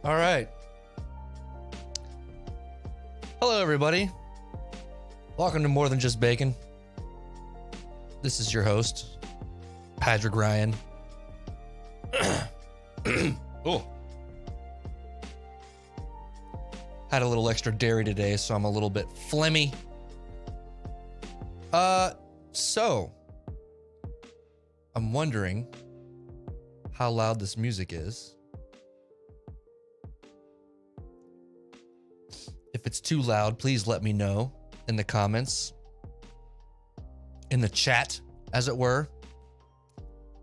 All right. Hello, everybody. Welcome to More Than Just Bacon. This is your host, Patrick Ryan. Oh. Had a little extra dairy today, so I'm a little bit phlegmy. So I'm wondering how loud this music is. If it's too loud, please let me know in the comments, in the chat, as it were.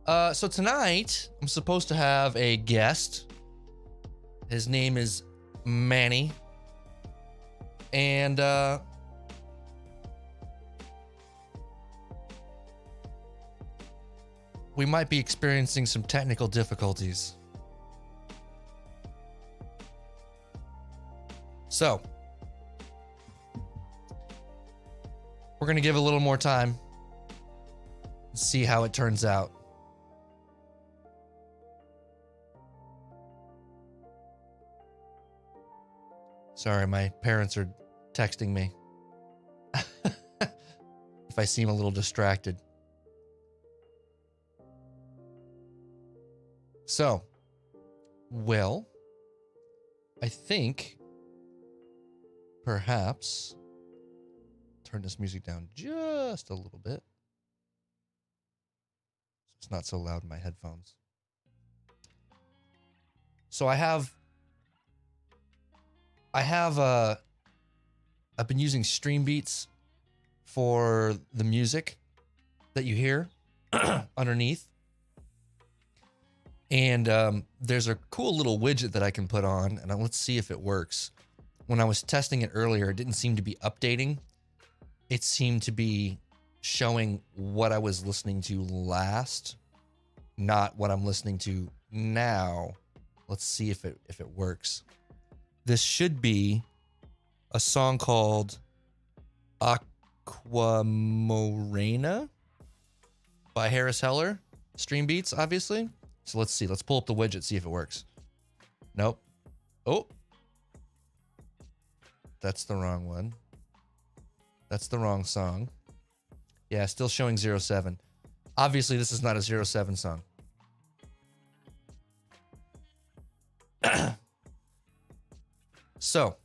So tonight, I'm supposed to have a guest. His name is Manny. And, we might be experiencing some technical difficulties. So, we're going to give it a little more time and see how it turns out. Sorry, my parents are texting me. If I seem a little distracted. So, well, I think perhaps turn this music down just a little bit so it's not so loud in my headphones. So I've been using Stream Beats for the music that you hear underneath. And there's a cool little widget that I can put on, and let's see if it works. When I was testing it earlier, it didn't seem to be updating. It seemed to be showing what I was listening to last, not what I'm listening to now. Let's see if it works. This should be a song called Aquamorena by Harris Heller. Stream Beats, obviously. So let's see. Let's pull up the widget, see if it works. Nope. Oh. That's the wrong one. That's the wrong song. Yeah, still showing 07. Obviously, this is not a 07 song. So,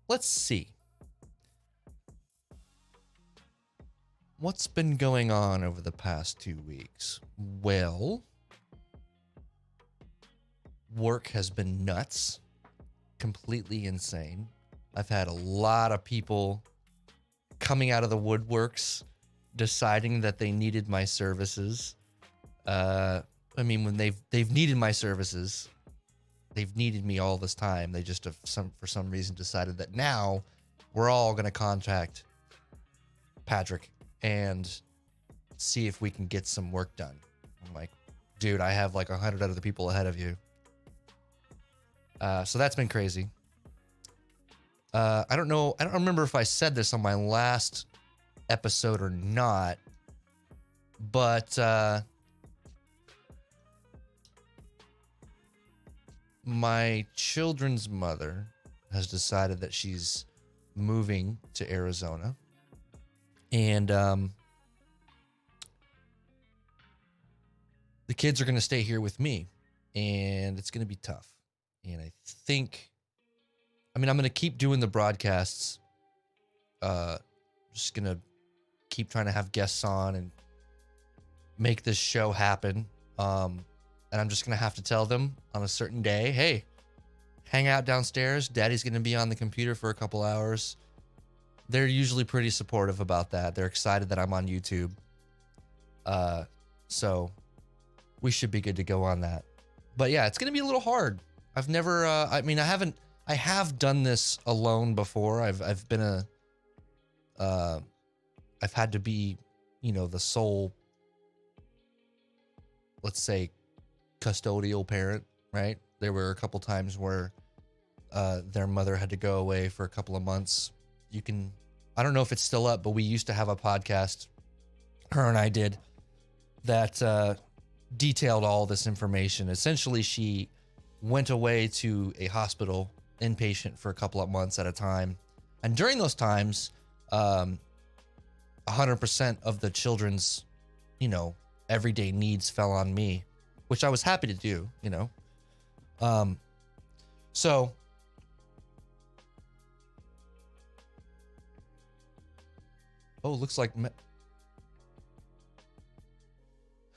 let's see. What's been going on over the past 2 weeks? Well, work has been nuts, completely insane. I've had a lot of people coming out of the woodworks, deciding that they needed my services. I mean, when they've needed my services, they've needed me all this time. They just have for some reason decided that now we're all going to contact Patrick and see if we can get some work done. I'm like, dude, I have like 100 other people ahead of you. So that's been crazy. I don't know. I don't remember if I said this on my last episode or not, but my children's mother has decided that she's moving to Arizona, and the kids are going to stay here with me, and it's going to be tough. And I think, I'm going to keep doing the broadcasts. Just going to keep trying to have guests on and make this show happen. And I'm just going to have to tell them on a certain day, hey, hang out downstairs. Daddy's going to be on the computer for a couple hours. They're usually pretty supportive about that. They're excited that I'm on YouTube. So we should be good to go on that. But yeah, it's going to be a little hard. I've never, I have done this alone before. I've had to be, the sole, let's say, custodial parent, right? There were a couple times where their mother had to go away for a couple of months. I don't know if it's still up, but we used to have a podcast, her and I did, that detailed all this information. Essentially, she went away to a hospital inpatient for a couple of months at a time. And during those times, 100% of the children's, everyday needs fell on me, which I was happy to do, So looks like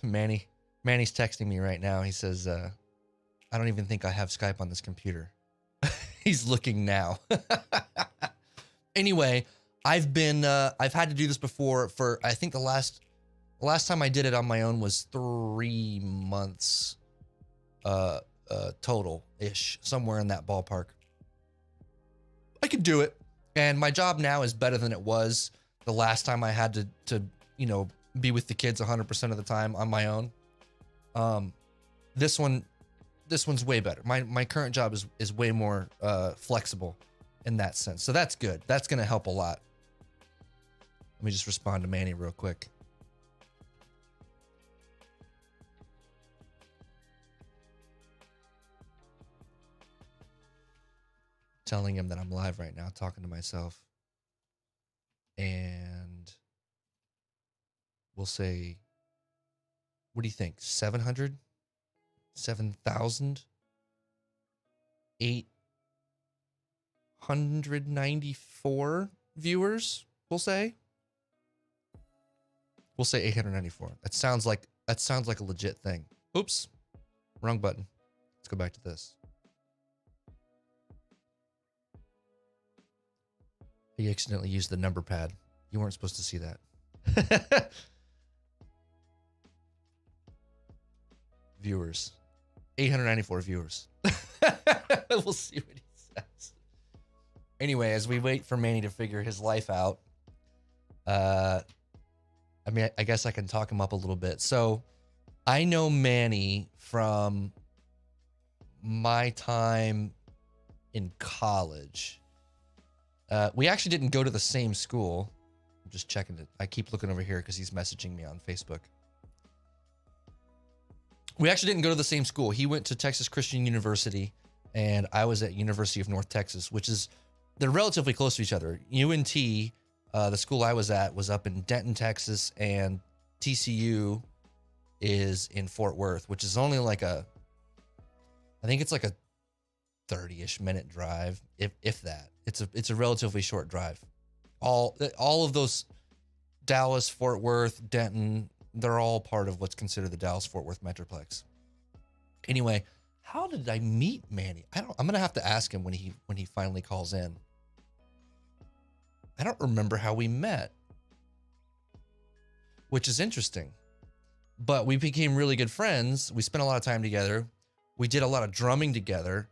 Manny's texting me right now. He says, I don't even think I have Skype on this computer. He's looking now. Anyway, I've had to do this before for, I think the last time I did it on my own was 3 months, total-ish, somewhere in that ballpark. I could do it. And my job now is better than it was the last time I had to be with the kids 100% of the time on my own. This one's way better. My current job is way more flexible in that sense. So that's good. That's going to help a lot. Let me just respond to Manny real quick. Telling him that I'm live right now, talking to myself. And we'll say, what do you think? 700? 7,000? 894 viewers, we'll say. We'll say 894. That sounds like a legit thing. Oops. Wrong button. Let's go back to this. You accidentally used the number pad. You weren't supposed to see that. Viewers. 894 viewers. We'll see what he says. Anyway, as we wait for Manny to figure his life out, I guess I can talk him up a little bit. So I know Manny from my time in college. We actually didn't go to the same school. I'm just checking it. I keep looking over here because he's messaging me on Facebook. We actually didn't go to the same school. He went to Texas Christian University, and I was at University of North Texas, they're relatively close to each other. UNT, the school I was at, was up in Denton, Texas, and TCU is in Fort Worth, which is only I think it's like a 30-ish minute drive, if that. It's a relatively short drive. All of those, Dallas, Fort Worth, Denton, they're all part of what's considered the Dallas-Fort Worth Metroplex. Anyway, how did I meet Manny? I'm gonna have to ask him when he finally calls in. I don't remember how we met, which is interesting. But we became really good friends. We spent a lot of time together. We did a lot of drumming together.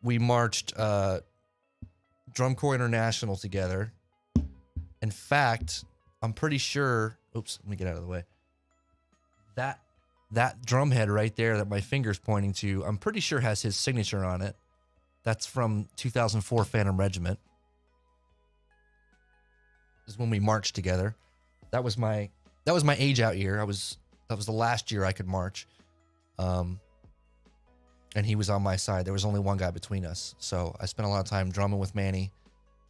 We marched Drum Corps International together. In fact, I'm pretty sure, oops, let me get out of the way. That drum head right there that my finger's pointing to, I'm pretty sure has his signature on it. That's from 2004 Phantom Regiment. This is when we marched together. That was my age out year. That was the last year I could march. And he was on my side. There was only one guy between us. So I spent a lot of time drumming with Manny.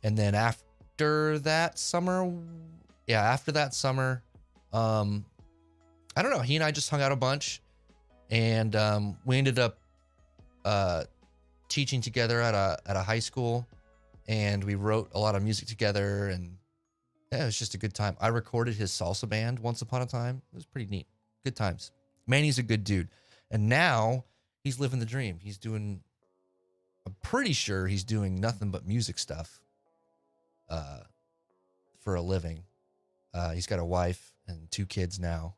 And then after that summer, I don't know. He and I just hung out a bunch, and we ended up teaching together at a high school, and we wrote a lot of music together, and yeah, it was just a good time. I recorded his salsa band once upon a time. It was pretty neat. Good times. Manny's a good dude, and now he's living the dream. I'm pretty sure he's doing nothing but music stuff for a living. He's got a wife and 2 kids now.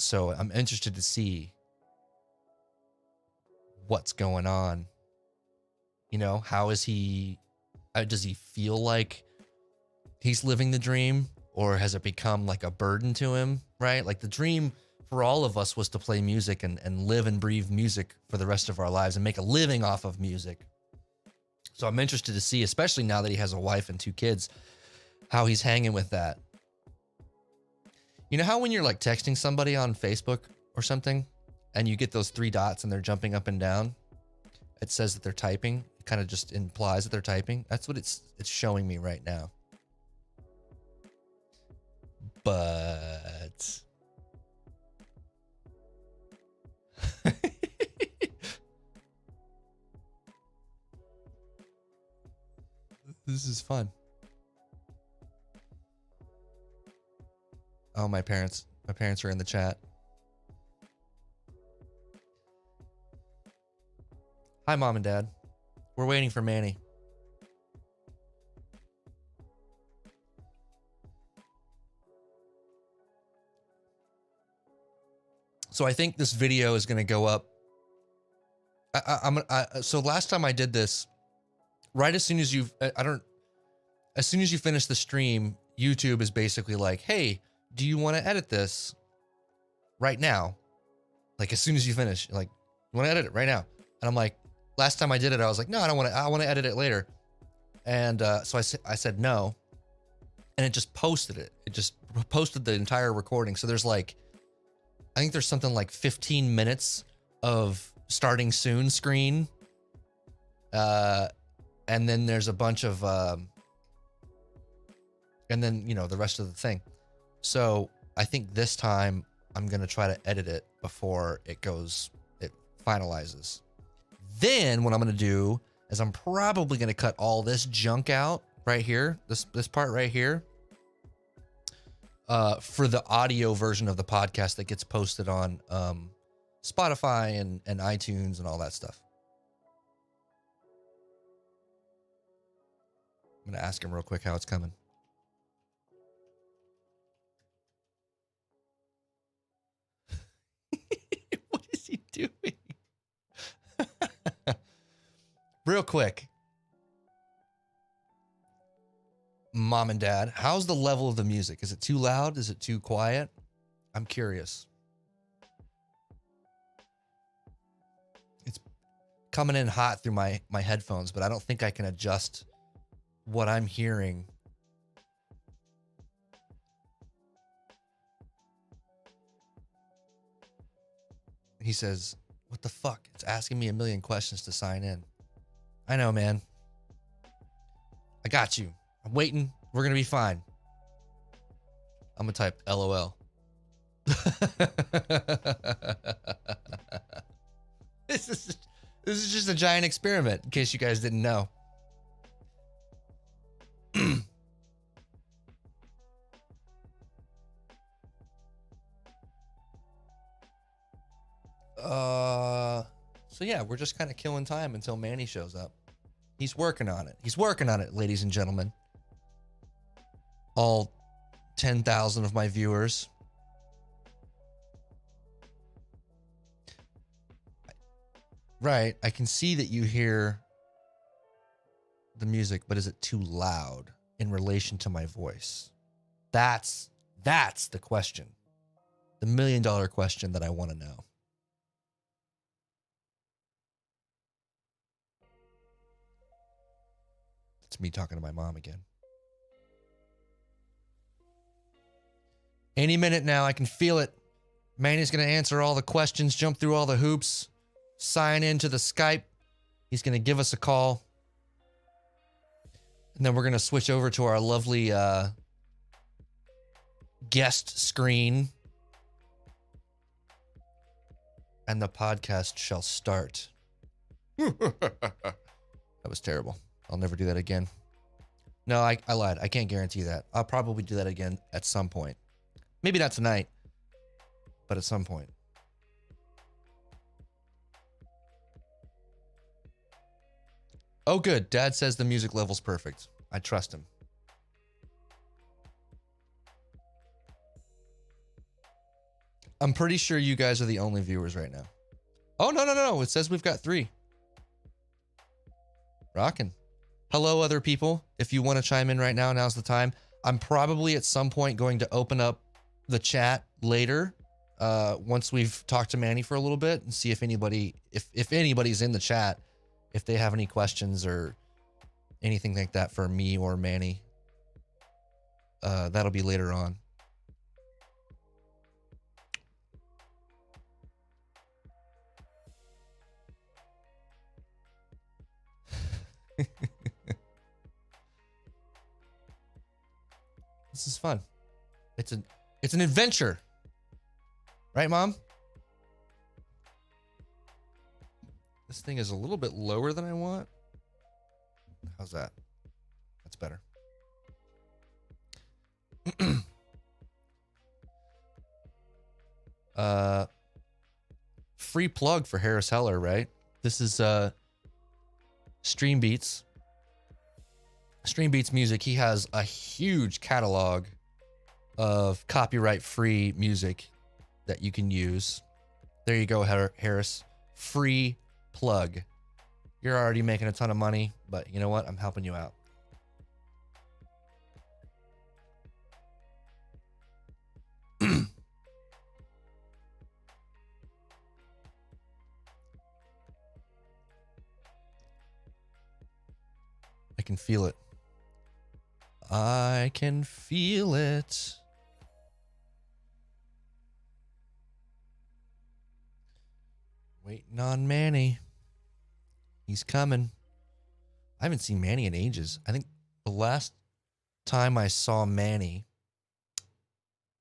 So I'm interested to see what's going on. How is he? Does he feel like he's living the dream, or has it become like a burden to him? Right? Like the dream for all of us was to play music and live and breathe music for the rest of our lives and make a living off of music. So I'm interested to see, especially now that he has a wife and 2 kids, how he's hanging with that. You know how when you're like texting somebody on Facebook or something and you get those 3 dots and they're jumping up and down, it says that they're typing. It kind of just implies that they're typing. That's what it's showing me right now. But this is fun. Oh, my parents are in the chat. Hi, Mom and Dad. We're waiting for Manny. So I think this video is going to go up. So last time I did this, right as soon as as soon as you finish the stream, YouTube is basically like, hey, do you want to edit this right now? Like as soon as you finish, like, you want to edit it right now? And I'm like, last time I did it, I was like, no, I don't want to, I want to edit it later. And so I said no, and it just posted it. It just posted the entire recording. So there's like, I think there's something like 15 minutes of starting soon screen. And then there's a bunch of, and then, you know, the rest of the thing. So I think this time I'm going to try to edit it before it finalizes. Then what I'm going to do is I'm probably going to cut all this junk out right here. This part right here. For the audio version of the podcast that gets posted on Spotify and iTunes and all that stuff. I'm going to ask him real quick how it's coming. What is he doing? Real quick. Mom and Dad, how's the level of the music? Is it too loud? Is it too quiet? I'm curious. It's coming in hot through my headphones, but I don't think I can adjust what I'm hearing. He says, what the fuck? It's asking me a million questions to sign in. I know, man. I got you. I'm waiting. We're going to be fine. I'm going to type LOL. This is just a giant experiment, in case you guys didn't know. So yeah, we're just kind of killing time until Manny shows up. He's working on it. He's working on it, ladies and gentlemen. All 10,000 of my viewers. Right, I can see that you hear the music, but is it too loud in relation to my voice? That's the question. The $1 million question that I want to know. It's me talking to my mom again. Any minute now, I can feel it. Manny's going to answer all the questions, jump through all the hoops, sign into the Skype. He's going to give us a call. And then we're going to switch over to our lovely guest screen. And the podcast shall start. That was terrible. I'll never do that again. No, I lied. I can't guarantee that. I'll probably do that again at some point. Maybe not tonight, but at some point. Oh, good. Dad says the music level's perfect. I trust him. I'm pretty sure you guys are the only viewers right now. Oh, no. It says we've got 3. Rockin'. Hello, other people. If you want to chime in right now, now's the time. I'm probably at some point going to open up the chat later, once we've talked to Manny for a little bit, and see if anybody's in the chat, if they have any questions or anything like that for me or Manny. That'll be later on. fun. It's an adventure. Right, Mom? This thing is a little bit lower than I want. How's that? That's better. Free plug for Harris Heller, right? This is Stream Beats. Stream Beats Music. He has a huge catalog of copyright-free music that you can use. There you go, Harris. Free plug. You're already making a ton of money, but you know what? I'm helping you out. I can feel it. I can feel it. Waiting on Manny. He's coming. I haven't seen Manny in ages. I think the last time I saw Manny,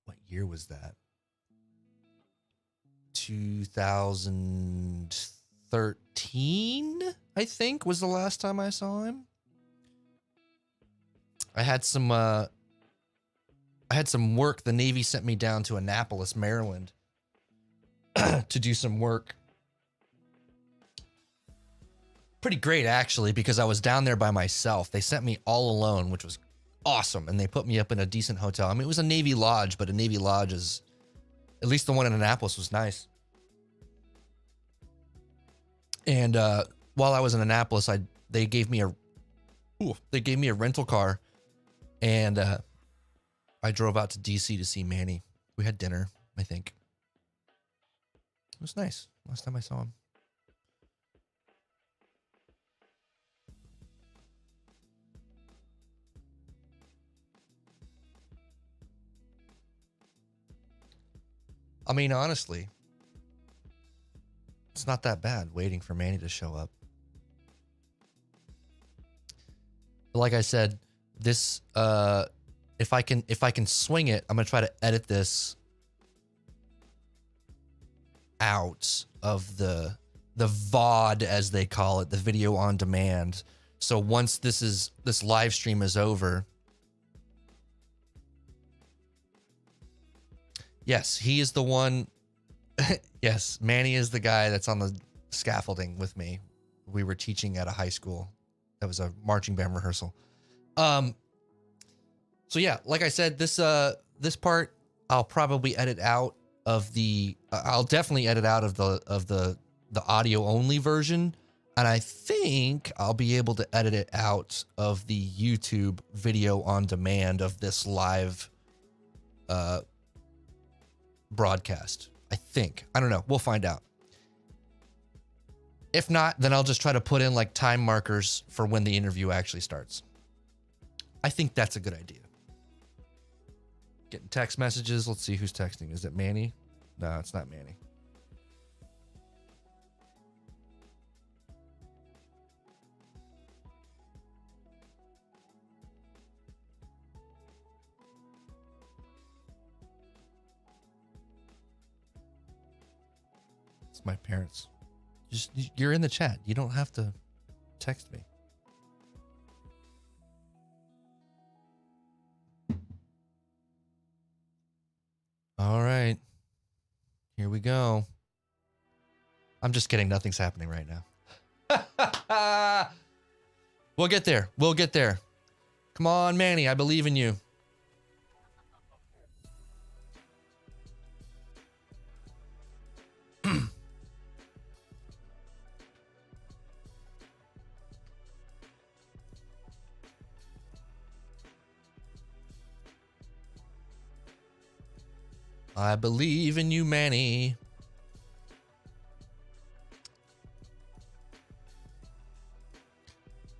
what year was that? 2013, I think, was the last time I saw him. I had some work. The Navy sent me down to Annapolis, Maryland to do some work. Pretty great, actually, because I was down there by myself. They sent me all alone, which was awesome. And they put me up in a decent hotel. I mean, it was a Navy lodge, but a Navy lodge is, at least the one in Annapolis, was nice. And while I was in Annapolis, they gave me a rental car, and I drove out to DC to see Manny. We had dinner, I think. It was nice. Last time I saw him. I mean, honestly, it's not that bad waiting for Manny to show up. Like I said, this if I can swing it, I'm gonna try to edit this out of the VOD, as they call it, the video on demand. So once this live stream is over. Yes, he is the one. Yes, Manny is the guy that's on the scaffolding with me. We were teaching at a high school. That was a marching band rehearsal. So yeah, like I said, this part I'll probably edit out of the. I'll definitely edit out of the audio only version, and I think I'll be able to edit it out of the YouTube video on demand of this live broadcast. I think. I don't know. We'll find out. If not, then I'll just try to put in like time markers for when the interview actually starts. I think that's a good idea. Getting text messages. Let's see who's texting. Is it Manny? No, it's not Manny. It's my parents. Just, you're in the chat. You don't have to text me. All right. Here we go. I'm just kidding. Nothing's happening right now. We'll get there. We'll get there. Come on, Manny. I believe in you. I believe in you, Manny.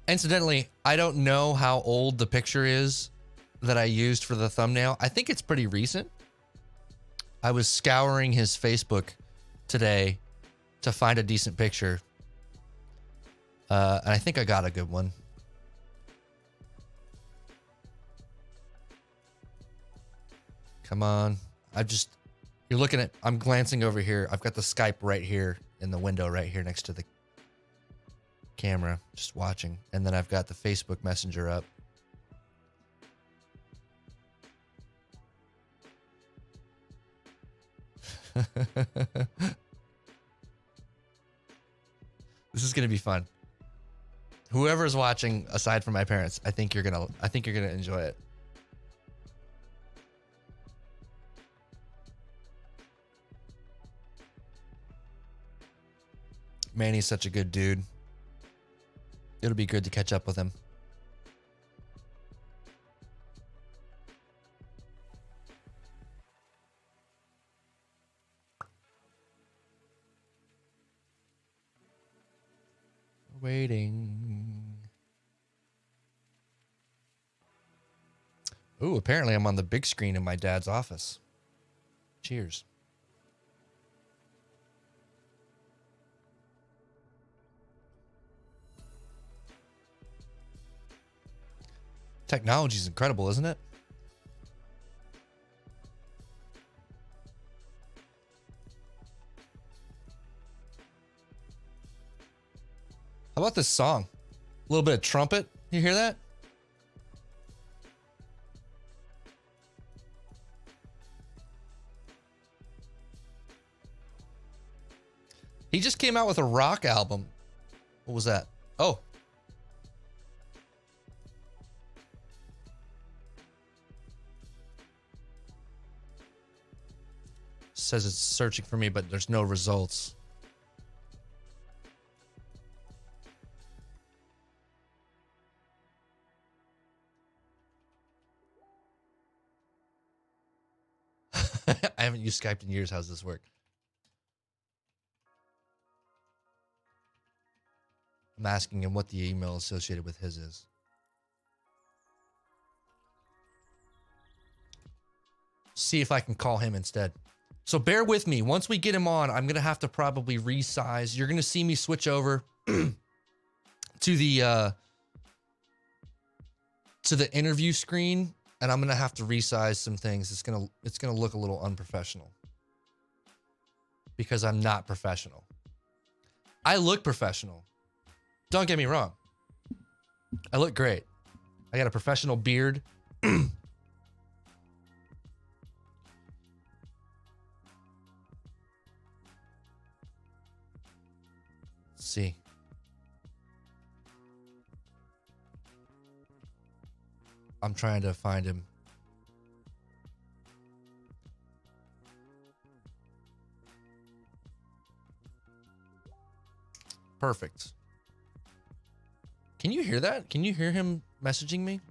Incidentally, I don't know how old the picture is that I used for the thumbnail. I think it's pretty recent. I was scouring his Facebook today to find a decent picture. And I think I got a good one. Come on. You're looking at, I'm glancing over here. I've got the Skype right here in the window right here next to the camera, just watching. And then I've got the Facebook Messenger up. This is gonna be fun. Whoever's watching, aside from my parents, I think you're gonna enjoy it. Manny's such a good dude. It'll be good to catch up with him. Waiting. Ooh, apparently I'm on the big screen in my dad's office. Cheers. Technology's incredible, isn't it? How about this song? A little bit of trumpet. You hear that? He just came out with a rock album. What was that? Oh. Says it's searching for me, but there's no results. I haven't used Skype in years. How's this work? I'm asking him what the email associated with his is. See if I can call him instead. So bear with me. Once we get him on, I'm going to have to probably resize. You're going to see me switch over to the interview screen, and I'm going to have to resize some things. It's going to look a little unprofessional because I'm not professional. I look professional. Don't get me wrong. I look great. I got a professional beard. Let's see. I'm trying to find him. Perfect. Can you hear that? Can you hear him messaging me?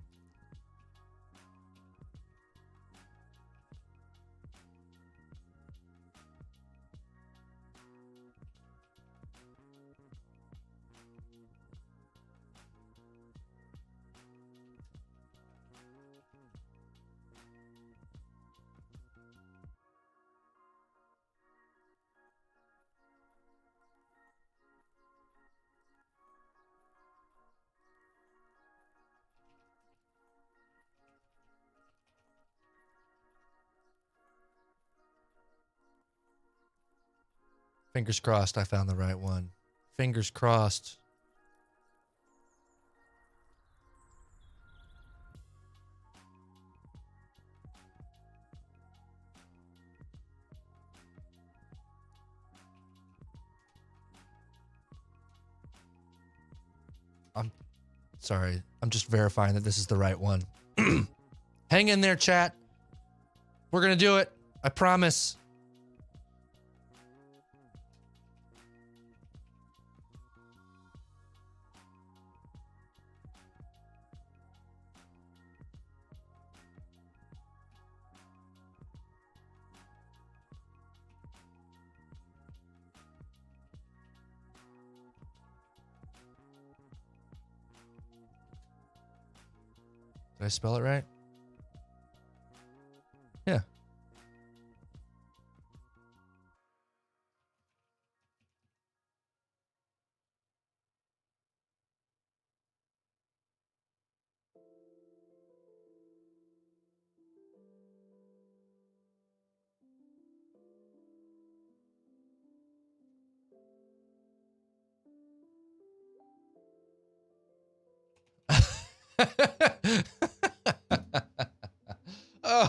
Fingers crossed I found the right one. Fingers crossed. I'm sorry. I'm just verifying that this is the right one. Hang in there, chat. We're going to do it. I promise. Did I spell it right? Yeah.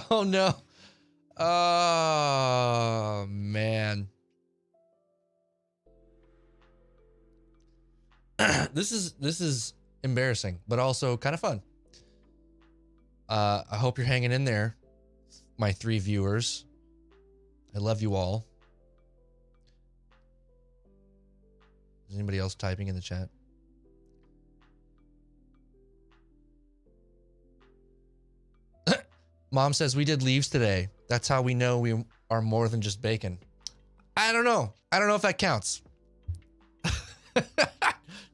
Oh no. Oh man. This is embarrassing, but also kind of fun. I hope you're hanging in there, my 3 viewers. I love you all. Is anybody else typing in the chat? Mom says we did leaves today. That's how we know we are more than just bacon. I don't know. I don't know if that counts.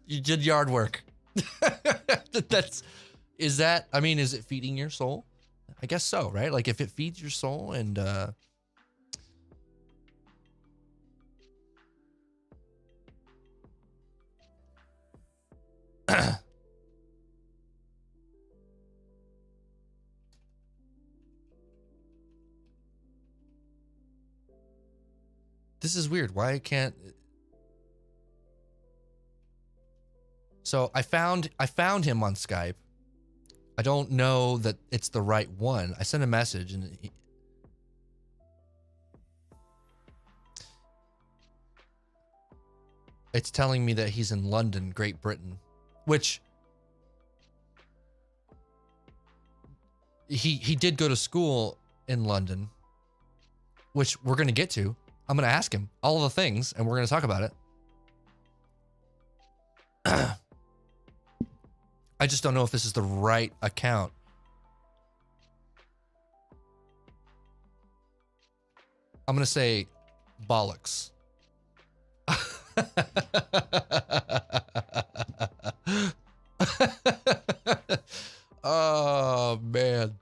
You did yard work. Is it feeding your soul? I guess so, right? Like if it feeds your soul and this is weird. Why can't... So I found him on Skype. I don't know that it's the right one. I sent a message and it's telling me that he's in London, Great Britain, which he did go to school in London, which we're going to get to. I'm going to ask him all the things and we're going to talk about it. I just don't know if this is the right account. I'm going to say bollocks. Oh, man.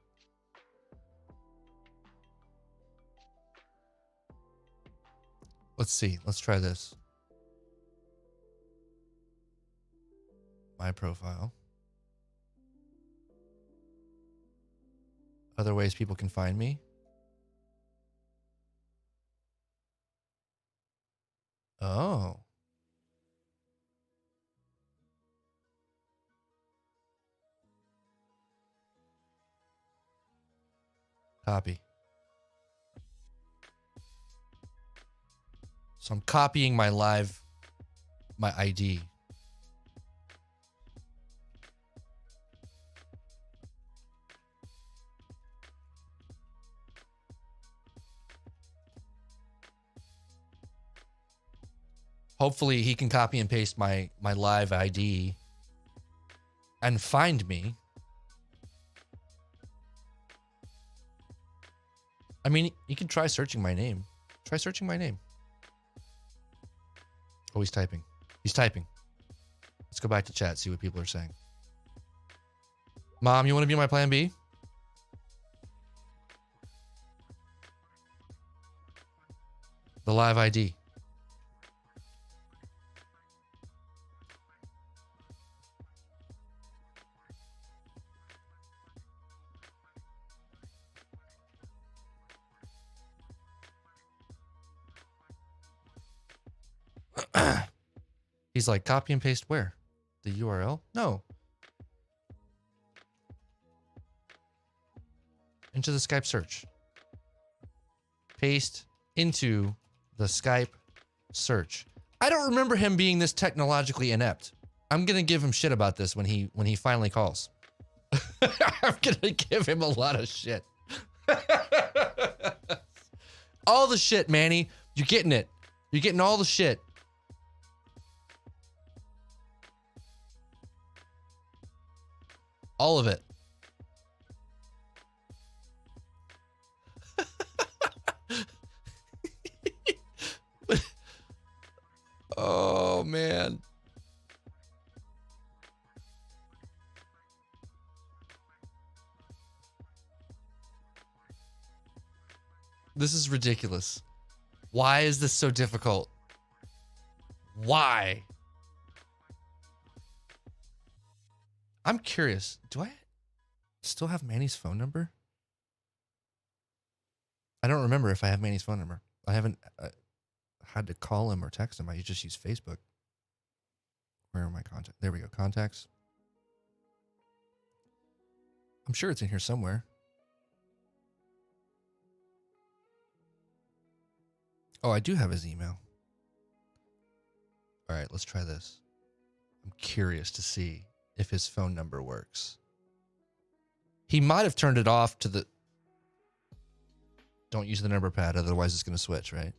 Let's see. Let's try this. My profile. Other ways people can find me. Oh. Copy. So I'm copying my ID. Hopefully he can copy and paste my live ID and find me. I mean, you can try searching my name. Try searching my name. Oh, he's typing. He's typing. Let's go back to chat, see what people are saying. Mom, you want to be my plan B? The live ID. He's like, copy and paste where? The URL? No. Into the Skype search. Paste into the Skype search. I don't remember him being this technologically inept. I'm gonna give him shit about this when he finally calls. I'm gonna give him a lot of shit. All the shit, Manny. You're getting it. You're getting all the shit. All of it. Oh, man. This is ridiculous. Why is this so difficult? Why? I'm curious. Do I still have Manny's phone number? I don't remember if I have Manny's phone number. I haven't had to call him or text him. I just use Facebook. Where are my contacts? There we go. Contacts. I'm sure it's in here somewhere. Oh, I do have his email. All right, let's try this. I'm curious to see if his phone number works. He might have turned it off to the... Don't use the number pad, otherwise it's going to switch, right?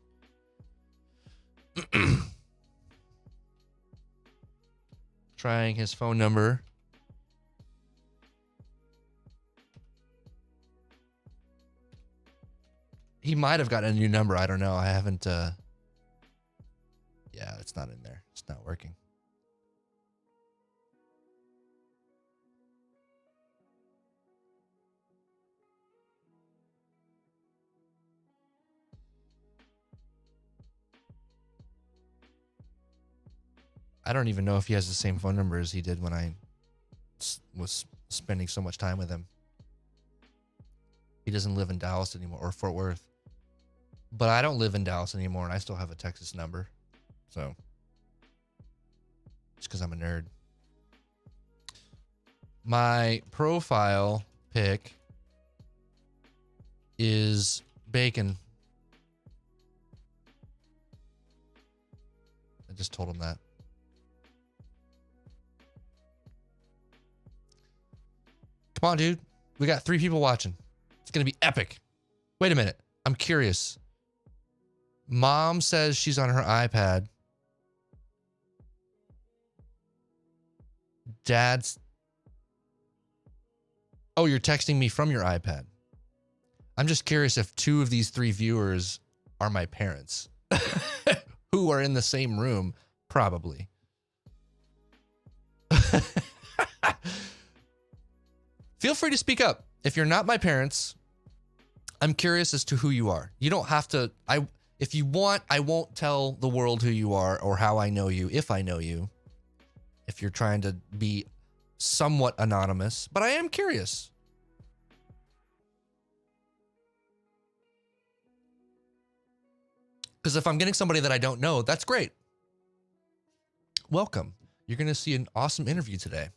Trying his phone number. He might have gotten a new number. I don't know. I haven't... Yeah, it's not in there. It's not working. I don't even know if he has the same phone number as he did when I was spending so much time with him. He doesn't live in Dallas anymore, or Fort Worth. But I don't live in Dallas anymore, and I still have a Texas number. So, just because I'm a nerd. My profile pic is bacon. I just told him that. Come on, dude. We got 3 people watching. It's going to be epic. Wait a minute. I'm curious. Mom says she's on her iPad. Dad's... Oh, you're texting me from your iPad. I'm just curious if 2 of these 3 viewers are my parents. Who are in the same room, probably. Feel free to speak up. If you're not my parents, I'm curious as to who you are. You don't have to... If you want, I won't tell the world who you are or how I know you, if I know you. If you're trying to be somewhat anonymous, but I am curious. Because if I'm getting somebody that I don't know, that's great. Welcome. You're going to see an awesome interview today.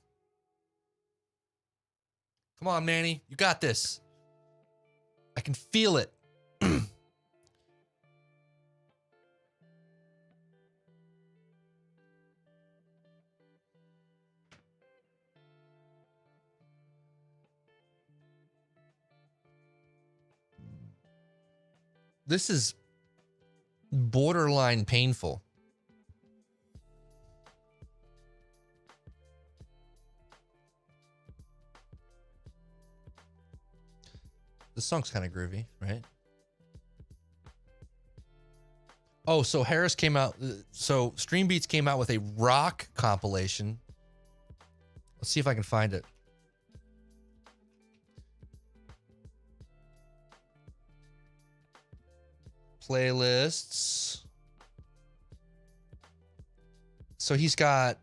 Come on, Manny. You got this. I can feel it. This is borderline painful. This song's kind of groovy, right? Oh, so Harris came out. So Stream Beats came out with a rock compilation. Let's see if I can find it. Playlists. So he's got...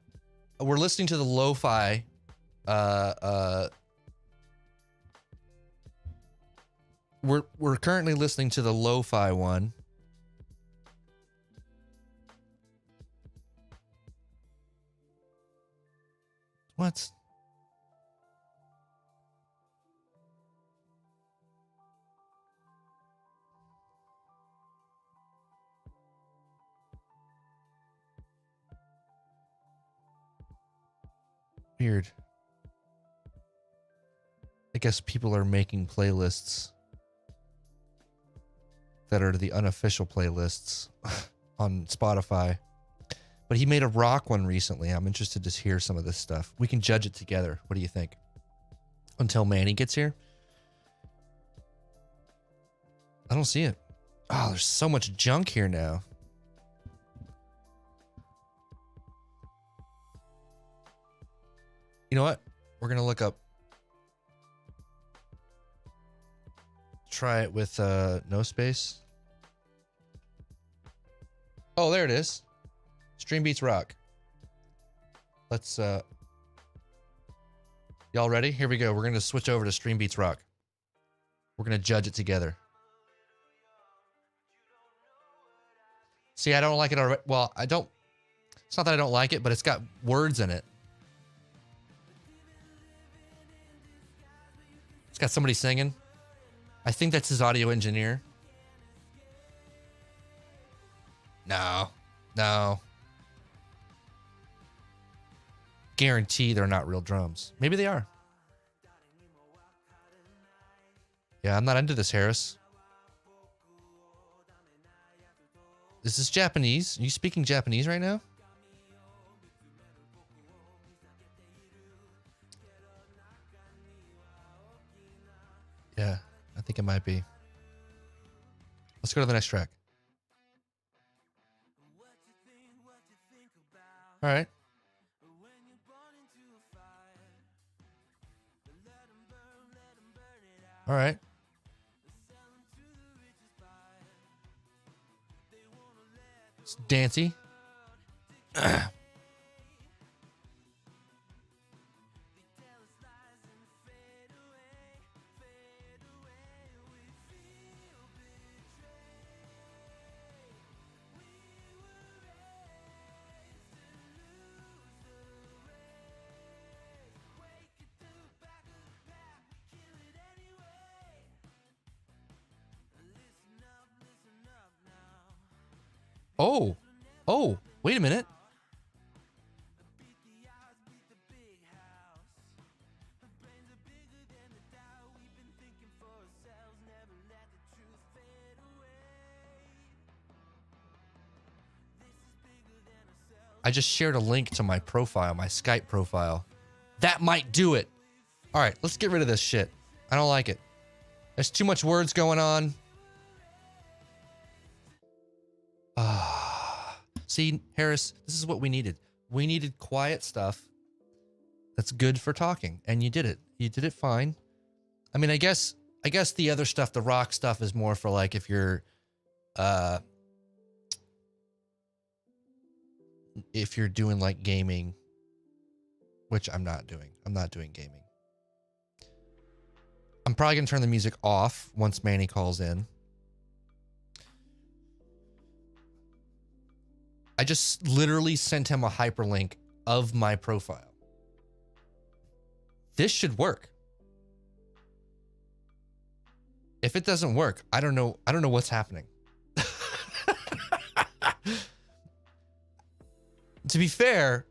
We're listening to the lo-fi. We're currently listening to the lo-fi one. What? Weird. I guess people are making playlists that are the unofficial playlists on Spotify. But he made a rock one recently. I'm interested to hear some of this stuff. We can judge it together. What do you think? Until Manny gets here? I don't see it. Oh, there's so much junk here now. You know what? We're going to look up. Try it with no space. Oh, there it is. Stream Beats Rock. Let's y'all ready? Here we go. We're going to switch over to Stream Beats Rock. We're going to judge it together. See, I don't like it already. Well, I don't. It's not that I don't like it, but it's got words in it. got somebody singing. I think that's his audio engineer. No. Guarantee they're not real drums. Maybe they are. Yeah, I'm not into this, Harris. Is this Japanese? Are you speaking Japanese right now? Yeah, I think it might be. Let's go to the next track. All right. All right. It's dancey. Oh, wait a minute. I just shared a link to my profile, my Skype profile. That might do it. All right, let's get rid of this shit. I don't like it. There's too much words going on. See, Harris, this is what we needed. We needed quiet stuff that's good for talking, and you did it. You did it fine. I mean, I guess the other stuff, the rock stuff, is more for like if you're doing like gaming, which I'm not doing. I'm not doing gaming. I'm probably gonna turn the music off once Manny calls in. I just literally sent him a hyperlink of my profile. This should work. If it doesn't work, I don't know what's happening. To be fair,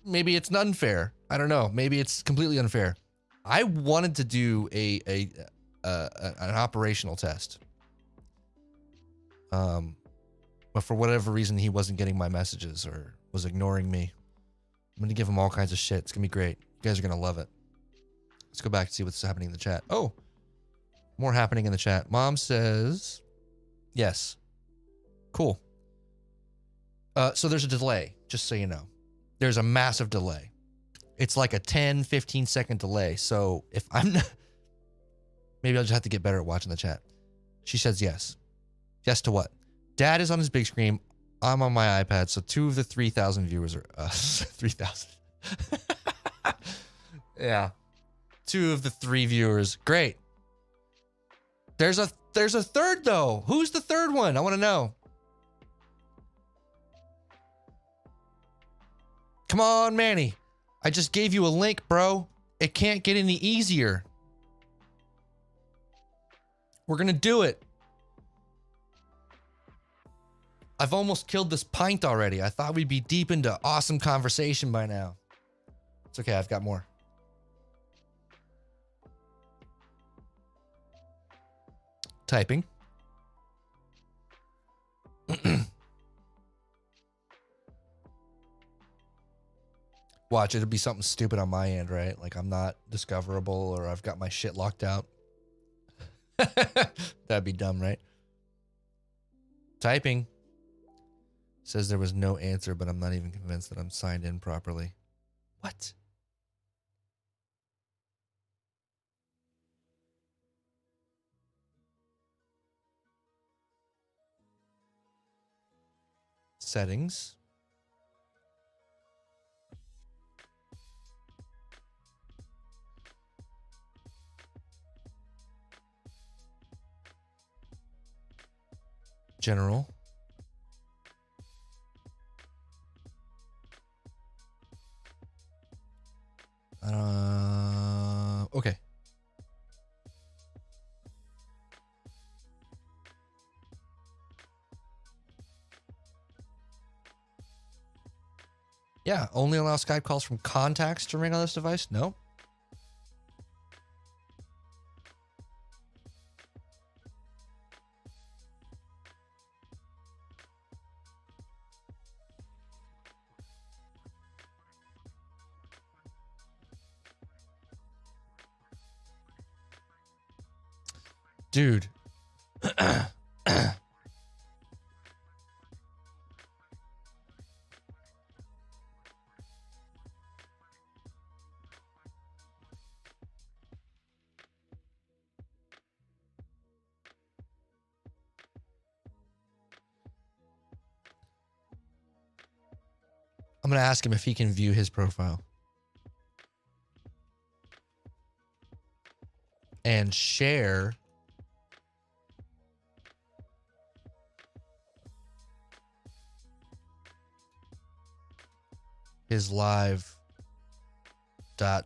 maybe it's unfair. I don't know. Maybe it's completely unfair. I wanted to do an operational test. But for whatever reason, he wasn't getting my messages or was ignoring me. I'm going to give him all kinds of shit. It's going to be great. You guys are going to love it. Let's go back and see what's happening in the chat. Oh, more happening in the chat. Mom says, yes. Cool. So there's a delay, just so you know. There's a massive delay. It's like a 10, 15 second delay. So if I'm not, maybe I'll just have to get better at watching the chat. She says yes. Yes to what? Dad is on his big screen. I'm on my iPad. So 2 of the 3,000 viewers are 3,000. Yeah. 2 of the 3 viewers. Great. There's a third though. Who's the third one? I want to know. Come on, Manny. I just gave you a link, bro. It can't get any easier. We're going to do it. I've almost killed this pint already. I thought we'd be deep into awesome conversation by now. It's okay. I've got more. Typing. Watch, it'll be something stupid on my end, right? Like I'm not discoverable or I've got my shit locked out. That'd be dumb, right? Typing. Says there was no answer, but I'm not even convinced that I'm signed in properly. What? Settings. General. Okay. Yeah, only allow Skype calls from contacts to ring on this device? No. Dude. I'm going to ask him if he can view his profile. And share his live dot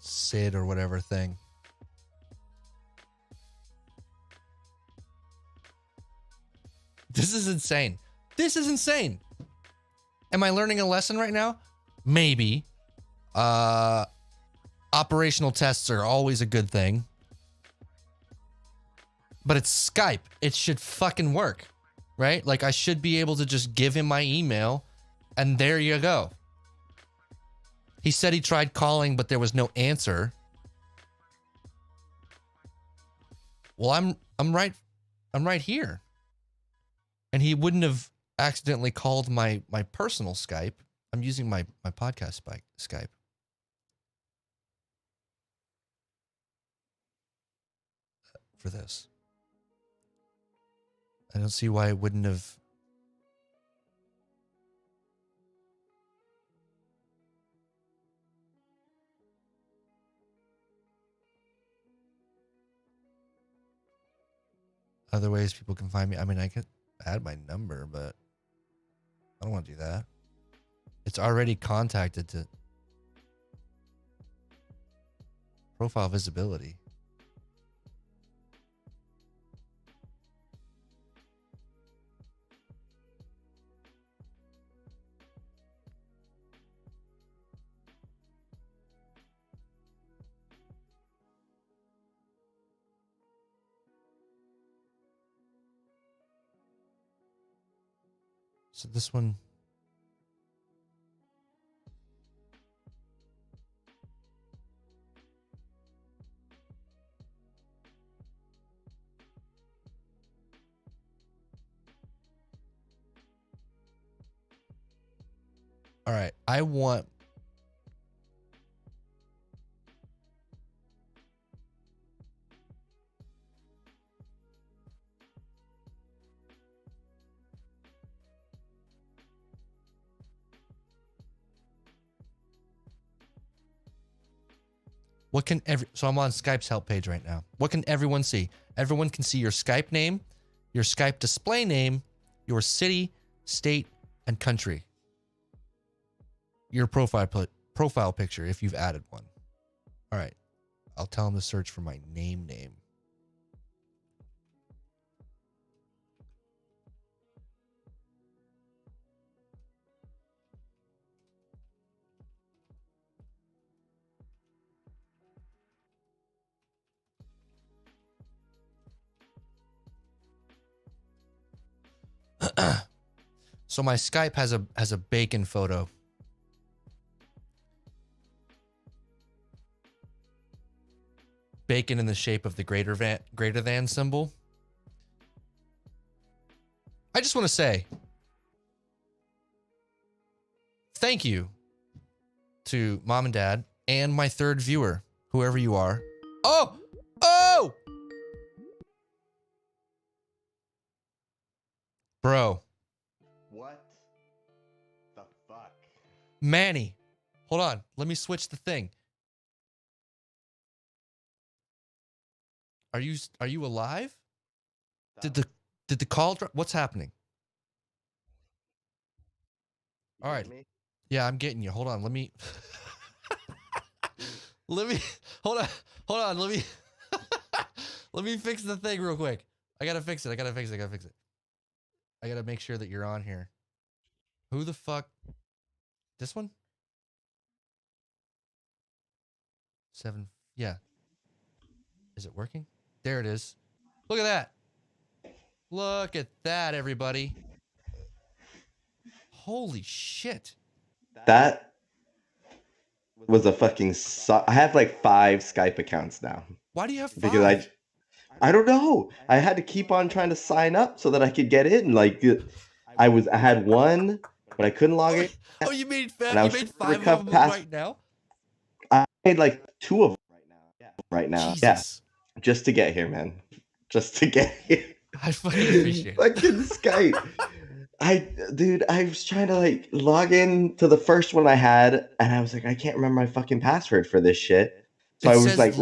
sid or whatever thing. This is insane. This is insane. Am I learning a lesson right now? Maybe. Operational tests are always a good thing. But it's Skype. It should fucking work, right? Like, I should be able to just give him my email and there you go. He said he tried calling, but there was no answer. Well, I'm right here. And he wouldn't have accidentally called my personal Skype. I'm using my podcast Skype. For this. I don't see why it wouldn't have. Other ways people can find me. I mean, I could add my number, but I don't want to do that. It's already contacted to profile visibility. So this one. All right, I want. What can so I'm on Skype's help page right now. What can everyone see? Everyone can see your Skype name, your Skype display name, your city, state, and country. Your profile picture if you've added one. All right. I'll tell him to search for my name. So my Skype has a bacon photo. Bacon in the shape of the greater than symbol. I just want to say thank you to mom and dad and my third viewer, whoever you are. Oh! Bro. What the fuck? Manny, hold on. Let me switch the thing. Are you alive? Did the call drop? What's happening? All right. Yeah, I'm getting you. Hold on. Let me hold on. Let me fix the thing real quick. I gotta fix it. I gotta make sure that you're on here. Who the fuck? This one? 7. Yeah. Is it working? There it is. Look at that. Look at that, everybody. Holy shit. That was a fucking I have like 5 Skype accounts now. Why do you have 5? Because I don't know. I had to keep on trying to sign up so that I could get in. Like I had one, but I couldn't log in. Oh, you made And I was 5 of them right now? I made like 2 of them right now. Jesus. Yeah. Just to get here, man. Just to get here. I fucking appreciate it. Fucking Skype. Dude, I was trying to like log in to the first one I had, and I was like, I can't remember my fucking password for this shit. So I was like,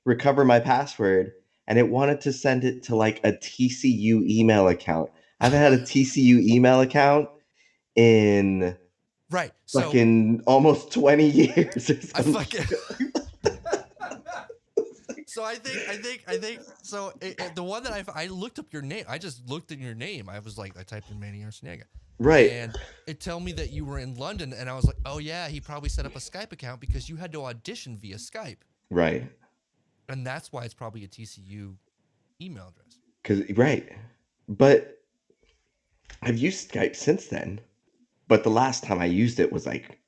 recover my password, and it wanted to send it to like a TCU email account. I haven't had a TCU email account in fucking almost 20 years or something. So I think so the one that I looked up your name. I just looked at your name. I was like, I typed in Manny Arciniega. Right. And it told me that you were in London, and I was like, oh yeah, he probably set up a Skype account because you had to audition via Skype. Right. And that's why it's probably a TCU email address. Right. But I've used Skype since then. But the last time I used it was like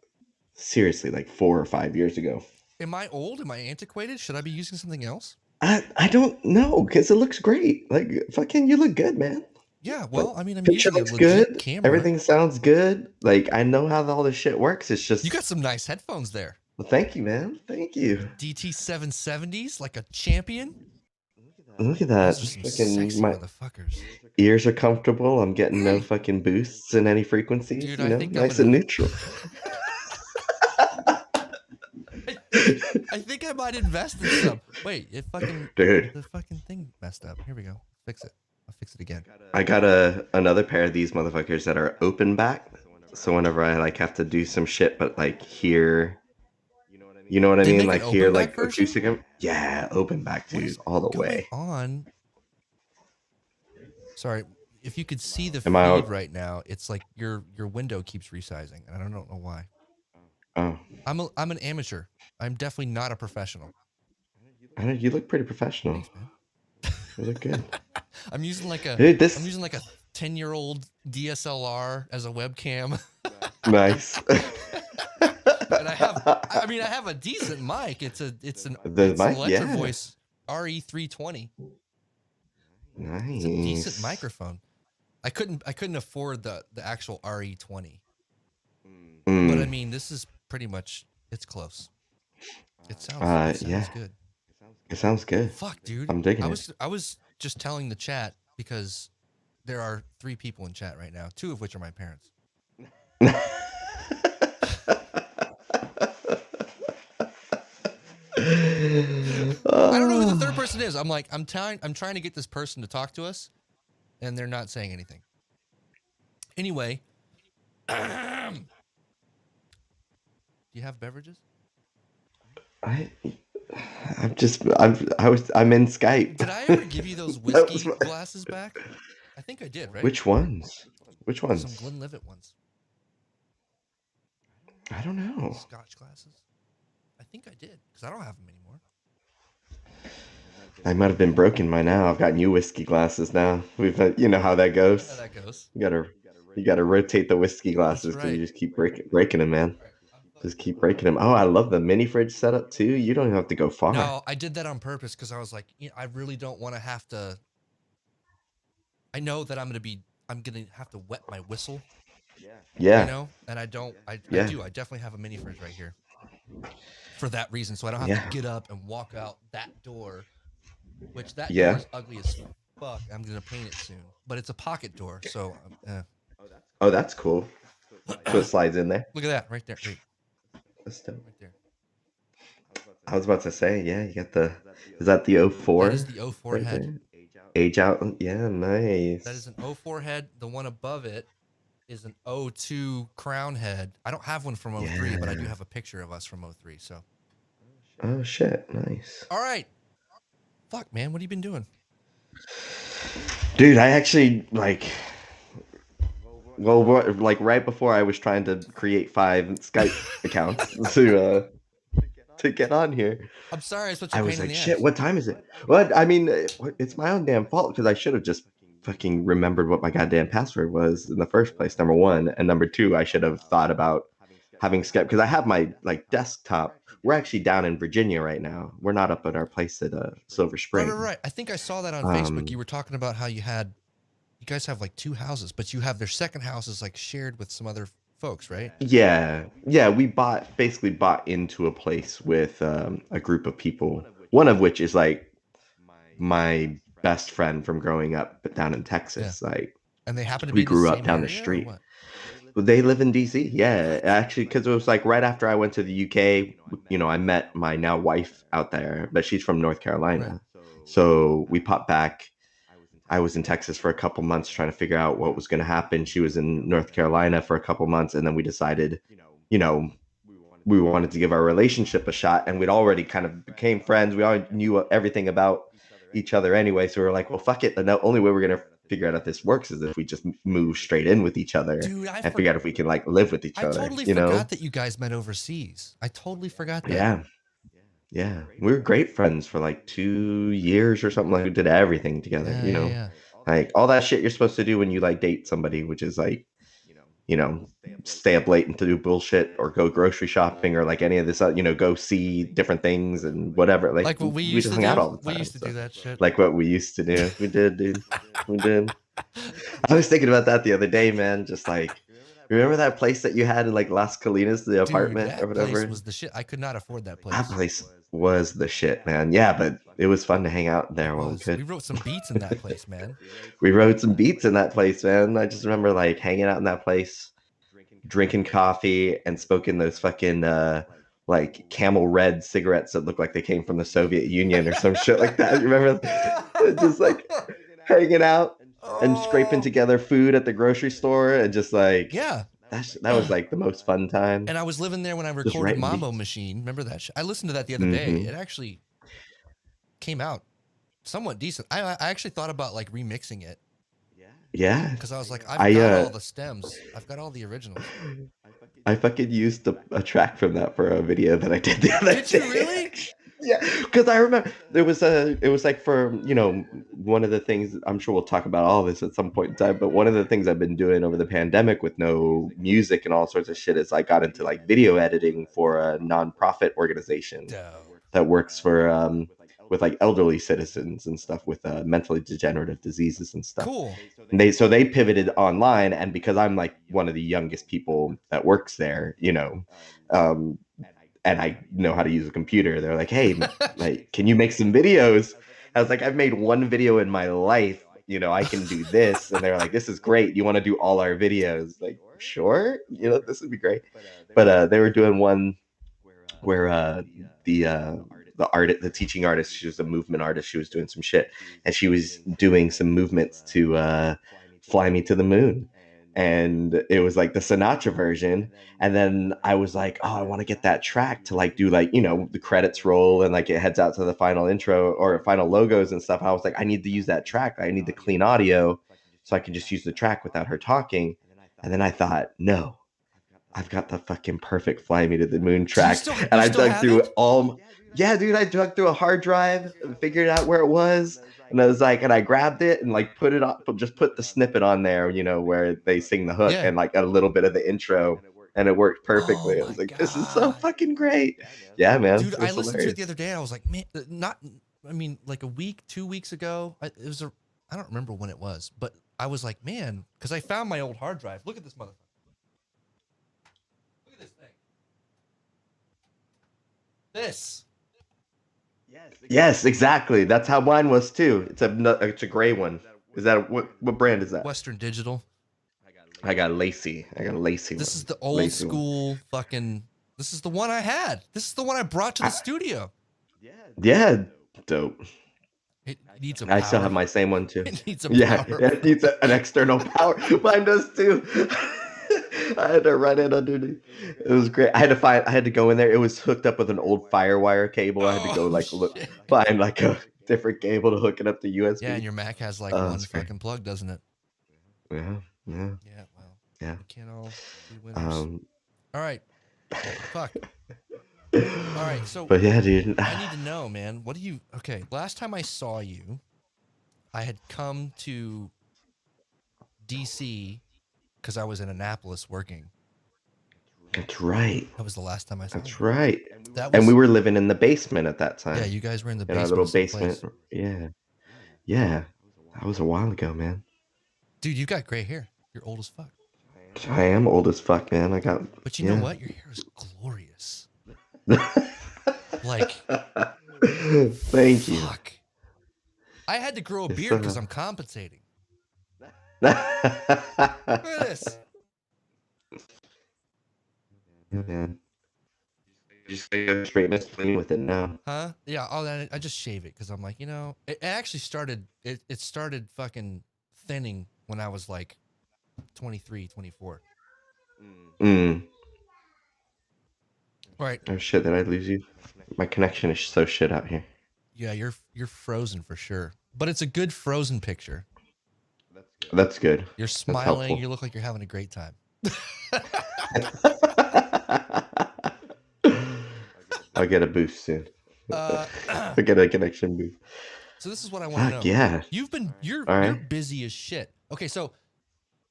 seriously like 4 or 5 years ago. Am I old? Am I antiquated? Should I be using something else? I don't know, because it looks great. Like fucking, you look good, man. Yeah, well, I mean, I'm Picture using a looks legit good. camera. Everything sounds good. Like I know how all this shit works. It's just you got some nice headphones there. Well, thank you, man. Thank you. DT770s, like a champion. Look at that. Those are some sexy motherfuckers. Ears are comfortable. I'm getting no fucking boosts in any frequencies. Dude, you know, nice and neutral. I think I might invest in some. Wait, it fucking Dude. The fucking thing messed up. Here we go. Fix it. I'll fix it again. I got another pair of these motherfuckers that are open back. So whenever I like have to do some shit, but like hear, you know what I mean? Like hear like acoustic. Yeah, open back, dude, all the way. Sorry, if you could see the feed right now, it's like your window keeps resizing, and I don't know why. Oh. I'm an amateur. I'm definitely not a professional. I know you look pretty professional. Thanks, man. You look good. I'm using like a 10-year-old DSLR as a webcam. Nice. And I have a decent mic. It's an Electro Voice RE320. Nice. It's a decent microphone. I couldn't afford the actual RE20. But I mean, this is pretty much, it's close. It sounds good. It sounds good. Fuck, dude. I'm digging it. I was just telling the chat because there are 3 people in chat right now, 2 of which are my parents. I don't know who the third person is. I'm trying to get this person to talk to us, and they're not saying anything. Anyway, do you have beverages? I'm in Skype. Did I ever give you those whiskey glasses back? I think I did, right? Which ones? Some Glenlivet ones. I don't know. Scotch glasses. I think I did, because I don't have them anymore. I might have been broken by now. I've got new whiskey glasses now. You know how that goes. How that goes. You gotta rotate the whiskey glasses because you just keep breaking them, man. Just keep breaking them. Oh, I love the mini fridge setup too. You don't even have to go far. No, I did that on purpose because I was like, I really don't want to have to. I know that I'm gonna have to wet my whistle. Yeah. You know, and I don't. I do. I definitely have a mini fridge right here. For that reason, so I don't have to get up and walk out that door, which that door is ugly as fuck. I'm gonna paint it soon, but it's a pocket door, so. Oh, that's cool. So it slides in there. Look at that right there. Wait. That's dope. Right there. I was about to say, yeah, you got the. Is that the 04? That is the 04 right head. There? Age out. Yeah, nice. That is an 04 head. The one above it is an 02 crown head. I don't have one from 03, but I do have a picture of us from 03. So. Oh shit! Nice. All right. Fuck, man. What have you been doing? Dude, I actually like. well, like right before I was trying to create 5 Skype accounts to get on here. I'm sorry, it's such a I pain was in like, the shit, ass. what time is it? Well, I mean, it's my own damn fault because I should have just fucking remembered what my goddamn password was in the first place, number one. And number two, I should have thought about having Skype because I have my like desktop. We're actually down in Virginia right now. We're not up at our place at Silver Spring. Right. I think I saw that on Facebook. You were talking about how you guys have like 2 houses, but you have their second house is like shared with some other folks, right? Yeah. We basically bought into a place with a group of people, one of which is like my best friend from growing up, but down in Texas. Yeah. Like, and they happen to we be in the grew up same down the area, street. or what? They live in DC. Yeah, actually, because it was like right after I went to the UK. I met my now wife out there, but she's from North Carolina. Right. So we popped back. I was in Texas for a couple months trying to figure out what was going to happen. She was in North Carolina for a couple months, and then we decided, we wanted to give our relationship a shot, and we'd already kind of became friends. We all knew everything about each other anyway, so we were like, well, fuck it. The only way we're going to figure out if this works is if we just move straight in with each other. Dude, and figure out if we can like live with each other. I totally forgot that you guys met overseas. I totally forgot that. Yeah. We were great friends for like 2 years or something. Like, we did everything together, Yeah. Like all that shit you're supposed to do when you like date somebody, which is like, stay up late and to do bullshit or go grocery shopping or like any of this, go see different things and whatever. Like what we used just to hung do. out all the time. We used to do that shit. Like what we used to do. We did, dude. We did. I was thinking about that the other day, man. Just like, remember that place that you had in like Las Colinas, the apartment or whatever? That place was the shit. I could not afford that place. That place was the shit, man. Yeah, but it was fun to hang out there while we could. We wrote some beats in that place, man. We wrote some beats in that place, man. I just remember like hanging out in that place, drinking coffee and smoking those fucking like Camel Red cigarettes that look like they came from the Soviet Union or some shit like that. You remember? Just like hanging out and scraping together food at the grocery store and just like, yeah. That was like the most fun time. And I was living there when I recorded Mambo Machine. Remember that? I listened to that the other day. It actually came out somewhat decent. I actually thought about like remixing it. Yeah. Because I was like, I've got all the stems. I've got all the originals. I fucking used a track from that for a video that I did the other day. Did you really? Yeah, because I remember it was like for, one of the things, I'm sure we'll talk about all this at some point in time, but one of the things I've been doing over the pandemic with no music and all sorts of shit is I got into like video editing for a nonprofit organization that works for with like elderly citizens and stuff with mentally degenerative diseases and stuff. Cool. And they pivoted online, and because I'm like one of the youngest people that works there, and I know how to use a computer, they're like, hey, like, can you make some videos? I was like, I've made one video in my life, I can do this. And they're like, this is great. You want to do all our videos? Like, sure, this would be great. But they were doing one where the teaching artist, she was a movement artist, she was doing some shit, and she was doing some movements to Fly Me to the Moon. And it was like the Sinatra version. And then I was like, oh, I want to get that track to like do like, the credits roll and like it heads out to the final intro or final logos and stuff. And I was like, I need to use that track. I need the clean audio so I can just use the track without her talking. And then I thought, no, I've got the fucking perfect Fly Me to the Moon track. And I dug through yeah, dude, I dug through a hard drive and figured out where it was. And I was like, and I grabbed it and like put it on, just put the snippet on there, where they sing the hook and like a little bit of the intro, and it worked perfectly. I was like, this is so fucking great. Yeah, man. Dude, I listened to it the other day. I was like, man, like a week, 2 weeks ago. I don't remember when it was, but I was like, man, because I found my old hard drive. Look at this motherfucker. Look at this thing. This. Yes, exactly. That's how mine was too. It's a gray one. Is that what brand is that? Western Digital. I got a Lacy one. This is the old school fucking. This is the one I had. This is the one I brought to the studio. Yeah, dope. It needs a power. I still have my same one too. It needs a power. It needs an external power. Mine does too. I had to run it underneath. It was great. I had to go in there. It was hooked up with an old FireWire cable. I had to go find like a different cable to hook it up to USB. Yeah, and your Mac has like one fucking plug, doesn't it? Yeah. Yeah, wow. can't all be winners. All right. Fuck. All right. So, but yeah, dude. I need to know, man. What do you? Okay. Last time I saw you, I had come to DC because I was in Annapolis working. That's right. That was the last time I saw you. That's right. That was, and we were living in the basement at that time. Yeah, you guys were in the basement. In our little basement. Yeah. Yeah. That was a while ago, man. Dude, you got gray hair. You're old as fuck. I am old as fuck, man. But you know what? Your hair is glorious. Like, thank you. Fuck. I had to grow a beard because I'm compensating. Look at this. Yeah, man. You just go straight and clean with it now. Huh? Yeah. I just shave it because I'm like, it actually started. It started fucking thinning when I was like 23, 24. Mm. All right. Oh shit! Did I lose you? My connection is so shit out here. Yeah, you're frozen for sure. But it's a good frozen picture. That's good. You're smiling. You look like you're having a great time. I'll get a boost soon. I'll get a connection boost. So this is what I want to know. Yeah. You're busy as shit. Okay, so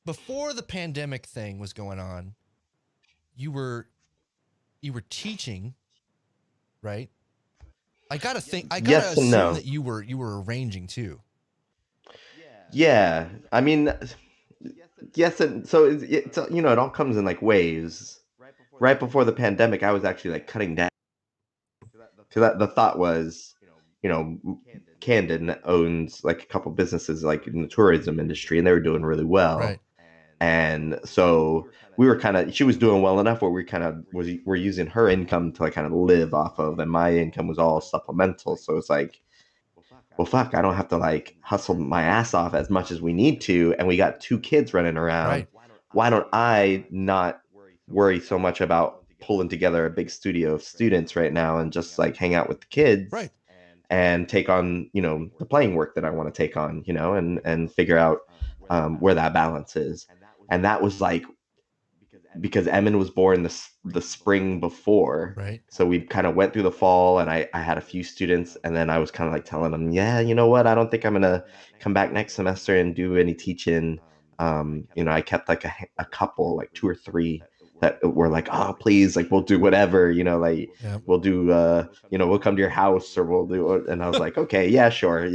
before the pandemic thing was going on, you were teaching, right? I gotta assume that you were arranging too. Yeah, I mean, yes, and so it's it all comes in like waves. Right before the pandemic, I was actually like cutting down. Because the thought was, Camden owns like a couple businesses like in the tourism industry, and they were doing really well. Right. And so we were she was doing well enough where we're using her income to like kind of live off of, and my income was all supplemental. So it's like, well, fuck, I don't have to like hustle my ass off as much as we need to, and we got 2 kids running around. Right. Why don't I not worry so much about pulling together a big studio of students right now and just like hang out with the kids, right, and take on the playing work that I want to take on, and figure out where that balance is. And that was like because Emin was born the spring before, right? So we kind of went through the fall, and I had a few students, and then I was kind of like telling them, yeah, you know what, I don't think I'm gonna come back next semester and do any teaching. I kept like a couple, like 2 or 3 that were like, oh, please, like we'll do whatever, we'll do, we'll come to your house or we'll do it. And I was like, okay, yeah, sure,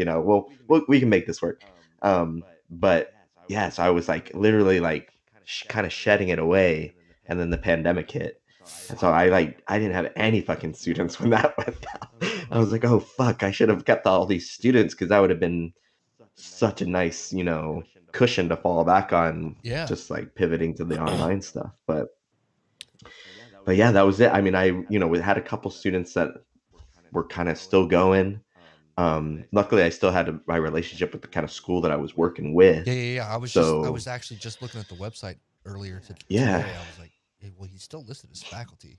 we can make this work. But yeah, so I was like literally like kind of shedding it away, and then the pandemic hit, and so I didn't have any fucking students when that went down. I was like, oh fuck, I should have kept all these students, because that would have been such a nice cushion to fall back on. Yeah, just like pivoting to the online stuff. But yeah, that was it. I mean, we had a couple students that were kind of still going. Luckily I still had my relationship with the kind of school that I was working with. Yeah. I was actually just looking at the website earlier today. I was like, hey, well, he's still listed as faculty.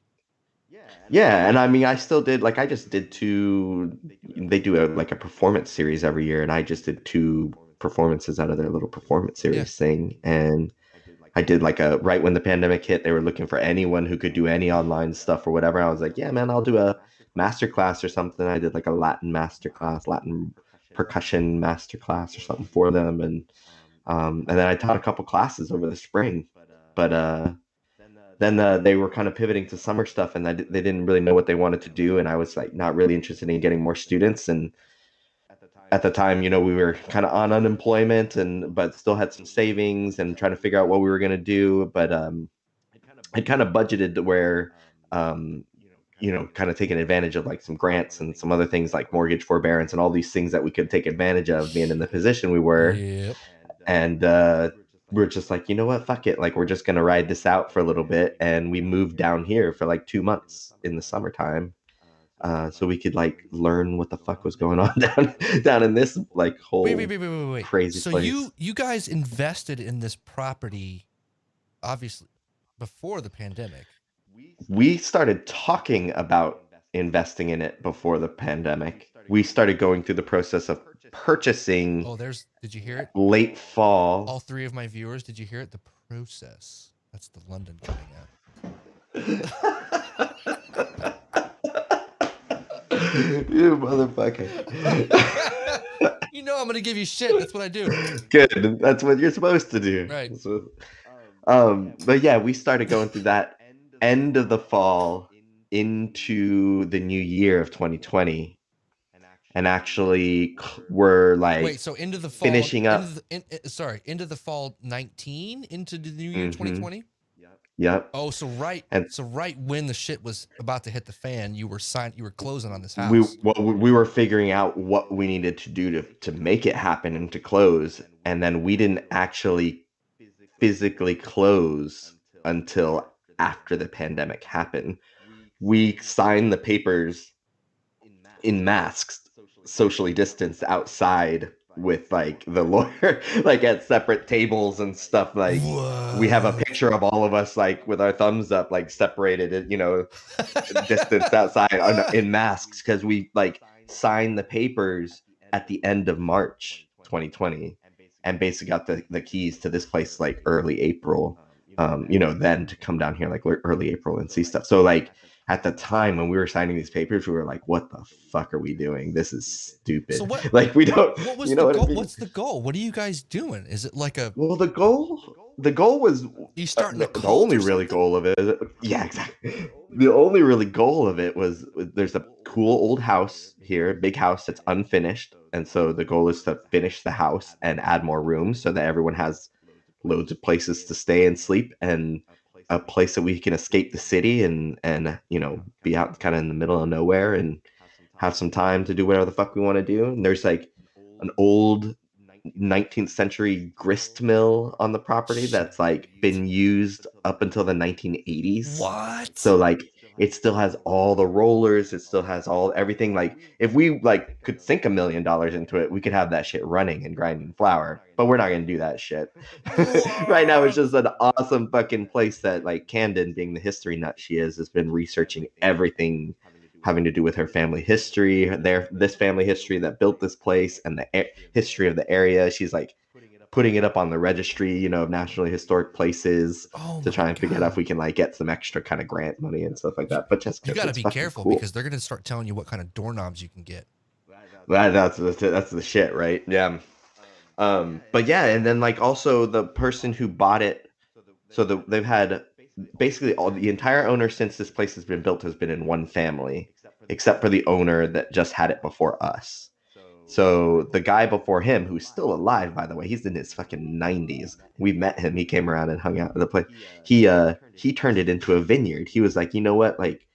Yeah, and I mean, I still did, like, I just did 2. They do a performance series every year, and I just did 2 performances out of their little performance series thing. And I did right when the pandemic hit, they were looking for anyone who could do any online stuff or whatever. I was like, yeah, man, I'll do a masterclass or something. I did like a Latin masterclass, Latin percussion masterclass or something for them, and then I taught a couple classes over the spring. But then they were kind of pivoting to summer stuff, and they didn't really know what they wanted to do, and I was like not really interested in getting more students. And at the time, we were kind of on unemployment, but still had some savings and trying to figure out what we were going to do. But I kind of budgeted to where kind of taking advantage of like some grants and some other things like mortgage forbearance and all these things that we could take advantage of being in the position we were. Yep. And we're just like, you know what, fuck it. Like, we're just going to ride this out for a little bit. And we moved down here for like 2 months in the summertime. So we could like learn what the fuck was going on down in this like whole wait. Crazy so place. You guys invested in this property obviously before the pandemic. We started talking about investing in it before the pandemic. We started going through the process of purchasing. Did you hear it? Late fall. All 3 of my viewers, did you hear it? The process. That's the London coming out. You motherfucker. You know I'm gonna give you shit. That's what I do. Good. That's what you're supposed to do. Right. So, but yeah, we started going through that end of the fall into the new year of 2020, and actually we're like wait. So into the fall, finishing up. Into the fall 19 into the new year 2020. Yep. Oh, so right when the shit was about to hit the fan, you were closing on this house. We were figuring out what we needed to do to make it happen and to close, and then we didn't actually physically close until after the pandemic happened. We signed the papers in masks, socially distanced outside with like the lawyer, like at separate tables and stuff. Like what? We have a picture of all of us like with our thumbs up, like separated, distanced outside in masks, because we like signed the papers at the end of March 2020 and basically got the keys to this place like early April. Then to come down here like early April and see stuff. So like at the time when we were signing these papers, we were like, what the fuck are we doing? This is stupid. So what, like we don't, what was the goal? I mean? What's the goal? What are you guys doing? Is it like the goal was you starting the only really goal of it. Yeah, exactly. The only really goal of it was there's a cool old house here, a big house that's unfinished. And so the goal is to finish the house and add more rooms so that everyone has loads of places to stay and sleep, and a place that we can escape the city and be out kind of in the middle of nowhere and have some time to do whatever the fuck we want to do. And there's like an old 19th century grist mill on the property that's like been used up until the 1980s. What? So like it still has all the rollers, it still has everything. Like if we like could sink $1 million into it, we could have that shit running and grinding flour, but we're not gonna do that shit. Right now it's just an awesome fucking place that like Camden, being the history nut she is, has been researching everything having to do with her family history, this family history that built this place, and the history of the area. She's like putting it up on the registry, of National Historic Places to try and figure out if we can like get some extra kind of grant money and stuff like that. But just you got to be careful because they're going to start telling you what kind of doorknobs you can get. That's the shit, right? Yeah. But yeah, and then like also the person who bought it, so they've had basically the entire owner since this place has been built has been in one family, except for the owner that just had it before us. So the guy before him, who's still alive, by the way, he's in his fucking 90s. We met him. He came around and hung out at the place. He turned it into a vineyard. He was like, you know what? Like,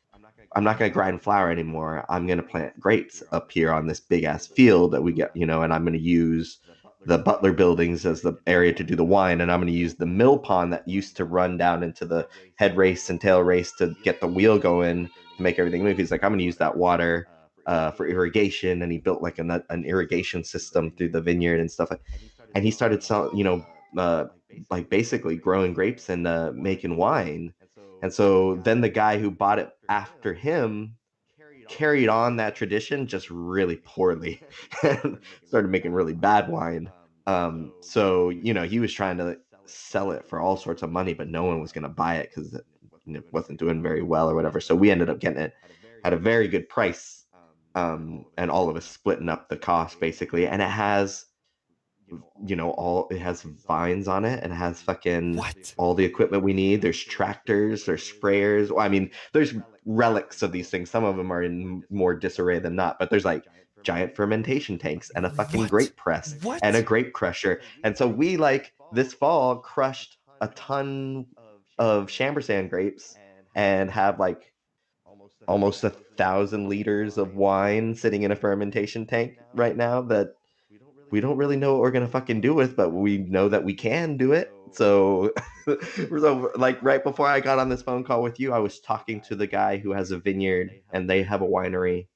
I'm not going to grind flour anymore. I'm going to plant grapes up here on this big ass field that we get, and I'm going to use the Butler buildings as the area to do the wine. And I'm going to use the mill pond that used to run down into the head race and tail race to get the wheel going to make everything move. He's like, I'm going to use that water for irrigation, and he built like an irrigation system through the vineyard and stuff. And he started selling, like basically growing grapes and making wine. And so then the guy who bought it after him carried on that tradition just really poorly and started making really bad wine. So he was trying to sell it for all sorts of money, but no one was going to buy it because it wasn't doing very well or whatever. So we ended up getting it at a very good price. And all of us splitting up the cost basically, and it has it has vines on it, and it has fucking all the equipment we need. There's tractors, there's sprayers. Well, I mean, there's relics of these things. Some of them are in more disarray than not, but there's like giant fermentation tanks and a fucking grape press and a grape crusher. And so we like this fall crushed a ton of Chambersand grapes and have like almost 1,000 liters of wine sitting in a fermentation tank right now that we don't really know what we're gonna fucking do with, but we know that we can do it. So, like right before I got on this phone call with you, I was talking to the guy who has a vineyard, and they have a winery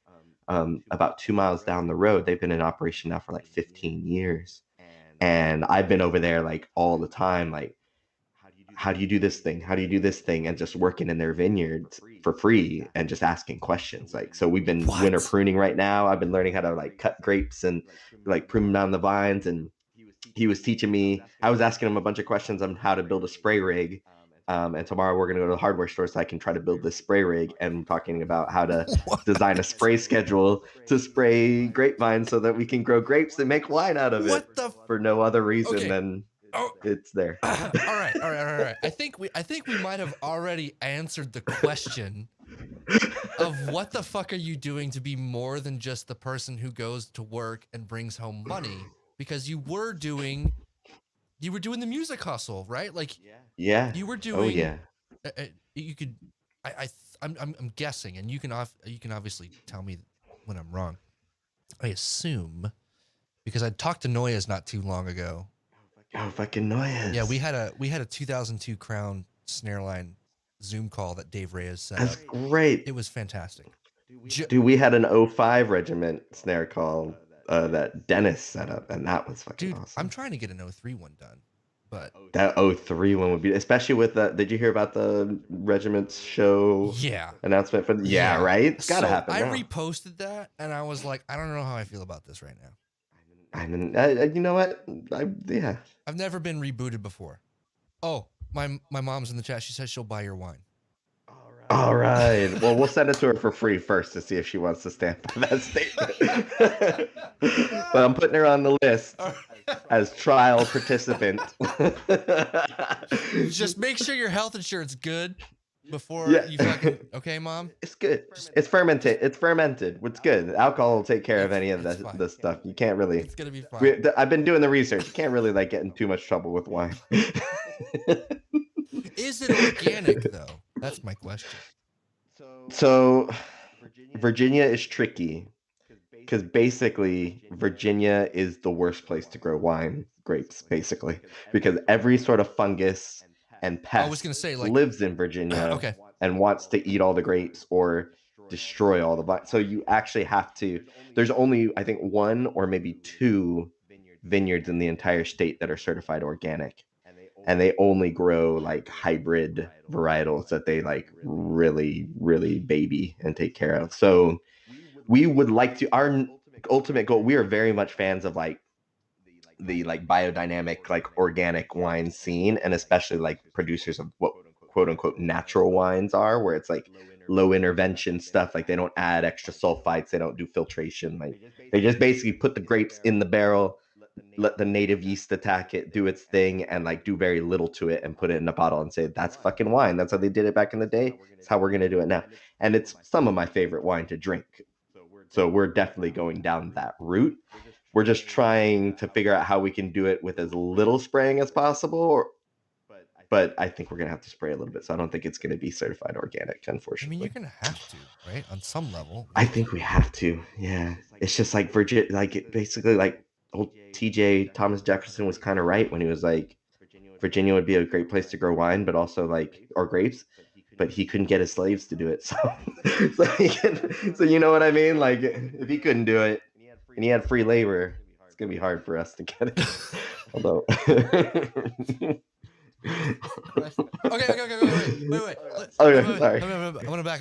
about 2 miles down the road. They've been in operation now for like 15 years, and I've been over there like all the time, like, how do you do this thing? How do you do this thing? And just working in their vineyards for free and just asking questions. Like, so we've been winter pruning right now. I've been learning how to like cut grapes and like prune them down the vines. And he was teaching me, I was asking him a bunch of questions on how to build a spray rig And tomorrow we're going to go to the hardware store so I can try to build this spray rig. And I'm talking about how to design a spray schedule to spray grapevines so that we can grow grapes and make wine out of it for no other reason than it's there. All right. I think we might have already answered the question of what the fuck are you doing to be more than just the person who goes to work and brings home money, because you were doing the music hustle, right? Like, you were doing. You could. I'm guessing, and you can obviously tell me when I'm wrong. I assume, because I talked to Noyes not too long ago. Oh, fucking Noyes. Yeah, we had a 2002 Crown snare line Zoom call that Dave Reyes set That's up. great. It was fantastic. Dude, we had an 05 Regiment snare call that Dennis set up, and that was fucking awesome. I'm trying to get an 03 one done, but that 03 one would be, especially with the. Did you hear about the Regiment's show? Announcement for right? It's gotta happen. I reposted that, and I was like, I don't know how I feel about this right now. I mean, you know what? I've never been rebooted before. Oh, my mom's in the chat. She says she'll buy your wine. All right. Well, we'll send it to her for free first to see if she wants to stand by that statement. But I'm putting her on the list as trial participant. Just make sure your health insurance is good before you fucking. Okay, Mom? It's good. It's fermented. It's fermented. It's good. Alcohol will take care of any of the stuff. You can't really. It's gonna be fine. I've been doing the research. You can't really get in too much trouble with wine. Is it organic though? That's my question. So, Virginia is tricky because basically Virginia is the worst place to grow grapes, basically, because every sort of fungus and pest lives in Virginia and wants to eat all the grapes or destroy all the vines. So you actually have to. There's only, I think, 1 or maybe 2 vineyards in the entire state that are certified organic. And they only grow hybrid varietals that they really, really baby and take care of. So we would like to, our ultimate goal, we are very much fans of the biodynamic, organic wine scene, and especially producers of what quote unquote natural wines are, where it's low intervention stuff. They don't add extra sulfites. They don't do filtration. They just basically put the grapes in the barrel, let the native yeast attack it, do its thing, and do very little to it and put it in a bottle and say, that's fucking wine. That's how they did it back in the day. It's how we're going to do it now. And it's some of my favorite wine to drink. So we're definitely going down that route. We're just trying to figure out how we can do it with as little spraying as possible. But I think we're going to have to spray a little bit. So I don't think it's going to be certified organic, unfortunately. I mean, you're going to have to, right? On some level. I think we have to. Yeah. It's just Virginia, basically old TJ Thomas Jefferson was kind of right when he was Virginia would be a great place to grow wine, but also or grapes, but he couldn't get his slaves to do it. So you know what I mean? If he couldn't do it and he had free labor, it's going to be hard for us to get it. Although. Wait. Okay, sorry. I'm going to back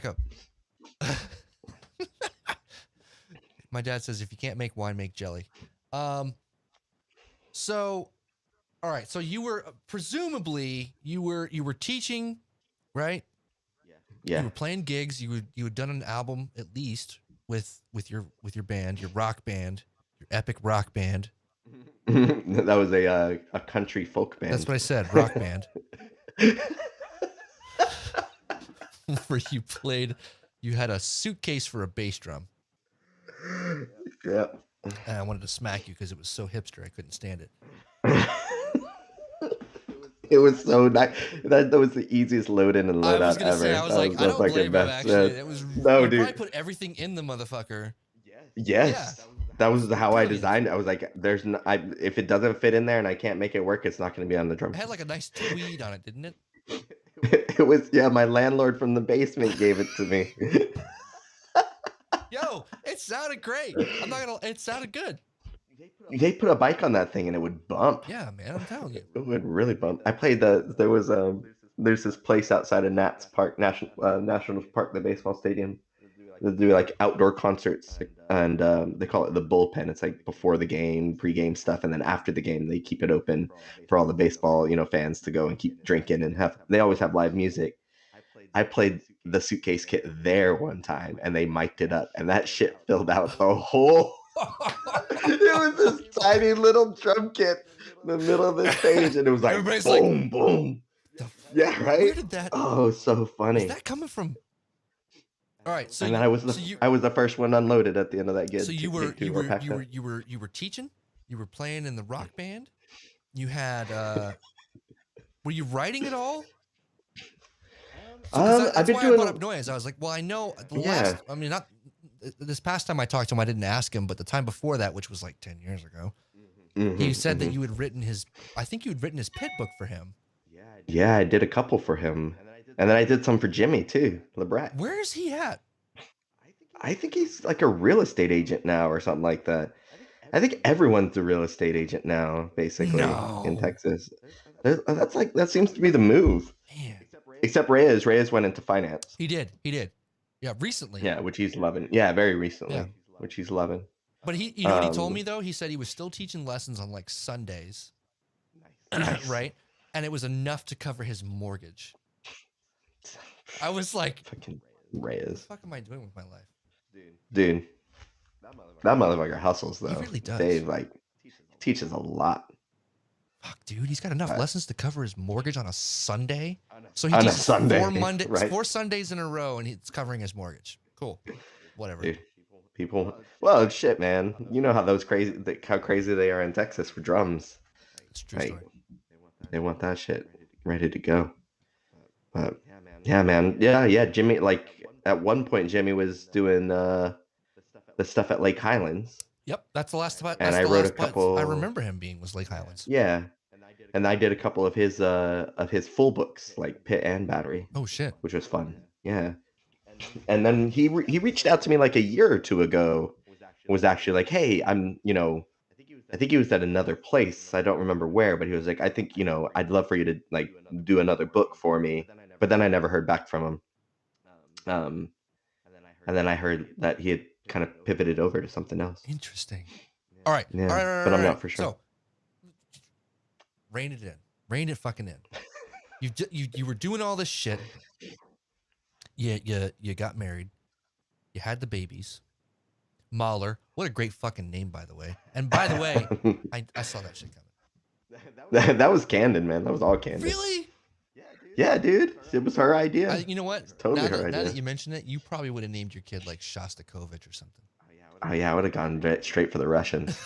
up. My dad says, if you can't make wine, make jelly. So, all right. So you were presumably you were teaching, right? Yeah. You were playing gigs. You had done an album at least with your band, your rock band, your epic rock band. That was a country folk band. That's what I said, rock band. Where you had a suitcase for a bass drum. Yeah. And I wanted to smack you because it was so hipster. I couldn't stand it. It was so nice. That was the easiest load in and load out ever. I was I don't blame him, actually. It was, no, dude. I put everything in the motherfucker. Yes. Yeah. That was how I designed it. I was if it doesn't fit in there and I can't make it work, it's not going to be on the drum. It had a nice tweed on it, didn't it? It was, my landlord from the basement gave it to me. Yo, it sounded great. It sounded good. They put a bike on that thing and it would bump. Yeah, man, I'm telling you. It would really bump. I played there's this place outside of National Park, the baseball stadium. They do like outdoor concerts, and they call it the bullpen. It's like before the game, pre-game stuff, and then after the game, they keep it open for all the baseball, fans to go and keep drinking and have. They always have live music. I played the Suitcase Kit there one time, and they mic'd it up, and that shit filled out the whole. It was this tiny little drum kit in the middle of the stage, and it was like everybody's boom, like, boom. Yeah, right. Where did that? Oh, so funny. Is that coming from? All right, so and then I was the first one unloaded at the end of that gig. So you were teaching, you were playing in the rock band, you had were you writing at all? I've been doing. I brought up Noyes. I was like, well, I know the last. I mean, not this past time I talked to him, I didn't ask him, but the time before that, which was like 10 years ago, he said that you had written his. I think you had written his pit book for him. Yeah, I did a couple for him. And then I did some for Jimmy too, LeBrat. Where is he at? I think he's like a real estate agent now or something like that. I think everyone's a real estate agent now, basically, in Texas. That seems to be the move. Man. Except Reyes. Reyes went into finance. He did. Yeah, recently. Yeah, which he's loving. Yeah, very recently. Yeah. Which he's loving. But you know what he told me though? He said he was still teaching lessons on like Sundays. Nice. Right? And it was enough to cover his mortgage. I was like, fucking Reyes. What the fuck am I doing with my life? Dude. That motherfucker hustles though. He really does. Dave teaches a lot. Fuck, dude, he's got enough lessons to cover his mortgage on a Sunday. So he teaches four Sundays in a row, and he's covering his mortgage. Cool, whatever. Dude, people, well, shit, man. You know how crazy they are in Texas for drums. It's true story. They want that shit ready to go. But yeah, man, yeah. Jimmy, like at one point, Jimmy was doing the stuff at Lake Highlands. Yep, that's the last part. And I wrote a couple. I remember him was Lake Highlands. Yeah, and I did a couple of his full books, like Pit and Battery. Oh shit, which was fun. Yeah, and then he reached out to me like a year or two ago. Was actually like, hey, I think he was at another place. I don't remember where, but he was like, I think I'd love for you to like do another book for me. But then I never heard back from him. And then I heard that he had kind of pivoted over to something else. Interesting. All right. Yeah, all right, but I'm not for sure. So, rein it in. Rein it fucking in. You were doing all this shit. You got married. You had the babies. Mahler. What a great fucking name, by the way. And by the way, I saw that shit coming. That was Candid, man. That was all Candid. Really? Yeah, dude. It was her idea. You know what? It's totally her idea. Now that you mention it, you probably would have named your kid like Shostakovich or something. Oh yeah, I would have gone straight for the Russians.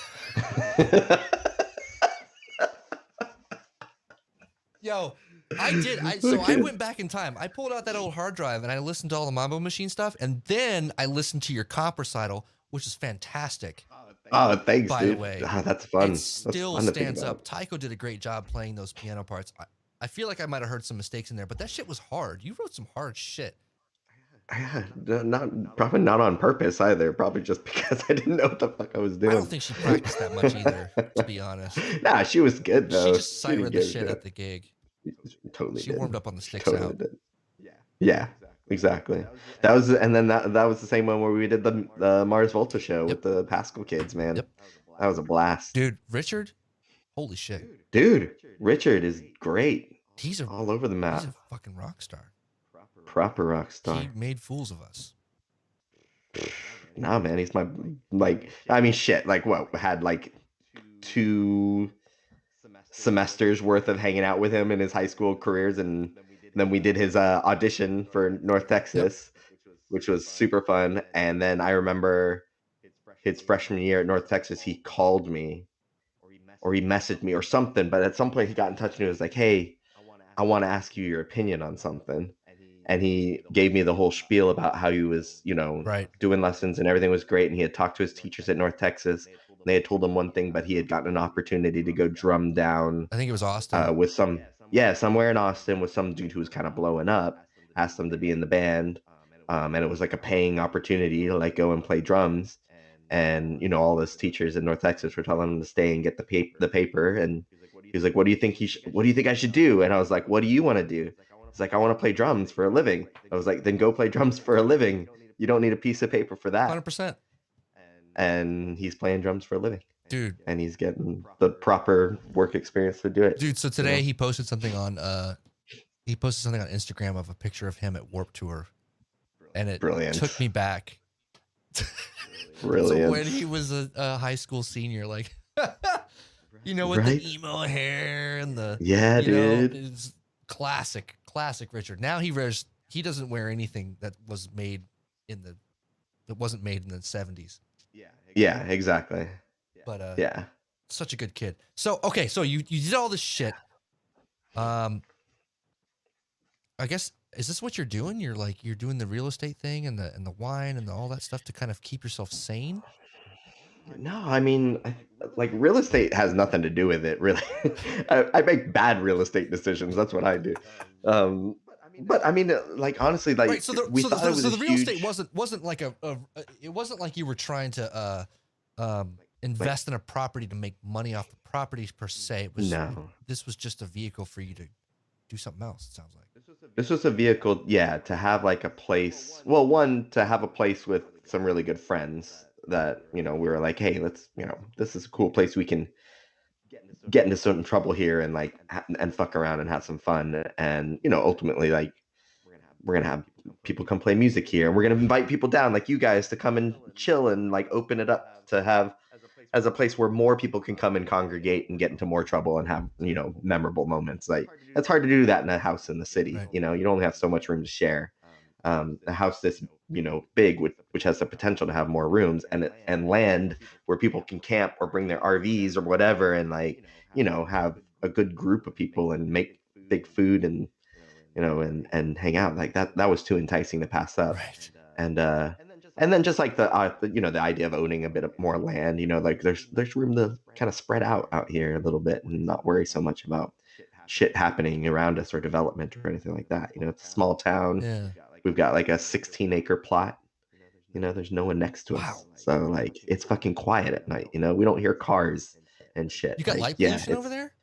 Yo, I did. I went back in time. I pulled out that old hard drive and I listened to all the Mambo Machine stuff, and then I listened to your comp recital, which is fantastic. Oh, thanks, by dude. the way. That's fun. It still stands up. Tycho did a great job playing those piano parts. I feel like I might have heard some mistakes in there, but that shit was hard. You wrote some hard shit. Yeah, probably not on purpose either. Probably just because I didn't know what the fuck I was doing. I don't think she practiced that much either, to be honest. Nah, she was good though. She just sired the shit at the gig. Totally. She warmed up on the sticks out. Did. Yeah, exactly. That was the same one where we did the Mars Volta show with the Pascal kids, man. Yep. That was a blast. Dude, Richard, holy shit. Dude, Richard is great. He's all over the map. He's a fucking rock star. Proper rock star. He made fools of us. Nah, man, he's my shit. Like what? Had like 2 semesters worth of hanging out with him in his high school careers, and then we did his audition for North Texas, which was super fun. And then I remember his freshman year at North Texas, he called me, or he messaged me or something. But at some point, he got in touch and he was like, "Hey, I want to ask you your opinion on something." And he gave me the whole spiel about how he was, doing lessons and everything was great. And he had talked to his teachers at North Texas. And they had told him one thing, but he had gotten an opportunity to go drum down. I think it was Austin. With somewhere in Austin with some dude who was kind of blowing up. Asked him to be in the band. And it was like a paying opportunity to like go and play drums. And, all his teachers in North Texas were telling him to stay and get the paper. And he was like, what do you think I should do? And I was like, what do you want to do? It's like, I want to play drums for a living. I was like, then go play drums for a living. You don't need a piece of paper for that. 100%. And he's playing drums for a living. Dude. And he's getting the proper work experience to do it. Dude, so today he posted something on Instagram of a picture of him at Warped Tour. And it took me back. Brilliant. So when he was a high school senior, like, you know, with the emo hair and the dude, it's classic Richard. Now he doesn't wear anything that wasn't made in the 70s. Yeah, exactly. But such a good kid. So okay, so you did all this shit. I guess, is this what you're doing? You're doing the real estate thing and the wine and all that stuff to kind of keep yourself sane? No, I mean, like, real estate has nothing to do with it, really. I make bad real estate decisions. That's what I do. But I mean, like, honestly, like, right, so the real estate wasn't like it wasn't like you were trying to invest in a property to make money off the properties per se. This was just a vehicle for you to do something else, it sounds like. This was a vehicle, to have like a place. Well, one, to have a place with some really good friends that, we were like, hey, let's, this is a cool place. We can get into some trouble here and like and fuck around and have some fun. And, ultimately, like, we're gonna have people come play music here, and we're gonna invite people down like you guys to come and chill and like open it up to have as a place where more people can come and congregate and get into more trouble and have, memorable moments. Like, it's hard to do that in a house in the city. Right. You only have so much room to share. A house this, big, which has the potential to have more rooms and land where people can camp or bring their RVs or whatever, and like, have a good group of people and make big food and, and hang out like that. That was too enticing to pass up. Right. And then just like the idea of owning a bit of more land, like there's room to kind of spread out here a little bit and not worry so much about shit happening around us or development or anything like that. It's a small town. Yeah. We've got like a 16-acre plot. There's no one next to us. So like, it's fucking quiet at night. We don't hear cars and shit. You got light pollution over there?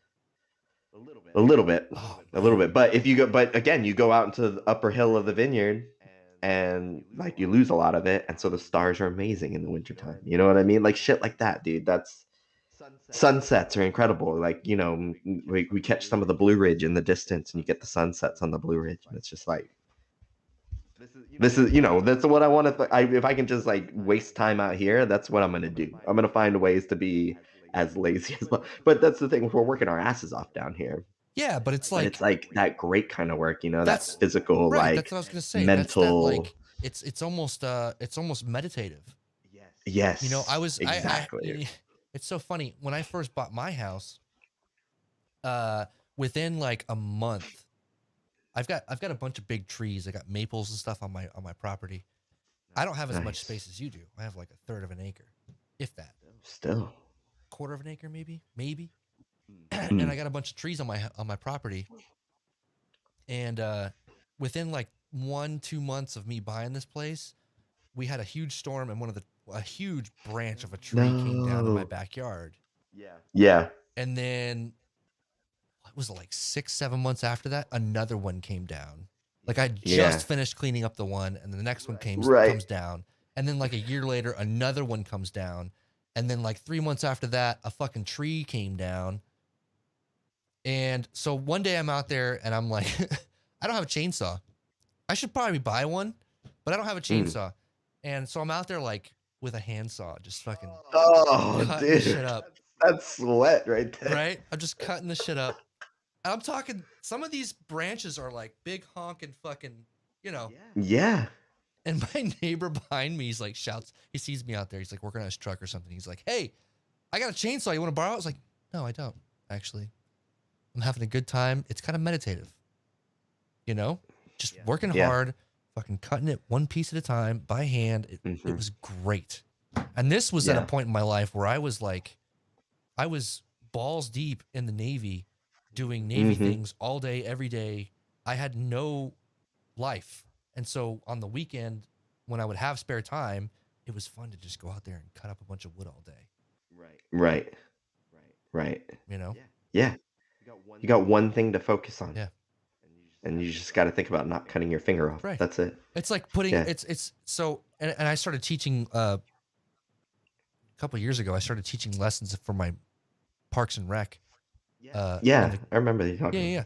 A little bit. A little bit. But again, you go out into the upper hill of the vineyard and like you lose a lot of it. And so the stars are amazing in the wintertime. You know what I mean? Like shit like that, dude. That's sunsets are incredible. Like, we catch some of the Blue Ridge in the distance and you get the sunsets on the Blue Ridge. And it's just like, this is, that's what I want to, if I can just like waste time out here, that's what I'm going to do. I'm going to find ways to be as lazy as well. But that's the thing, we're working our asses off down here. Yeah, but it's like that great kind of work, that's physical, right, like that's what I was gonna say. mental. Like it's almost meditative. Yes. Exactly. It's so funny. When I first bought my house, within like a month, I've got a bunch of big trees. I got maples and stuff on my property. I don't have as much space as you do. I have like a third of an acre, if that. Still. Quarter of an acre, maybe. And I got a bunch of trees on my property. And within like 1-2 months of me buying this place, we had a huge storm and a huge branch of a tree came down in my backyard. Yeah. And then what was it, like 6-7 months after that, another one came down. Like I just finished cleaning up the one, and then the next one comes down. And then like a year later, another one comes down. And then like 3 months after that, a fucking tree came down. And so one day I'm out there and I'm like, I don't have a chainsaw. I should probably buy one, but I don't have a chainsaw. And so I'm out there like with a handsaw, just fucking cutting the shit up. That's sweat right there. Right? I'm just cutting the shit up. And I'm talking, some of these branches are like big honking fucking, Yeah. And my neighbor behind me, he's like he sees me out there. He's like working on his truck or something. He's like, hey, I got a chainsaw. You want to borrow it? I was like, no, I don't, actually. I'm having a good time. It's kind of meditative, just working hard, fucking cutting it one piece at a time by hand. It was great. And this was at a point in my life where I was balls deep in the Navy, doing Navy things all day, every day. I had no life. And so on the weekend, when I would have spare time, it was fun to just go out there and cut up a bunch of wood all day. Right. Yeah. You got one thing to focus on. Yeah. and you just got to think about not cutting your finger off. Right. That's it. It's like putting it's so and I started teaching a couple of years ago. I started teaching lessons for my Parks and Rec. I remember you talking. Yeah.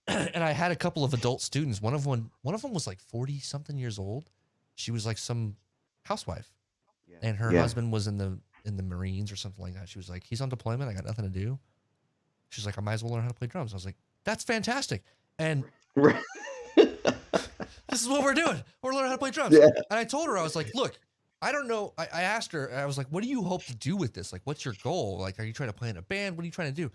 And I had a couple of adult students. One of them was like 40 something years old. She was like some housewife, and her husband was in the Marines or something like that. She was like, he's on deployment. I got nothing to do. She's like, I might as well learn how to play drums. I was like, that's fantastic. And this is what we're doing. We're learning how to play drums. Yeah. And I told her, I was like, look, I don't know. I asked her, I was like, what do you hope to do with this? Like, what's your goal? Like, are you trying to play in a band? What are you trying to do?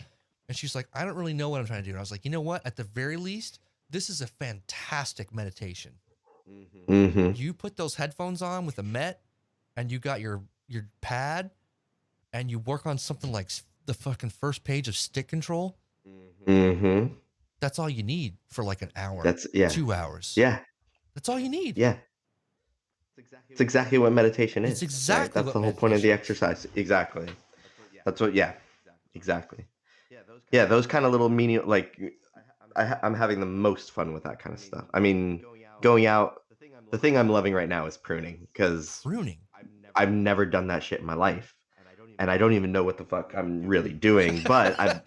And she's like, I don't really know what I'm trying to do. And I was like, you know what? At the very least, this is a fantastic meditation. Mm-hmm. You put those headphones on with a Met, and you got your pad, and you work on something like the fucking first page of Stick Control. Mm-hmm. That's all you need for like an hour. 2 hours. Yeah. That's all you need. Yeah. It's exactly what meditation is. It's exactly right? That's the whole point of the exercise. Exactly. That's what. Yeah. Exactly. Yeah. Those kind of little mini, like, I'm having the most fun with that kind of stuff. I mean, going out. The thing I'm loving right now is pruning, because I've never done that shit in my life. And I don't even know what the fuck I'm really doing, but I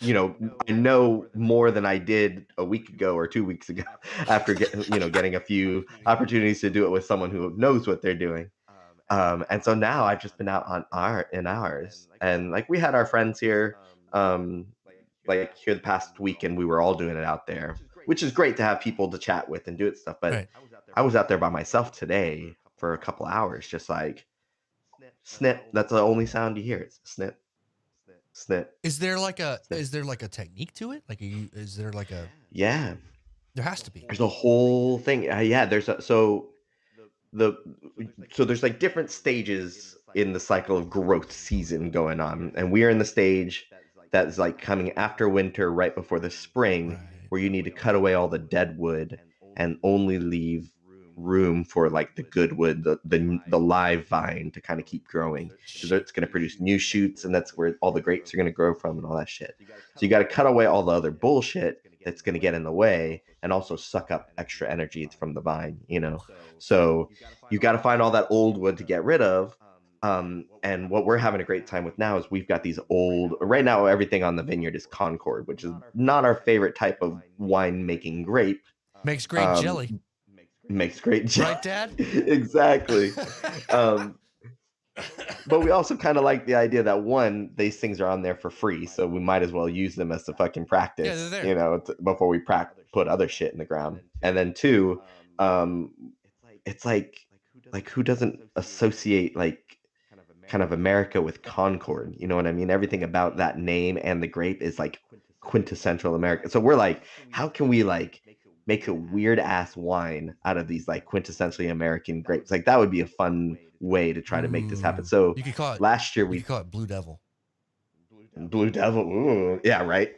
know more than I did a week ago or 2 weeks ago after getting a few opportunities to do it with someone who knows what they're doing. And so now I've just been out on ours, and like we had our friends here, like here the past week, and we were all doing it out there, which is great to have people to chat with and do it stuff. But I was out there by myself today for a couple hours, just like. Snip. That's the only sound you hear. It's snip, snip. Is there like a technique to it? Like, is there like a? Yeah. There has to be. There's a whole thing. Yeah. There's there's like different stages in the cycle of growth season going on, and we are in the stage that's like coming after winter, right before the spring, where you need to cut away all the dead wood and only leave room for like the good wood, the live vine to kind of keep growing, because it's going to produce new shoots, and that's where all the grapes are going to grow from and all that shit. So you got to cut away all the other bullshit that's going to get in the way and also suck up extra energy from the vine, so you got to find all that old wood to get rid of. And what we're having a great time with now is we've got these right now everything on the vineyard is Concord, which is not our favorite type of wine making grape. Makes great jelly. Makes great jelly. Right, Dad? Exactly. But we also kind of like the idea that these things are on there for free, so we might as well use them as to fucking practice, before we put other shit in the ground. And then two, it's like who doesn't associate like kind of America with Concord? You know what I mean? Everything about that name and the grape is like quintessential America. So we're like, how can we like make a weird ass wine out of these like quintessentially American grapes? Like that would be a fun way to try to make this happen. So you could call it, last year we could call it Blue Devil. Blue Devil. Ooh. Yeah, right.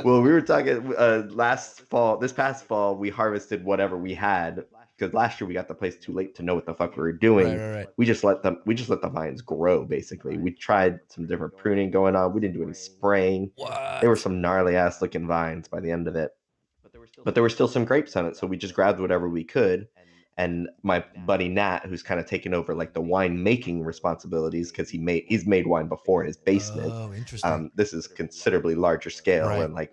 Well, we were talking this past fall, we harvested whatever we had, because last year we got the place too late to know what the fuck we were doing. Right. We just let the vines grow, basically. We tried some different pruning going on. We didn't do any spraying. What? There were some gnarly ass looking vines by the end of it, but there were still some grapes on it, so we just grabbed whatever we could. And my buddy Nat, who's kind of taken over like the wine making responsibilities, because he's made wine before in his basement. Oh, interesting. This is considerably larger scale and like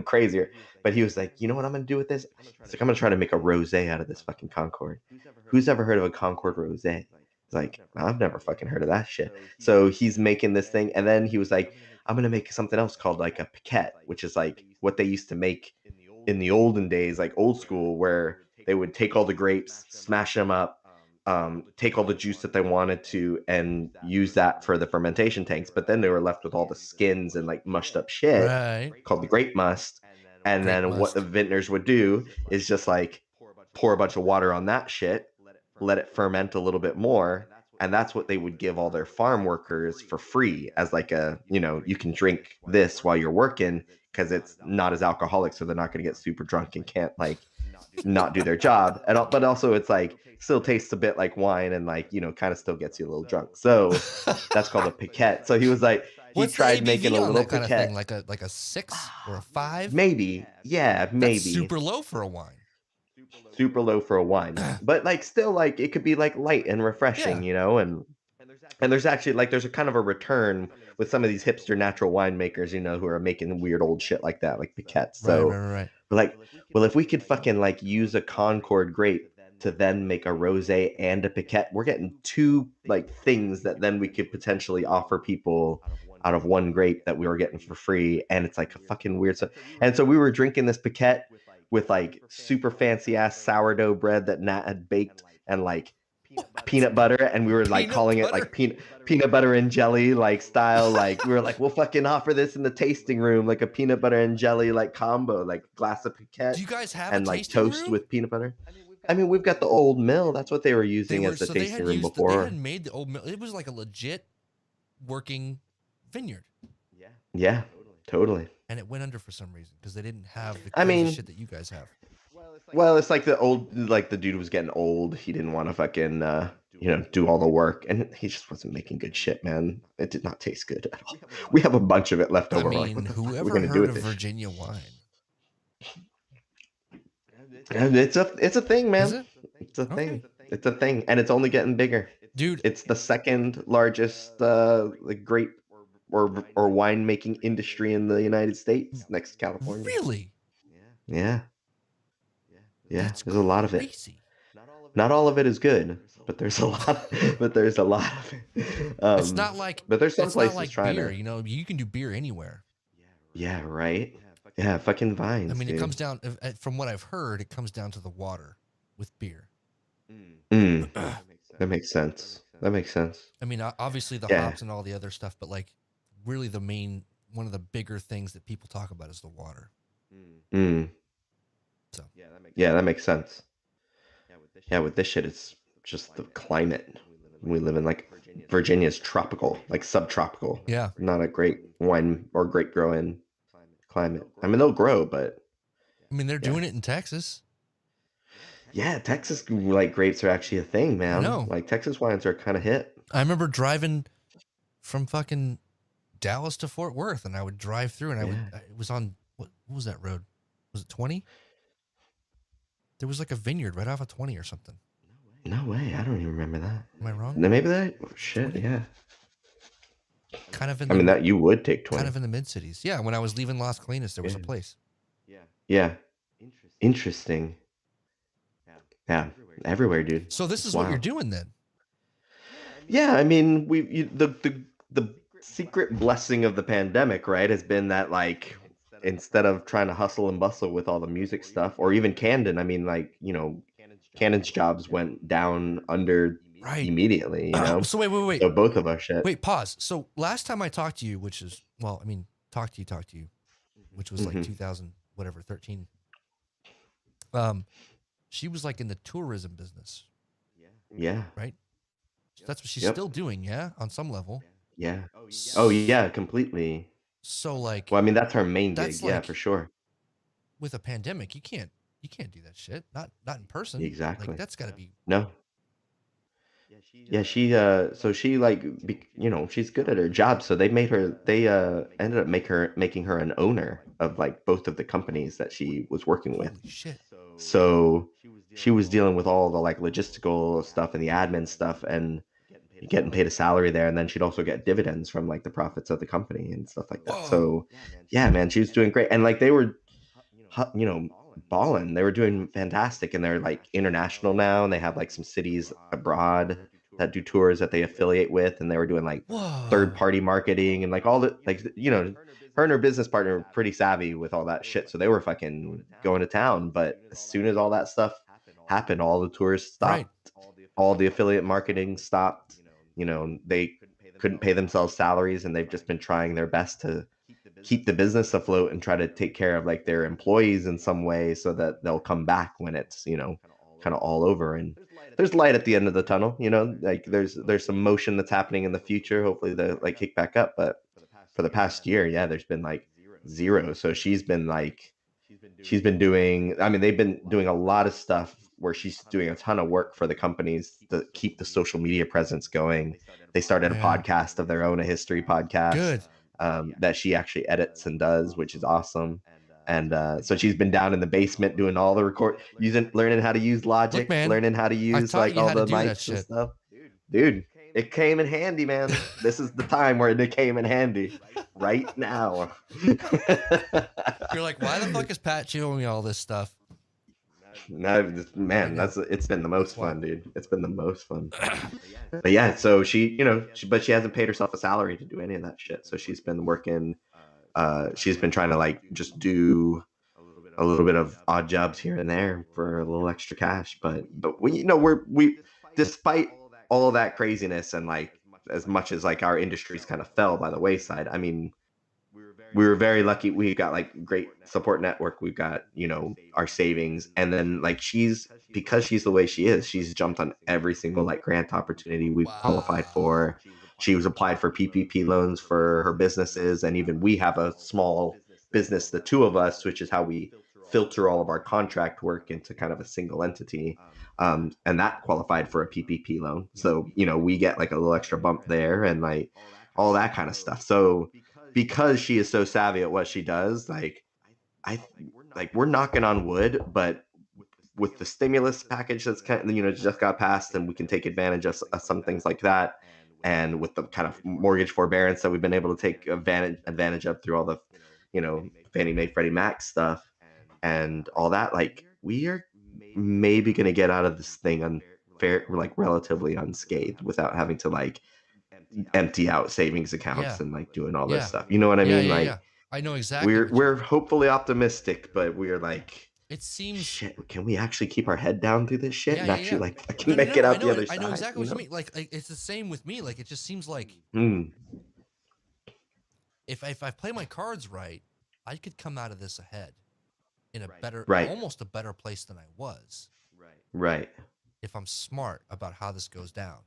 crazier. But he was like, you know what I'm gonna do with this? He's like, I'm gonna try to make a rosé out of this fucking Concord. Who's ever heard of a Concord rosé? It's like, I've never fucking heard of that shit. So he's making this thing, and then he was like, I'm gonna make something else called like a piquette, which is like what they used to make in the olden days, like old school, where they would take all the grapes, smash them up, take all the juice that they wanted to, and use that for the fermentation tanks. But then they were left with all the skins and like mushed up shit called the grape must. And what the vintners would do is just like pour a bunch of water on that shit, let it ferment a little bit more. And that's what they would give all their farm workers for free as like you can drink this while you're working, because it's not as alcoholic. So they're not going to get super drunk and can't like not do their job. But also it's like still tastes a bit like wine, and like kind of still gets you a little drunk. So that's called a piquette. So he was like, he tried making a little kind piquette. of thing, like a 6 or a 5? Maybe. Yeah, maybe. That's super low for a wine. Super low for a wine. But like still like it could be like light and refreshing, you know, and there's actually like there's a kind of a return with some of these hipster natural winemakers, you know, who are making weird old shit like that, like piquettes. So right. We're like, well, if we could fucking like use a Concord grape to then make a rosé and a piquette, we're getting two like things that then we could potentially offer people out of one grape that we were getting for free, and it's like a fucking weird stuff. And so we were drinking this piquette with like super fancy ass sourdough bread that Nat had baked and like peanut butter, and we were like calling it like peanut butter and jelly like style. Like we were like, we'll fucking offer this in the tasting room, like a peanut butter and jelly like combo, like glass of piquette. Do you guys have and a like tasting toast room? with peanut butter? I mean, we've got the old mill. That's what they were using as the tasting room before. They had made the old mill. It was like a legit working vineyard. Yeah, totally. And it went under for some reason because they didn't have the crazy shit that you guys have. Well, it's like the dude was getting old. He didn't want to fucking, do all the work, and he just wasn't making good shit, man. It did not taste good at all. We have a bunch of it left over. I mean, whoever heard of Virginia wine? It's a thing, man. Is it? It's a thing. It's a thing, and it's only getting bigger, dude. It's the second largest grape or winemaking industry in the United States, next to California. Really? Yeah. That's there's a lot of it. Not all of it is good, but there's a lot. There's a lot of it. It's not like. But there's some places like trying beer. to. You know, you can do beer anywhere. Yeah. Right. Yeah. Fucking vines. I mean, dude. It comes down. From what I've heard, it comes down to the water with beer. That makes sense. I mean, obviously the hops and all the other stuff, but like, really, one of the bigger things that people talk about is the water. So that makes sense. Yeah, with this shit, it's just the climate. We live in like Virginia's tropical, like subtropical. Yeah, not a great wine or grape growing climate. I mean, they'll grow, but I mean, they're doing it in Texas. Yeah, Texas like grapes are actually a thing, man. I know. Like Texas wines are kind of hit. I remember driving from fucking Dallas to Fort Worth, and I would drive through, and it was on what was that road? Was it 20? There was like a vineyard right off of 20 or something. No way. I don't even remember that. Am I wrong? Maybe that. Oh, shit. 20? Yeah. Kind of in. that you would take 20. Kind of in the mid cities. Yeah. When I was leaving Las Colinas, there was a place. Yeah. Interesting. Yeah. Everywhere, dude. So this is what you're doing then. Yeah. I mean, the secret blessing of the pandemic, right, has been that like, instead of trying to hustle and bustle with all the music stuff, or even Camden, I mean, like, Cannon's jobs went down under immediately, you know? So wait. So both of our shit. Wait, pause. So last time I talked to you, which is, talked to you, which was like 2000, whatever, 13. She was like in the tourism business. Yeah. Right? So that's what she's still doing, yeah? On some level. Yeah. Oh, yeah, completely. So like, well, I mean, that's her main gig, like, for sure. With a pandemic, you can't do that shit. Not in person. Exactly. Like, that's got to be. No. Yeah, so she like, she's good at her job. So they ended up making her an owner of like both of the companies that she was working with. Holy shit. So she was dealing with all the like logistical stuff and the admin stuff and getting paid a salary there, and then she'd also get dividends from like the profits of the company and stuff like that. Whoa. So yeah, man, she was doing great, and like they were balling. They were doing fantastic, and they're like international now, and they have like some cities abroad that do tours that they affiliate with, and they were doing like third-party marketing and like all the like her and her business partner were pretty savvy with all that shit, so they were fucking going to town. But as soon as all that stuff happened, all the tours stopped, all the affiliate marketing stopped. They couldn't pay themselves salaries, and they've just been trying their best to keep the business afloat and try to take care of like their employees in some way so that they'll come back when it's, kind of all over. And there's light at the end of the tunnel, like there's some motion that's happening in the future. Hopefully they like kick back up. But for the past year, there's been like zero. So she's been doing, I mean, they've been doing a lot of stuff where she's doing a ton of work for the companies to keep the social media presence going. They started a podcast of their own, a history podcast. Good. that she actually edits and does, which is awesome. And so she's been down in the basement doing all the learning how to use Logic, Look, man, learning how to I've use taught like you all how to the do that mics and shit. stuff. Dude, it came in handy, man. This is the time where it came in handy. Right now. You're like, why the fuck is Pat showing me all this stuff? No, man, it's been the most fun, dude. It's been the most fun. But yeah, so she hasn't paid herself a salary to do any of that shit. So she's been working. She's been trying to like just do a little bit of odd jobs here and there for a little extra cash. But we despite all of that craziness and like as much as like our industries kind of fell by the wayside. I mean, we were very lucky. We got like great support network. We've got, our savings. And then like because she's the way she is, she's jumped on every single like grant opportunity we've qualified for. She was applied for PPP loans for her businesses. And even we have a small business, the two of us, which is how we filter all of our contract work into kind of a single entity. And that qualified for a PPP loan. So, we get like a little extra bump there and like all that kind of stuff. So because she is so savvy at what she does, like we're knocking on wood, but with the stimulus package that's just got passed, and we can take advantage of some things like that, and with the kind of mortgage forbearance that we've been able to take advantage of through all the Fannie Mae Freddie Mac stuff and all that, like we are maybe going to get out of this thing relatively unscathed without having to like empty out savings accounts and like doing all this stuff. You know what I mean? Like I know exactly. We're hopefully optimistic, but we're like, it seems shit. Can we actually keep our head down through this shit and actually like fucking make it out the other side? I know exactly what you mean. Like it's the same with me. Like it just seems like if I play my cards right, I could come out of this ahead in a better, almost a better place than I was. Right. If I'm smart about how this goes down,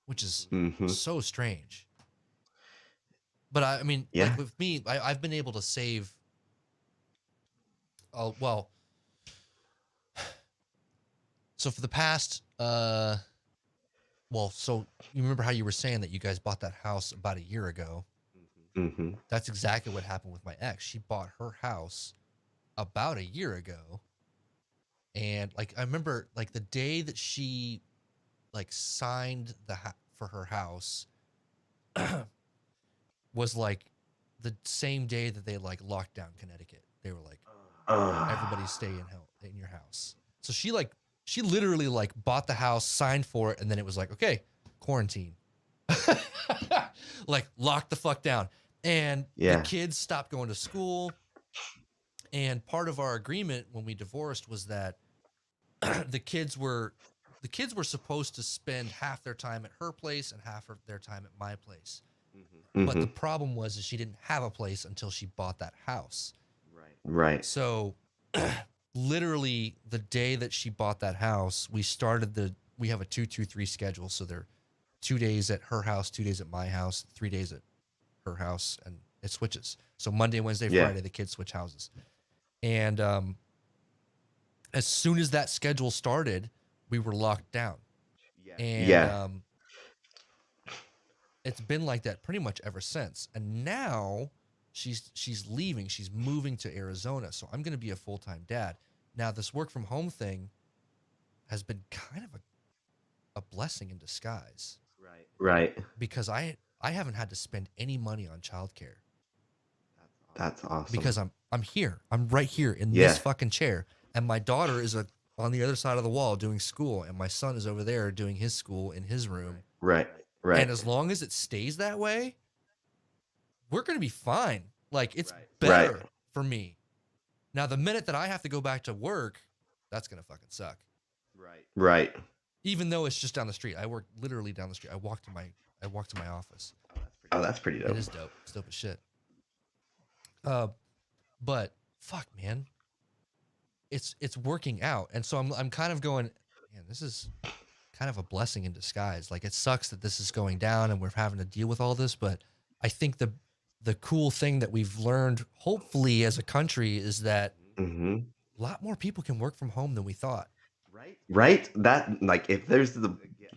which is so strange. But I mean, like with me, I've been able to save. Well, so for the past, so you remember how you were saying that you guys bought that house about a year ago? Mm-hmm. That's exactly what happened with my ex. She bought her house about a year ago, and like I remember, like the day that she like signed for her house was like the same day that they like locked down Connecticut. They were like, everybody stay in your house. So she literally like bought the house, signed for it, and then it was like, okay, quarantine. Like locked the fuck down. And the kids stopped going to school. And part of our agreement when we divorced was that the kids were supposed to spend half their time at her place and half of their time at my place. But the problem was that she didn't have a place until she bought that house. Right. So literally the day that she bought that house, we have a 2-2-3 schedule. So they're 2 days at her house, 2 days at my house, 3 days at her house, and it switches. So Monday, Wednesday, Friday, the kids switch houses. And as soon as that schedule started, we were locked down. And it's been like that pretty much ever since. And now she's leaving. She's moving to Arizona. So I'm going to be a full-time dad. Now, this work from home thing has been kind of a blessing in disguise. Right. Because I haven't had to spend any money on childcare. That's awesome. Because I'm here. I'm right here in this fucking chair. And my daughter is on the other side of the wall doing school. And my son is over there doing his school in his room. Right. And as long as it stays that way, we're going to be fine. Like, it's better for me. Now, the minute that I have to go back to work, that's going to fucking suck. Right. Even though it's just down the street. I work literally down the street. I walk to my office. Oh, that's pretty dope. It is dope. It's dope as shit. But fuck, man. It's working out. And so I'm kind of going, man, this is kind of a blessing in disguise. Like, it sucks that this is going down and we're having to deal with all this, but I think the cool thing that we've learned, hopefully as a country, is that a lot more people can work from home than we thought. Right? That, like, if there's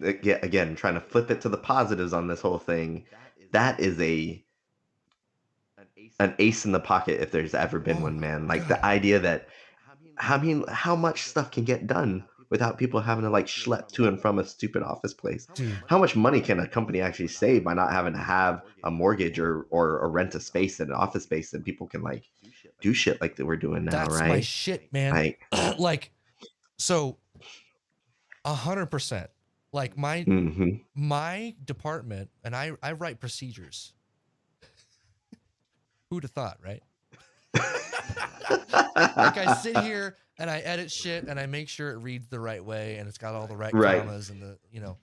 again, trying to flip it to the positives on this whole thing, that is an ace in the pocket if there's ever been one, man. Like the idea that, I mean, how much stuff can get done without people having to like schlep to and from a stupid office place? Dude. How much money can a company actually save by not having to have a mortgage or rent a space in an office space, and people can like do shit like that we're doing now, That's right? my shit, man. Like, so 100%. Like my department, and I write procedures. Who'd have thought, right? Like I sit here and I edit shit and I make sure it reads the right way and it's got all the right commas and the, you know.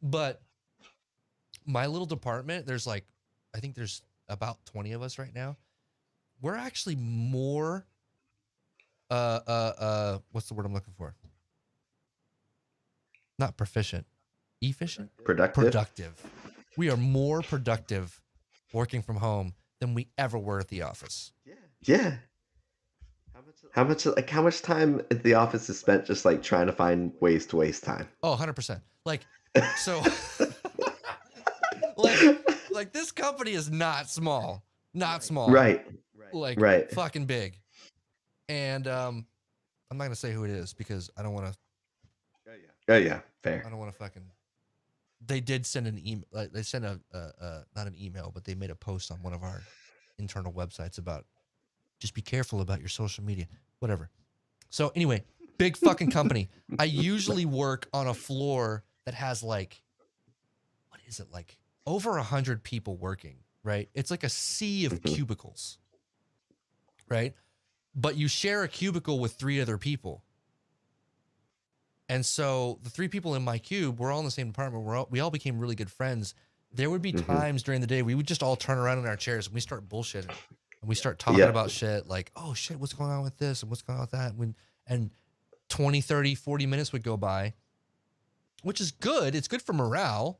But my little department, there's like, I think there's about 20 of us right now. We're actually more what's the word I'm looking for? Not proficient. Efficient? Productive. We are more productive working from home than we ever were at the office. Yeah. How much time at the office is spent just like trying to find ways to waste time? Oh, 100%. Like, so like this company is not small. Not small. Right. Like fucking big. And I'm not going to say who it is because I don't want to. Oh yeah, fair. I don't want to fucking. They did send an email. Like, they sent a not an email, but they made a post on one of our internal websites about just be careful about your social media, whatever. So anyway, big fucking company. I usually work on a floor that has like, what is it, like over 100 people working, right? It's like a sea of cubicles, right? But you share a cubicle with 3 other people. And so the 3 people in my cube, we're all in the same department. We all became really good friends. There would be times during the day we would just all turn around in our chairs and we start bullshitting. And we start talking about shit like, oh shit, what's going on with this and what's going on with that? And 20, 30, 40 minutes would go by, which is good. It's good for morale.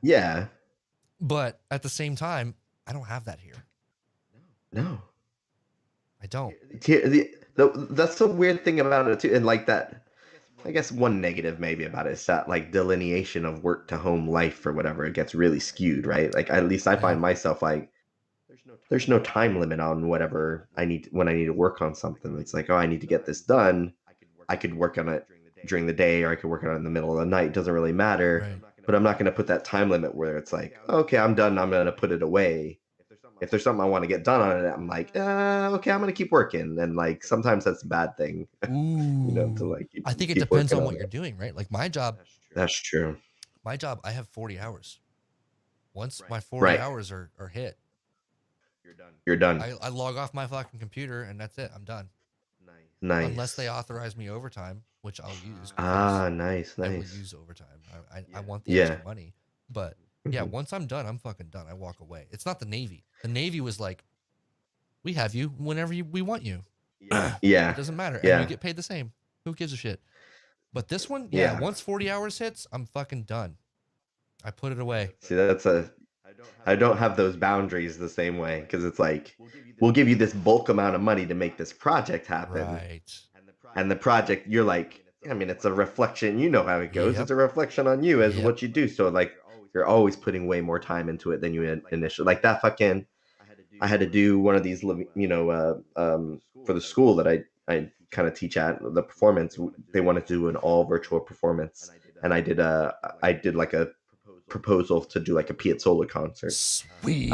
Yeah. But at the same time, I don't have that here. No. I don't. That's the weird thing about it too. And like that, I guess one negative maybe about it is that like delineation of work to home life or whatever, it gets really skewed, right? Like at least I find myself like, there's no time limit on whatever I need when I need to work on something. It's like, oh, I need to get this done. I could work on it during the day or I could work on it in the middle of the night. It doesn't really matter. Right. But I'm not going to put that time limit where it's like, okay, I'm done. I'm going to put it away. If there's something I want to get done on it, I'm like, okay, I'm going to keep working. And like, sometimes that's a bad thing. Ooh. To like, I think it depends on what you're doing, right? Like my job. That's true. My job, I have 40 hours. Once my 40 hours are hit, you're done. I log off my fucking computer and that's it. I'm done. Nice. Unless they authorize me overtime, which I'll use. Nice. I will use overtime. I want the extra money. But yeah, once I'm done, I'm fucking done. I walk away. It's not the Navy. The Navy was like, we have you whenever we want you. Yeah. It doesn't matter. Yeah. And you get paid the same. Who gives a shit? But this one, once 40 hours hits, I'm fucking done. I put it away. See, I don't have those boundaries the same way because it's like, we'll give you this bulk amount of money to make this project happen. Right. And the project, you're like, I mean, it's a reflection. You know how it goes. Yep. It's a reflection on you as what you do. So like, you're always putting way more time into it than you initially. Like that fucking, I had to do one of these, for the school that I kind of teach at, the performance. They wanted to do an all virtual performance, and I did like a proposal to do like a Piazzolla concert. Sweet.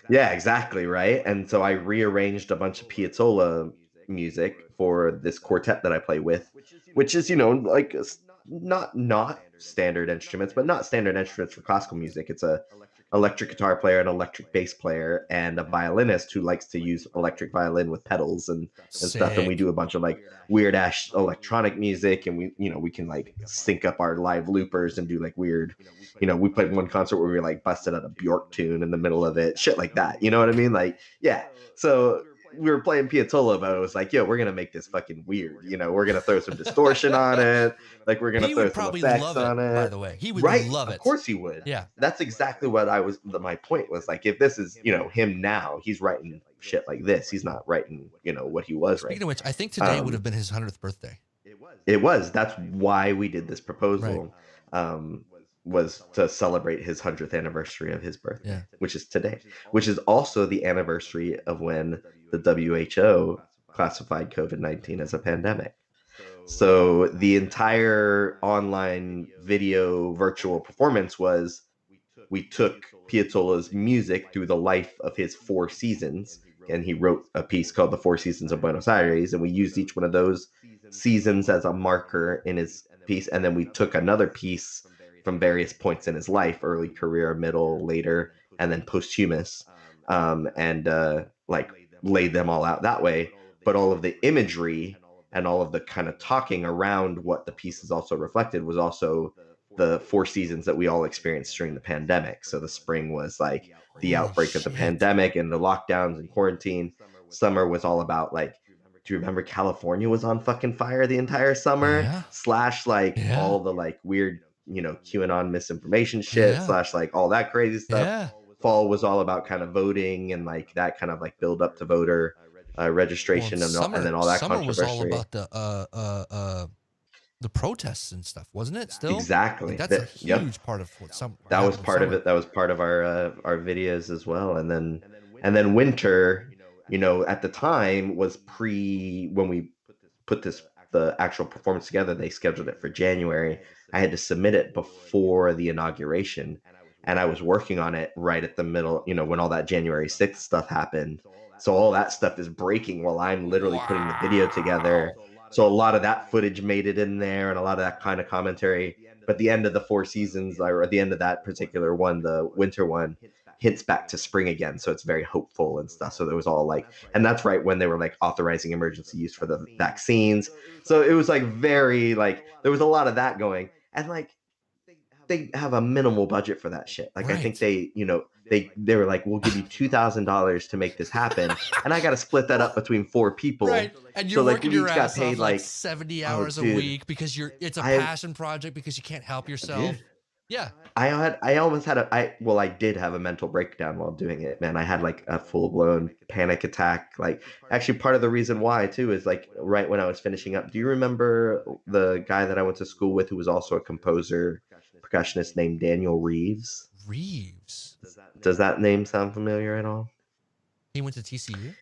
Yeah, exactly, right. And so I rearranged a bunch of Piazzolla music for this quartet that I play with, which is like not standard instruments, but not standard instruments for classical music. It's a electric guitar player, an electric bass player, and a violinist who likes to use electric violin with pedals and stuff. And we do a bunch of like weird ass electronic music, and we can like sync up our live loopers and do like weird, we played one concert where we like busted out a Bjork tune in the middle of it, shit like that. You know what I mean? Like, yeah. So we were playing Piazzolla, but it was like, yo, we're gonna make this fucking weird. We're gonna throw some distortion on it. Like we're gonna throw some effects on it. By the way, he would love it. Of course he would. Yeah, that's exactly what my point was. Like, if this is him now, he's writing shit like this. He's not writing what he was writing. Speaking of which, I think today would have been his 100th birthday. It was. That's why we did this proposal. was to celebrate his 100th anniversary of his birthday, which is today, which is also the anniversary of when the WHO classified COVID-19 as a pandemic. So the entire online video virtual performance was, we took Piazzolla's music through the life of his 4 seasons, and he wrote a piece called The 4 Seasons of Buenos Aires, and we used each one of those seasons as a marker in his piece, and then we took another piece from various points in his life, early career, middle, later, and then posthumous, and like laid them all out that way. But all of the imagery and all of the kind of talking around what the pieces also reflected was also the 4 seasons that we all experienced during the pandemic. So the spring was like the outbreak of the pandemic and the lockdowns and quarantine. Summer was all about like, do you remember California was on fucking fire the entire summer? Slash like all the like weird, you know, QAnon misinformation shit, slash like all that crazy stuff. Fall was all about kind of voting and like that kind of like build up to voter registration, and then all that summer controversy. Was all about the protests and stuff, wasn't it? Still, exactly. Like, that's a huge part of what that was part of it. That was part of our videos as well. And then winter, you know, at the time was when we put the actual performance together. They scheduled it for January. I had to submit it before the inauguration, and I was working on it right at the middle, you know, when all that January 6th stuff happened. So all that stuff is breaking while I'm literally putting the video together. So a lot of that footage made it in there, and a lot of that kind of commentary. But the end of the 4 seasons, or at the end of that particular one, the winter one, hints back to spring again. So it's very hopeful and stuff. So there was all like, and that's right when they were like authorizing emergency use for the vaccines. So it was like very like, there was a lot of that going. And like, they have a minimal budget for that shit. Like, I think they, you know, they were like, we'll give you $2,000 to make this happen, and I got to split that up between 4 people. Right, and you're working your ass off like 70 hours a week because it's a passion project because you can't help yourself. Dude, yeah, I did have a mental breakdown while doing it, man. I had like a full blown panic attack. Like, actually, part of the reason why too is like right when I was finishing up. Do you remember the guy that I went to school with who was also a composer, percussionist named Daniel Reeves? Does that name sound familiar at all? He went to TCU?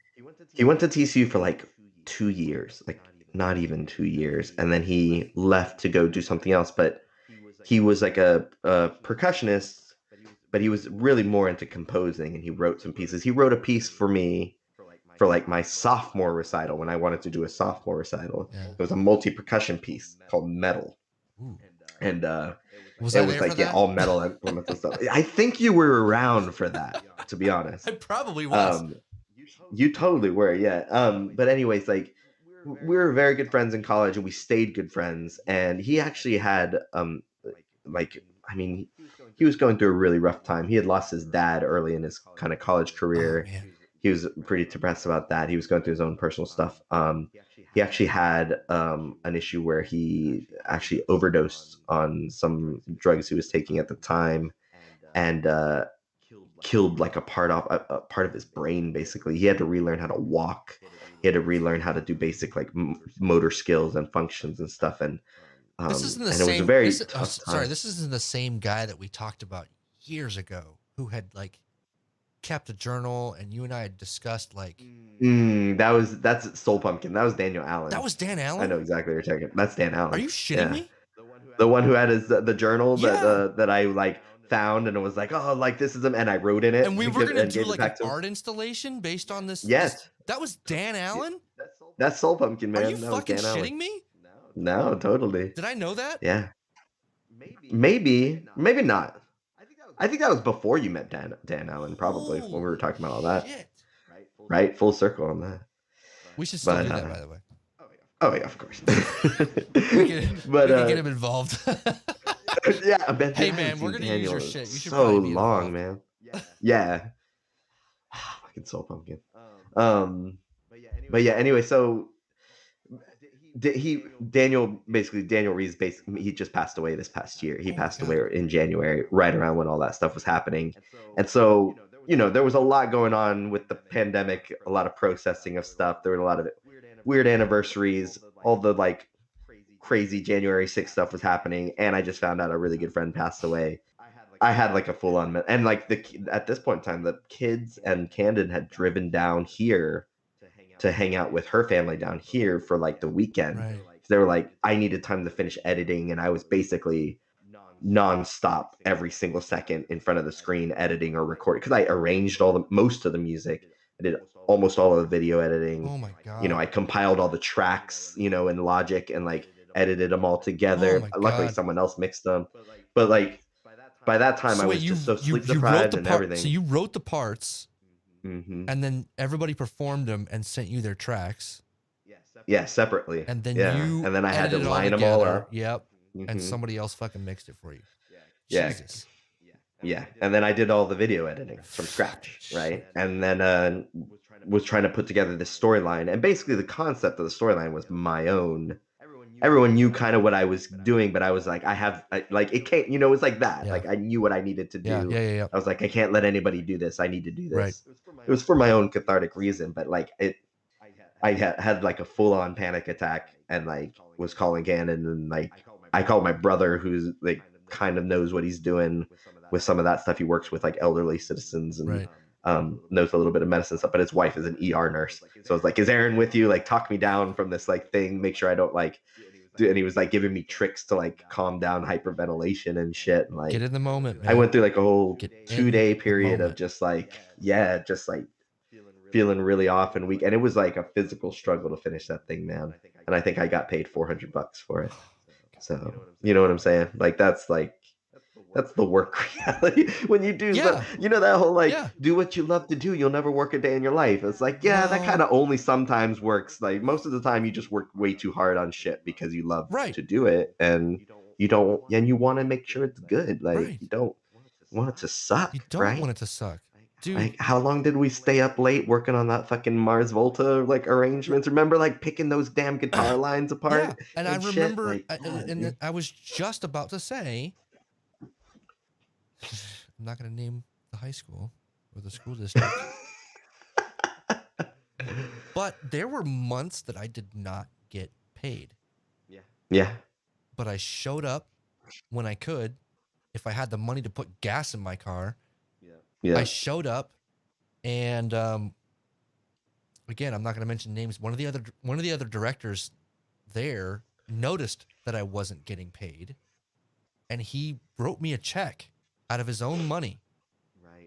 He went to TCU for like 2 years, like not even 2 years. And then he left to go do something else. But he was like a percussionist, but he was really more into composing, and he wrote some pieces. He wrote a piece for me for like my sophomore recital when I wanted to do a sophomore recital. Yeah. It was a multi-percussion piece called Metal. Ooh. And it was like all metal implements and stuff. I think you were around for that, to be honest. I probably was. You totally were, yeah. But anyways, like we were very good friends in college, and we stayed good friends. And he actually had he was going through a really rough time. He had lost his dad early in his kind of college career. Oh, he was pretty depressed about that. He was going through his own personal stuff. He actually had an issue where he actually overdosed on some drugs he was taking at the time, and killed like a part of his brain. Basically, he had to relearn how to walk. He had to relearn how to do basic like motor skills and functions and stuff. And this isn't the and same. It was a very tough time. Sorry, this isn't the same guy that we talked about years ago who had like kept a journal, and you and I had discussed like that's Soul Pumpkin. That was Daniel Allen. That was Dan Allen? I know exactly what you're talking. That's Dan Allen. Are you shitting me? The one who had the journal that I like found, and it was like, oh, like this is him, and I wrote in it. And we were gonna do like an art installation based on this. Yes. That was Dan Allen? That's Soul Pumpkin, man. Are you fucking shitting me? No, totally. Did I know that? Yeah. Maybe not. I think that was before you met Dan Allen, probably, when we were talking about all that. Shit. Right? Full circle on that. We should still do that, by the way. Oh, yeah, of course. we can get him involved. Yeah, hey, man, we're going to use your shit. You should so long, man. Yeah. Fucking Soul Pumpkin. But yeah, anyway, so Daniel Reeves, he just passed away this past year. He passed away in January, right around when all that stuff was happening. And so, you know, there was a lot going on with the pandemic, a lot of processing of stuff. There were a lot of weird anniversaries, all the like crazy January 6th stuff was happening, and I just found out a really good friend passed away. I had like a full on, and like at this point in time, the kids and Candid had driven down here to hang out with her family down here for like the weekend. Right. They were like, I needed time to finish editing, and I was basically nonstop every single second in front of the screen editing or recording, because I arranged most of the music. I did almost all of the video editing. Oh my God. You know, I compiled all the tracks, you know, in Logic, and like edited them all together. Oh Luckily someone else mixed them, but like by that time I was just so sleep deprived and everything. So you wrote the parts, and then everybody performed them and sent you their tracks. Yeah, separately. And then and then I had to line them all up. Yep. And somebody else fucking mixed it for you. Yeah. Jesus. Yeah. And then I did all the video editing from scratch, right? And then was trying to put together this storyline. And basically the concept of the storyline was my own. Everyone knew kind of what I was doing, but I was like, like it can't, you know, it's like that. Yeah. Like I knew what I needed to do. Yeah. I was like, I can't let anybody do this. I need to do this. Right. It was for my own cathartic reason, but like I had like a full on panic attack, and like was calling Gannon, and like I called my brother, who's like kind of knows what he's doing with some of that stuff. He works with like elderly citizens and knows a little bit of medicine stuff, but his wife is an ER nurse. So I was like, is Aaron with you? Like talk me down from this like thing, make sure I don't like do. And he was like giving me tricks to like calm down hyperventilation and shit. And like get in the moment, man. I went through like a whole 2-day period of just like, just like feeling really off and weak. And it was like a physical struggle to finish that thing, man. And I think I got paid $400 for it. So, you know what I'm saying? Like, that's the work reality. When you do stuff, you know, that whole like, do what you love to do, you'll never work a day in your life. It's like, that kind of only sometimes works. Like most of the time you just work way too hard on shit because you love to do it. And you want to make sure it's good. Like you don't want it to suck. You don't want it to suck. Dude. Like, how long did we stay up late working on that fucking Mars Volta like arrangements? Remember, like picking those damn guitar lines apart? Yeah, and I remember, like, and I was just about to say, I'm not going to name the high school or the school district, but there were months that I did not get paid. Yeah. But I showed up when I could. If I had the money to put gas in my car. I showed up, and again, I'm not going to mention names. One of the other directors there noticed that I wasn't getting paid, and he wrote me a check out of his own money.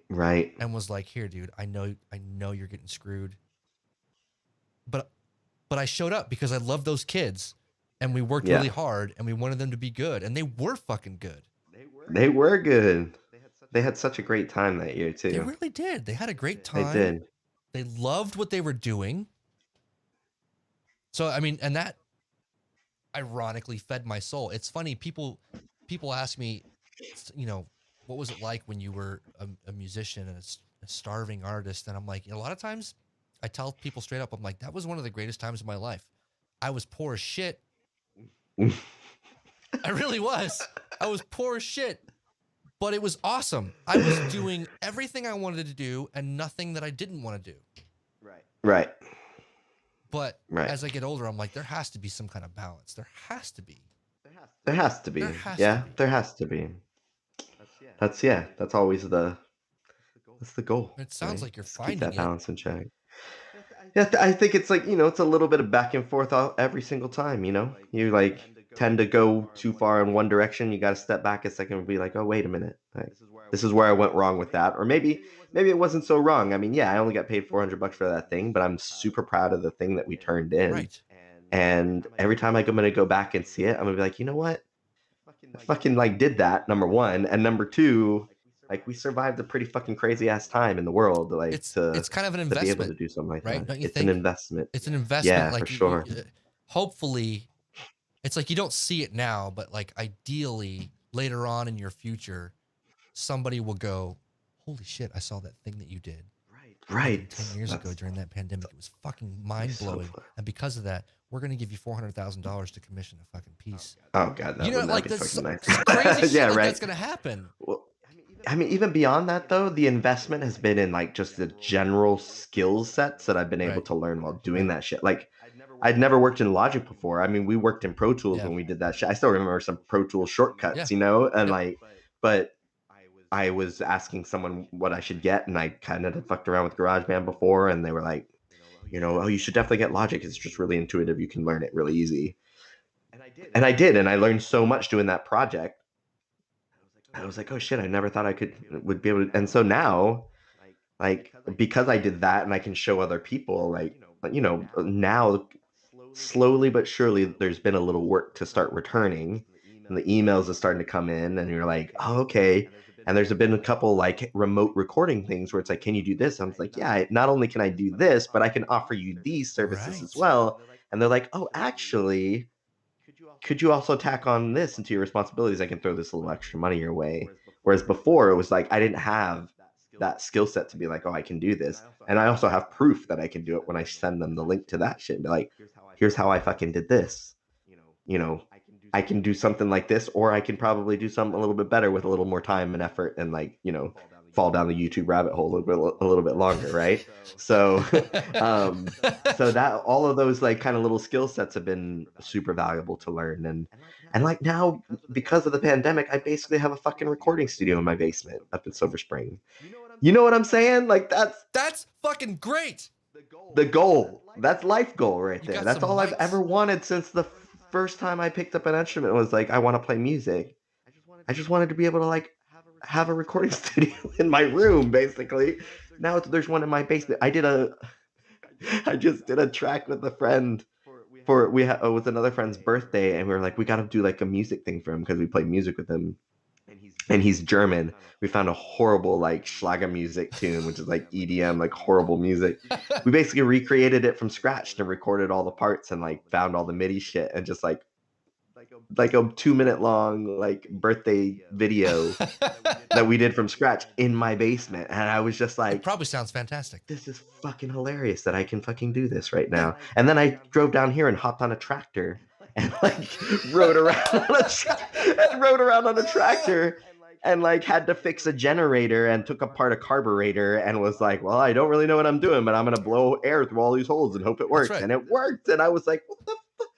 Right. And was like, "Here, dude, I know you're getting screwed, but I showed up because I love those kids, and we worked really hard, and we wanted them to be good, and they were fucking good. They were good. They had such a great time that year, too. They really did. They had a great time. They did. They loved what they were doing. So, I mean, and that ironically fed my soul. It's funny. People ask me, you know, what was it like when you were a musician and a starving artist? And I'm like, a lot of times I tell people straight up, I'm like, that was one of the greatest times of my life. I was poor as shit. I really was. I was poor as shit. But it was awesome. I was doing everything I wanted to do and nothing that I didn't want to do. Right. But as I get older, I'm like, there has to be some kind of balance. There has to be. There has to be. There has to be. That's always the goal. It sounds like you're finding keep that balance in check. Yeah, I think it's like, you know, it's a little bit of back and forth every single time, you know? You like tend to go too far in one direction. You got to step back a second and be like, oh, wait a minute. Like, this is where I went wrong with that. Or maybe it wasn't so wrong. I mean, I only got paid $400 for that thing, but I'm super proud of the thing that we turned in. Right. And every time I'm going to go back and see it, I'm going to be like, you know what? I fucking like did that, number one. And number two, like we survived a pretty fucking crazy ass time in the world. Like it's kind of an investment. To be able to do something like right? that. Don't you it's think? An investment. It's an investment. Yeah, like, for sure. Hopefully, it's like you don't see it now, but like ideally later on in your future, somebody will go, holy shit, I saw that thing that you did. Right. 10 years ago during that pandemic. It was fucking mind-blowing. So and because of that, we're going to give you $400,000 to commission a fucking piece. Oh, God. You know, like that's nice. crazy shit that's going to happen. Well, I mean, even beyond that, though, the investment has been in like just the general skill sets that I've been able to learn while doing that shit. Like, I'd never worked in Logic before. I mean, we worked in Pro Tools when we did that shit. I still remember some Pro Tools shortcuts, you know, and like, but I was asking someone what I should get, and I kind of fucked around with GarageBand before, and they were like, you know, oh, you should definitely get Logic. It's just really intuitive. You can learn it really easy. And I did, and I learned so much doing that project. I was like, oh shit, I never thought would be able to. And so now, like, because I did that, and I can show other people, like, you know, now slowly but surely there's been a little work to start returning, and the emails are starting to come in, and you're like, oh, okay. And there's been a couple like remote recording things where it's like, can you do this? I'm like, yeah, not only can I do this, but I can offer you these services as well. And they're like, oh, actually, could you also tack on this into your responsibilities? I can throw this little extra money your way. Whereas before it was like, I didn't have that skill set to be like, oh, I can do this. And I also have proof that I can do it when I send them the link to that shit and be like, here's how I fucking did this. You know, I can do something like this, or I can probably do something a little bit better with a little more time and effort, and like, you know, fall down the YouTube rabbit hole a little bit longer, right? So, so that all of those like kind of little skill sets have been super valuable to learn, and like now because of the pandemic, I basically have a fucking recording studio in my basement up in Silver Spring. You know what I'm saying? Like that's fucking great. The goal. That's life goal right there. That's all I've ever wanted since the first time I picked up an instrument was like, I want to play music. I just wanted to be able to like have a recording studio in my room, basically. Now there's one in my basement. I just did a track with a friend it was another friend's birthday, and we were like, we got to do like a music thing for him because we played music with him. And he's German. We found a horrible like Schlager music tune, which is like EDM, like horrible music. We basically recreated it from scratch and recorded all the parts and like found all the MIDI shit and just like a 2-minute long like birthday video that we did from scratch in my basement. And I was just like, it probably sounds fantastic. This is fucking hilarious that I can fucking do this right now. And then I drove down here and hopped on a tractor and like rode around on a tractor and like had to fix a generator and took apart a carburetor and was like, well, I don't really know what I'm doing, but I'm gonna blow air through all these holes and hope it works. And it worked. And I was like, what the fuck?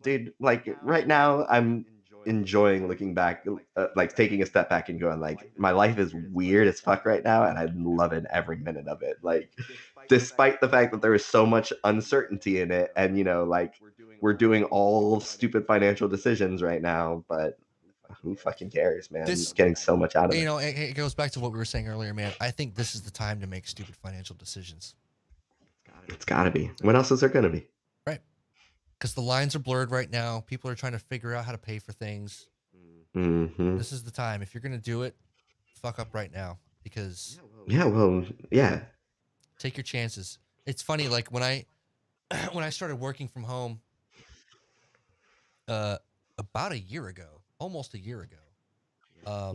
Dude, like right now I'm enjoying looking back, like taking a step back and going like, my life is weird as fuck right now, and I'm loving every minute of it. Like, despite the fact that there is so much uncertainty in it, and you know, like we're doing all stupid financial decisions right now, but who fucking cares, man? I'm getting so much out of it. You know, it goes back to what we were saying earlier, man. I think this is the time to make stupid financial decisions. It's gotta be. What else is there gonna be? Right. Because the lines are blurred right now. People are trying to figure out how to pay for things. Mm-hmm. This is the time. If you're gonna do it, fuck up right now. Because take your chances. It's funny, like when I started working from home, about a year ago, almost a year ago,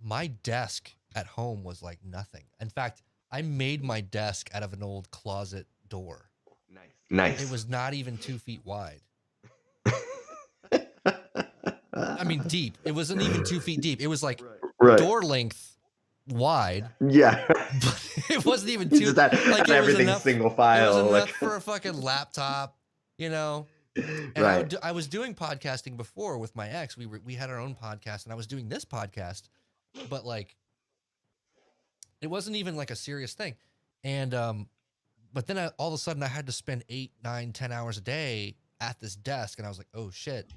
my desk at home was like nothing. In fact, I made my desk out of an old closet door. Nice. It was not even 2 feet wide. I mean, deep. It wasn't even 2 feet deep. It was like door length wide. Yeah. But it wasn't even too. Like everything's single file. It was enough for a fucking laptop, you know. And I was doing podcasting before with my ex. We had our own podcast, and I was doing this podcast, but like, it wasn't even like a serious thing. And but then all of a sudden I had to spend 8, 9, 10 hours a day at this desk, and I was like, oh shit,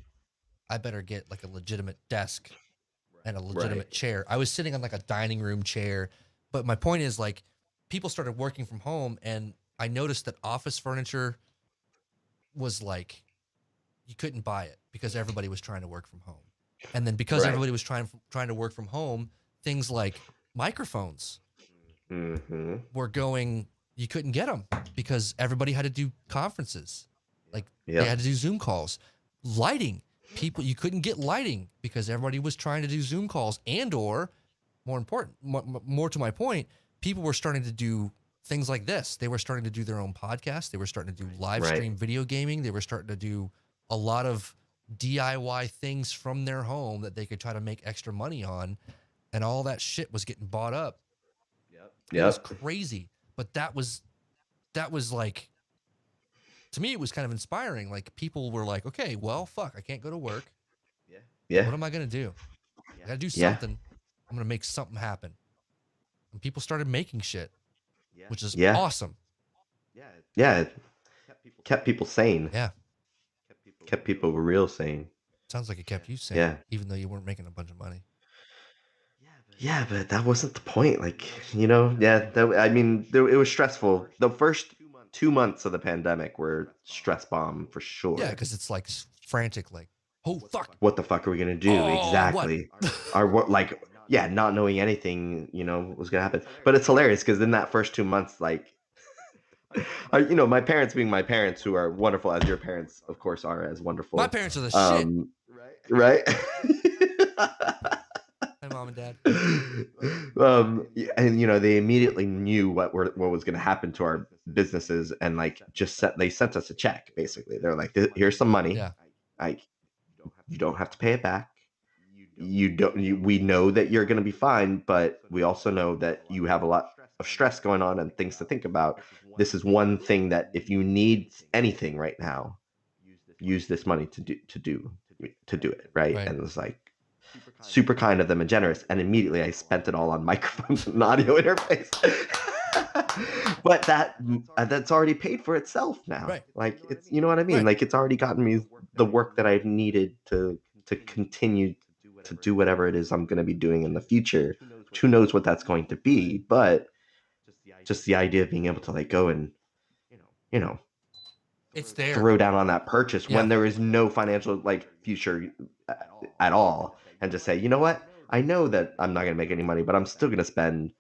I better get like a legitimate desk and a legitimate chair. I was sitting on like a dining room chair, but my point is like, people started working from home, and I noticed that office furniture was like, you couldn't buy it because everybody was trying to work from home. And then because everybody was trying to work from home, things like microphones were going, you couldn't get them because everybody had to do conferences. Like they had to do Zoom calls. Lighting, you couldn't get lighting because everybody was trying to do Zoom calls, and or more important, more to my point, people were starting to do things like this. They were starting to do their own podcast. They were starting to do live stream video gaming. They were starting to do a lot of DIY things from their home that they could try to make extra money on. And all that shit was getting bought up. It was crazy. But that was like to me, it was kind of inspiring. Like people were like, okay, well, fuck, I can't go to work. Yeah. What am I going to do? I got to do something. I'm going to make something happen. And people started making shit, which is awesome. Yeah. It kept people sane. Yeah. Kept people real sane. Sounds like it kept you sane, even though you weren't making a bunch of money. Yeah, but that wasn't the point. Like, you know, I mean, it was stressful. The first 2 months of the pandemic were stress bomb for sure. Yeah, because it's like frantic, like, oh, fuck. What the fuck are we going to do? Exactly. Not knowing anything, you know, was going to happen. But it's hilarious because in that first 2 months, like, you know, my parents being my parents, who are wonderful, as your parents, of course, are as wonderful. My parents are the shit. Right? Hi, Mom and Dad. And you know, they immediately knew what was going to happen to our businesses, and like they sent us a check. Basically, they're like, "Here's some money. Yeah. You don't have to pay it back. We know that you're going to be fine, but we also know that you have a lot of stress going on and things to think about. This is one thing that if you need anything right now, use this money to do it, right?" And it was like super kind of them and generous, and immediately I spent it all on microphones and audio interface. But that's already paid for itself now. Right. Like, it's, you know what I mean? Right. Like, it's already gotten me the work that I've needed to continue to do whatever it is I'm going to be doing in the future. Who knows what that's going to be, but just the idea of being able to like go and, you know, it's there, throw down on that purchase when there is no financial like future at all, and just say, you know what, I know that I'm not going to make any money, but I'm still going to spend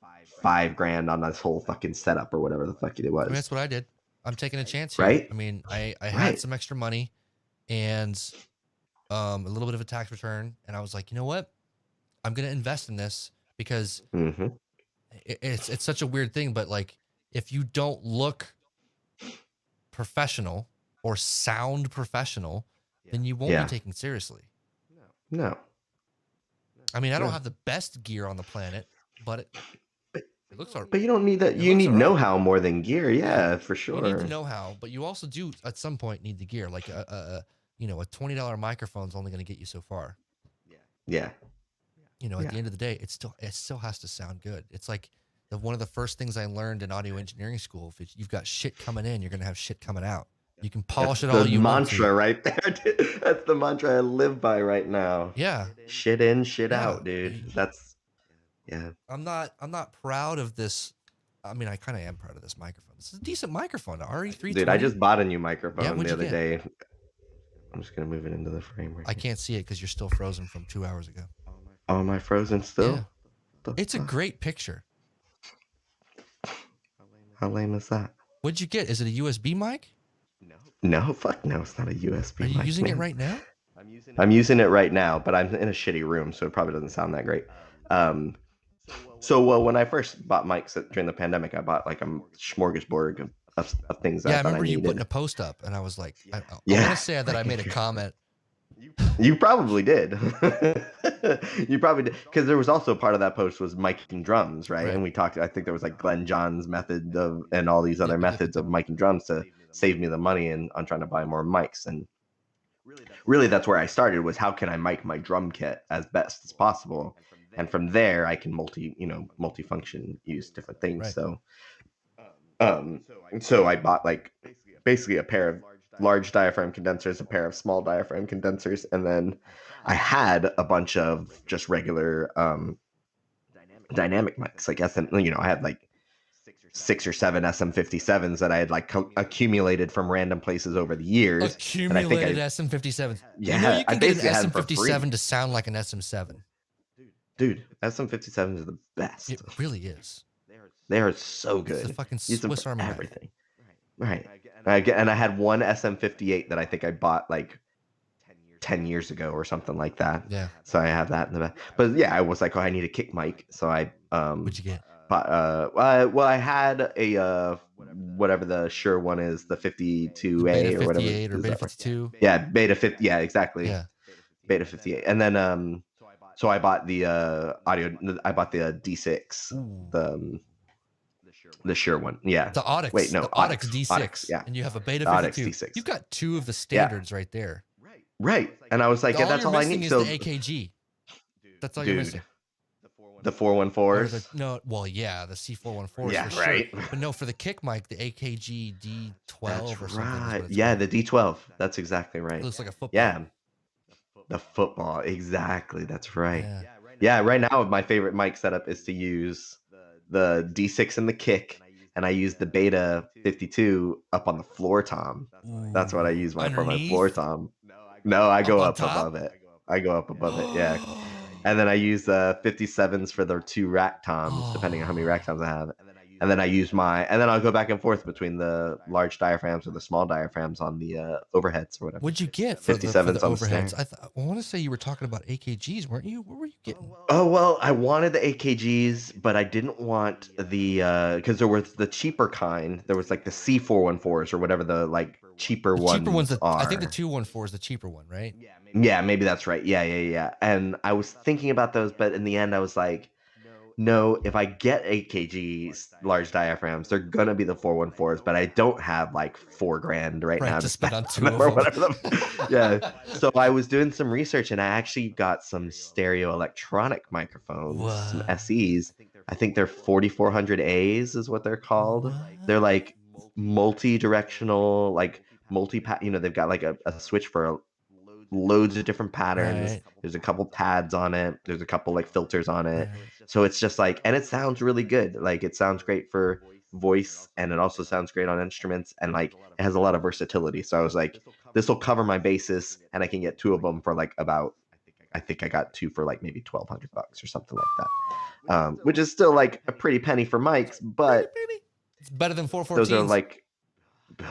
$5,000 on this whole fucking setup or whatever the fuck it was. I mean, that's what I did. I'm taking a chance here. Right? I mean, I had some extra money and a little bit of a tax return, and I was like, you know what, I'm going to invest in this because it's such a weird thing, but like if you don't look professional or sound professional, then you won't be taken seriously. No. I mean, I don't have the best gear on the planet, but it looks alright. But you don't need that. You need know-how more than gear. Yeah, for sure. You need the know-how, but you also do at some point need the gear. Like a $20 microphone is only going to get you so far. Yeah. You know, at the end of the day, it still has to sound good. It's like one of the first things I learned in audio engineering school. If you've got shit coming in, you're going to have shit coming out. You can polish it all you want to. That's the mantra right there, dude. That's the mantra I live by right now. Yeah. Shit in, shit out, dude. That's, I'm not proud of this. I mean, I kind of am proud of this microphone. This is a decent microphone, the RE320. Dude, I just bought a new microphone the other day. I'm just going to move it into the frame right I can't see it because you're still frozen from 2 hours ago. Oh, am I frozen still? Yeah. It's a great picture. How lame is that? What'd you get? Is it a USB mic? No, fuck no, it's not a USB mic. Are you using it right now? I'm using it right now, but I'm in a shitty room, so it probably doesn't sound that great. So when I first bought mics during the pandemic, I bought like a smorgasbord of things. Yeah, I remember you putting a post up, and I was like, I want to say that I made a comment. You probably did. You probably did, because there was also part of that post was miking drums, right? And we talked. I think there was like Glenn John's method and all these other methods of miking drums to save me the money on trying to buy more mics. And really, that's where I started, was how can I mic my drum kit as best as possible, and from there I can multifunction, use different things. Right. So I bought like basically a pair of large diaphragm condensers, a pair of small diaphragm condensers, and then I had a bunch of just regular dynamic mics, like I had like 6 or 7 SM57s that I had like accumulated from random places over the years. Accumulated SM57s. Yeah, you can get an SM57 to sound like an SM7. Dude, SM57s are the best. It really is. They are so good. It's the fucking Swiss Army everything. Right. And I had one SM58 that I think I bought like 10 years ago or something like that. Yeah. So I have that in the back. But yeah, I was like, I need a kick mic. So I What'd you get? Well, I had a whatever the Shure one is, the 52A or whatever. Beta 58 or Beta 52. Yeah, Beta 50. Yeah, exactly. Yeah. Beta 58. And then so I bought the audio. I bought the D6. Ooh. The Shure one, yeah. The Audix. Wait, no, the Audix D6. Audix, yeah. And you have a Beta The Audix 52. D6. You've got 2 of the standards right there. Right. And I was like, yeah, that's all I need. Is So the AKG. That's all dude, you're missing. The 414s. No, well, yeah, the C414s Yeah, for right. sure. But no, for the kick mic, the AKG D12 That's or something. right. Yeah, the D12. That's exactly right. It looks like a football. Yeah. The football. Exactly. That's right. Yeah, right now my favorite mic setup is to use the D6 and the kick, and I use the Beta 52 up on the floor tom. That's what I use for my floor tom. No, I go up above it. I go up above it, yeah. And then I use the 57s for the 2 rack toms, depending on how many rack toms I have. And then I'll go back and forth between the large diaphragms or the small diaphragms on the overheads or whatever. What'd you get for 57s the on overheads? I want to say you were talking about AKGs, weren't you? What were you getting? Oh, well, I wanted the AKGs, but I didn't want the, because there was the cheaper kind. There was like the C414s or whatever the like cheaper ones are. I think the 214 is the cheaper one, right? Yeah, maybe that's right. Yeah. And I was thinking about those, but in the end I was like, no, if I get AKGs, large diaphragms, they're gonna be the 414s, but I don't have like $4,000 right now to spend on 2 or whatever. Yeah. So I was doing some research and I actually got some stereo electronic microphones, some SEs. I think they're 4400As is what they're called. They're like multi-directional, like they've got like a switch for loads of different patterns. Right. There's a couple pads on it. There's a couple like filters on it. Right. So it's just like, and it sounds really good. Like it sounds great for voice and it also sounds great on instruments and like it has a lot of versatility. So I was like, this will cover my bases and I can get 2 of them for like I think I got 2 for like maybe $1,200 or something like that. Which is still like a pretty penny for mics, but it's better than 414s. Those are like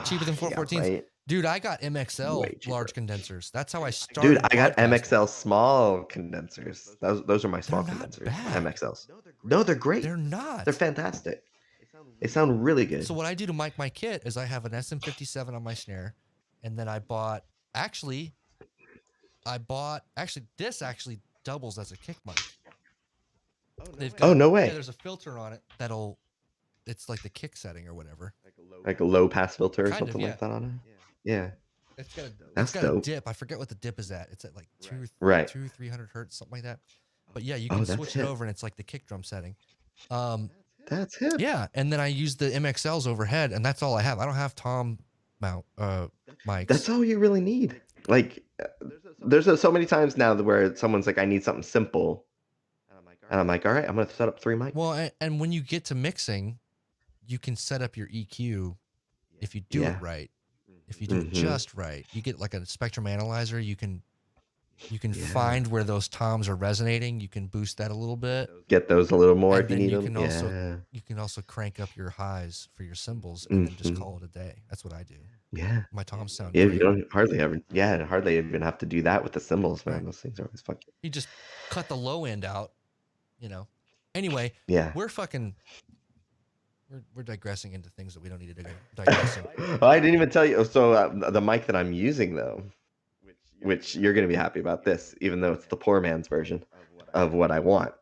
cheaper than 414s. Yeah, right? Dude, I got MXL large condensers. That's how I started. Dude, I got Mxl Small Condensers. Those are my small condensers. Bad. MXLs. No, they're great. They're not. They're fantastic. They sound really good. So what I do to mic my kit is I have an SM57 on my snare, and then this actually doubles as a kick mic. No way. Yeah, there's a filter on it it's like the kick setting or whatever. Like a low pass filter or something like that on it? Yeah. It's got a dip. I forget what the dip is at. It's at like 300 hertz, something like that. But yeah, you can switch it over and it's like the kick drum setting. That's hip. Yeah, and then I use the MXLs overhead, and that's all I have. I don't have tom mount mics. That's all you really need. Like, there's so many times now where someone's like, I need something simple. And I'm like, all right, I'm going to set up 3 mics. Well, and when you get to mixing, you can set up your EQ if you do it right. If you do it just right, you get like a spectrum analyzer. You can find where those toms are resonating. You can boost that a little bit. Get those a little more if you need them. You can also crank up your highs for your cymbals and then just call it a day. That's what I do. Yeah. My toms sound great. You don't hardly even have to do that with the cymbals, man. Right. Those things are always fucking. You just cut the low end out, Anyway, we're digressing into things that we don't need to digress in. Well, I didn't even tell you. So the mic that I'm using, though, which you're going to be happy about this, even though it's the poor man's version of what I want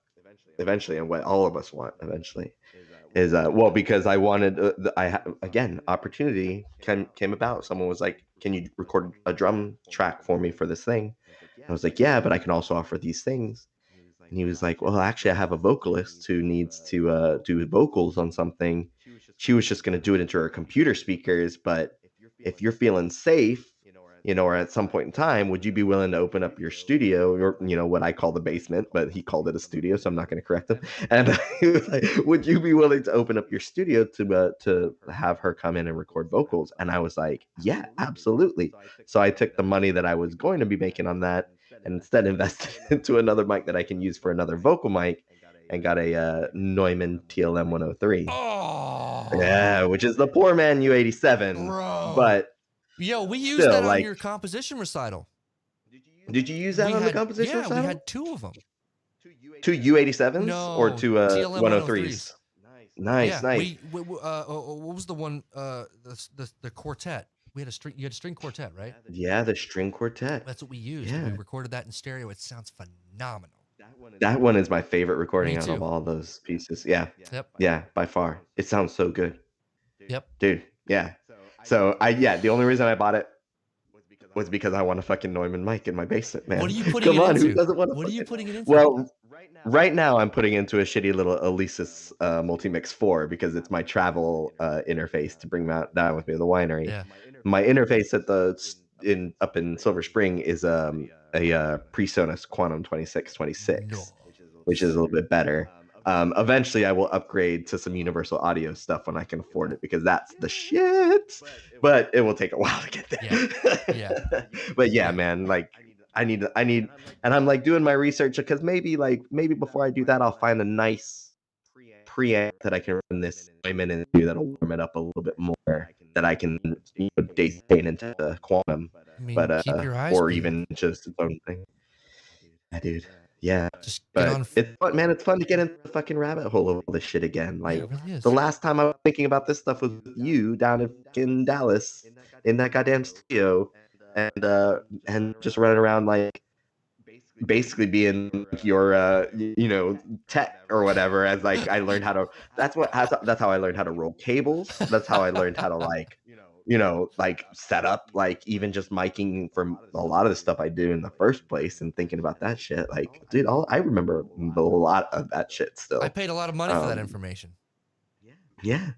eventually and what all of us want eventually, is, because I wanted, opportunity came about. Someone was like, can you record a drum track for me for this thing? I was like, yeah, but I can also offer these things. And he was like, well, actually, I have a vocalist who needs to do vocals on something. She was just going to do it into her computer speakers. But if you're feeling safe, or at some point in time, would you be willing to open up your studio, or, what I call the basement, but he called it a studio, so I'm not going to correct him. And he was like, would you be willing to open up your studio to have her come in and record vocals? And I was like, yeah, absolutely. So I took the money that I was going to be making on that and instead invested into another mic that I can use for another vocal mic, and got a Neumann TLM 103. Oh, yeah, which is the poor man U87. Bro. But yo, we used that on your composition recital. Did you use that on the composition recital? Yeah, we had 2 of them. 2 U87s? No, or 2 103s? Nice. What was the one? The quartet. You had a string quartet, right? Yeah, the string quartet. That's what we used. Yeah. We recorded that in stereo. It sounds phenomenal. That one is my favorite recording Me out of too. all those pieces. Yeah. Yep. Yeah, by far. It sounds so good. Yep. Dude, yeah. So the only reason I bought it was because I want a fucking Neumann mic in my basement, man. What are you putting Come it on, into? who doesn't want What are you putting it into? Well, right now I'm putting into a shitty little Alesis Multimix 4 because it's my travel interface to bring that down with me to the winery. Yeah. My interface at up in Silver Spring is a PreSonus Quantum 2626, which is a little bit better. Eventually I will upgrade to some universal audio stuff when I can afford it because that's the shit. But it will take a while to get there. Yeah. But yeah, man, like I need, and I'm like doing my research because maybe before I do that, I'll find a nice preamp that I can run this Neumann into that'll warm it up a little bit more. That I can detain into the Quantum, I mean, but keep your eyes or peeled. even just its own thing. Yeah, dude. Yeah. Just get on. It's fun, man. It's fun to get into the fucking rabbit hole of all this shit again. Like Yeah, it really is. the last time I was thinking about this stuff was with you down in Dallas in that goddamn studio, and just running around like basically being your tech or whatever. As like I learned how to. That's how I learned how to roll cables. That's how I learned how to like set up, like even just miking from a lot of the stuff I do in the first place and thinking about that shit. Like, dude, I remember a lot of that shit still. I paid a lot of money for that information. Yeah.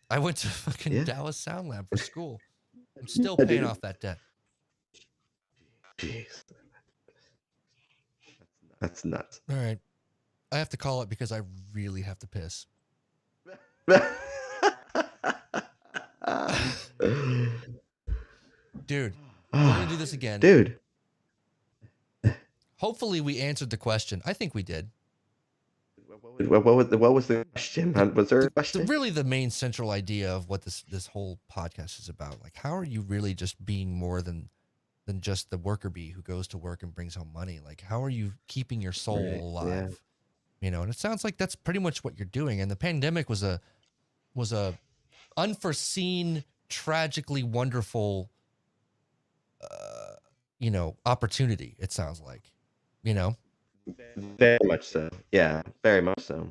I went to fucking Dallas Sound Lab for school. I'm still paying off that debt. Jeez. That's nuts. All right. I have to call it because I really have to piss. Dude, we're going to do this again. Dude. Hopefully we answered the question. I think we did. What was the question? Was there a question? Really the main central idea of what this whole podcast is about. Like, how are you really just being more than just the worker bee who goes to work and brings home money? Like, how are you keeping your soul alive? Yeah. And it sounds like that's pretty much what you're doing. And the pandemic was a unforeseen, tragically wonderful, opportunity. It sounds like, Very much so. Yeah, very much so.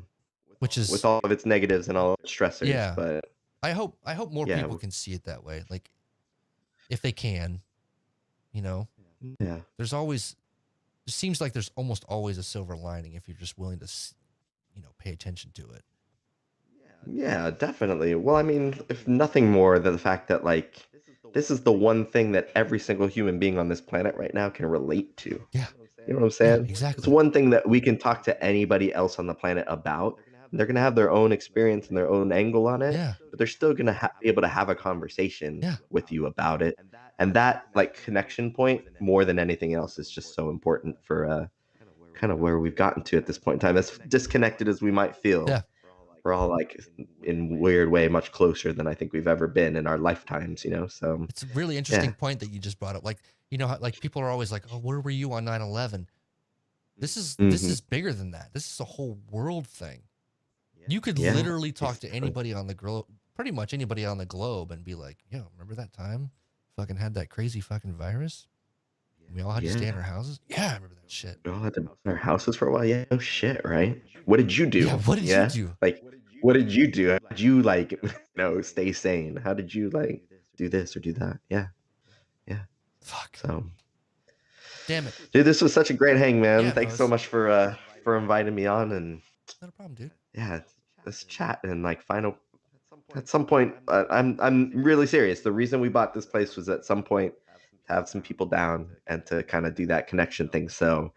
Which is with all of its negatives and all its stressors. Yeah. But I hope more people can see it that way. Like, if they can, Yeah. There seems like there's almost always a silver lining if you're just willing to, pay attention to it. Yeah, definitely. Well, I mean, if nothing more than the fact that, like, this is the one thing that every single human being on this planet right now can relate to. Yeah. You know what I'm saying? Yeah, exactly. It's one thing that we can talk to anybody else on the planet about. They're going to have their own experience and their own angle on it. Yeah. But they're still going to be able to have a conversation with you about it. And that, like, connection point, more than anything else, is just so important for kind of where we've gotten to at this point in time. As disconnected as we might feel, we're all, like, in weird way, much closer than I think we've ever been in our lifetimes, So it's a really interesting point that you just brought up. Like, how, like, people are always like, oh, where were you on 9/11? This is bigger than that. This is a whole world thing. You could literally talk to anybody on the globe, pretty much anybody on the globe, and be like, "Yo, remember that time? Fucking had that crazy fucking virus. We all had to stay in our houses. Yeah, I remember that shit. We all had to be in our houses for a while. Yeah, no shit, right? What did you do? Yeah, what did you do? Like, what did you do? How did you, like, stay sane? How did you, like, do this or do that? Yeah. Fuck. So, damn it, dude, this was such a great hang, man. Thanks so much for inviting me on, and not a problem, dude. Yeah, let's chat and, like, at some point. I'm really serious. The reason we bought this place was at some point to have some people down and to kind of do that connection thing. So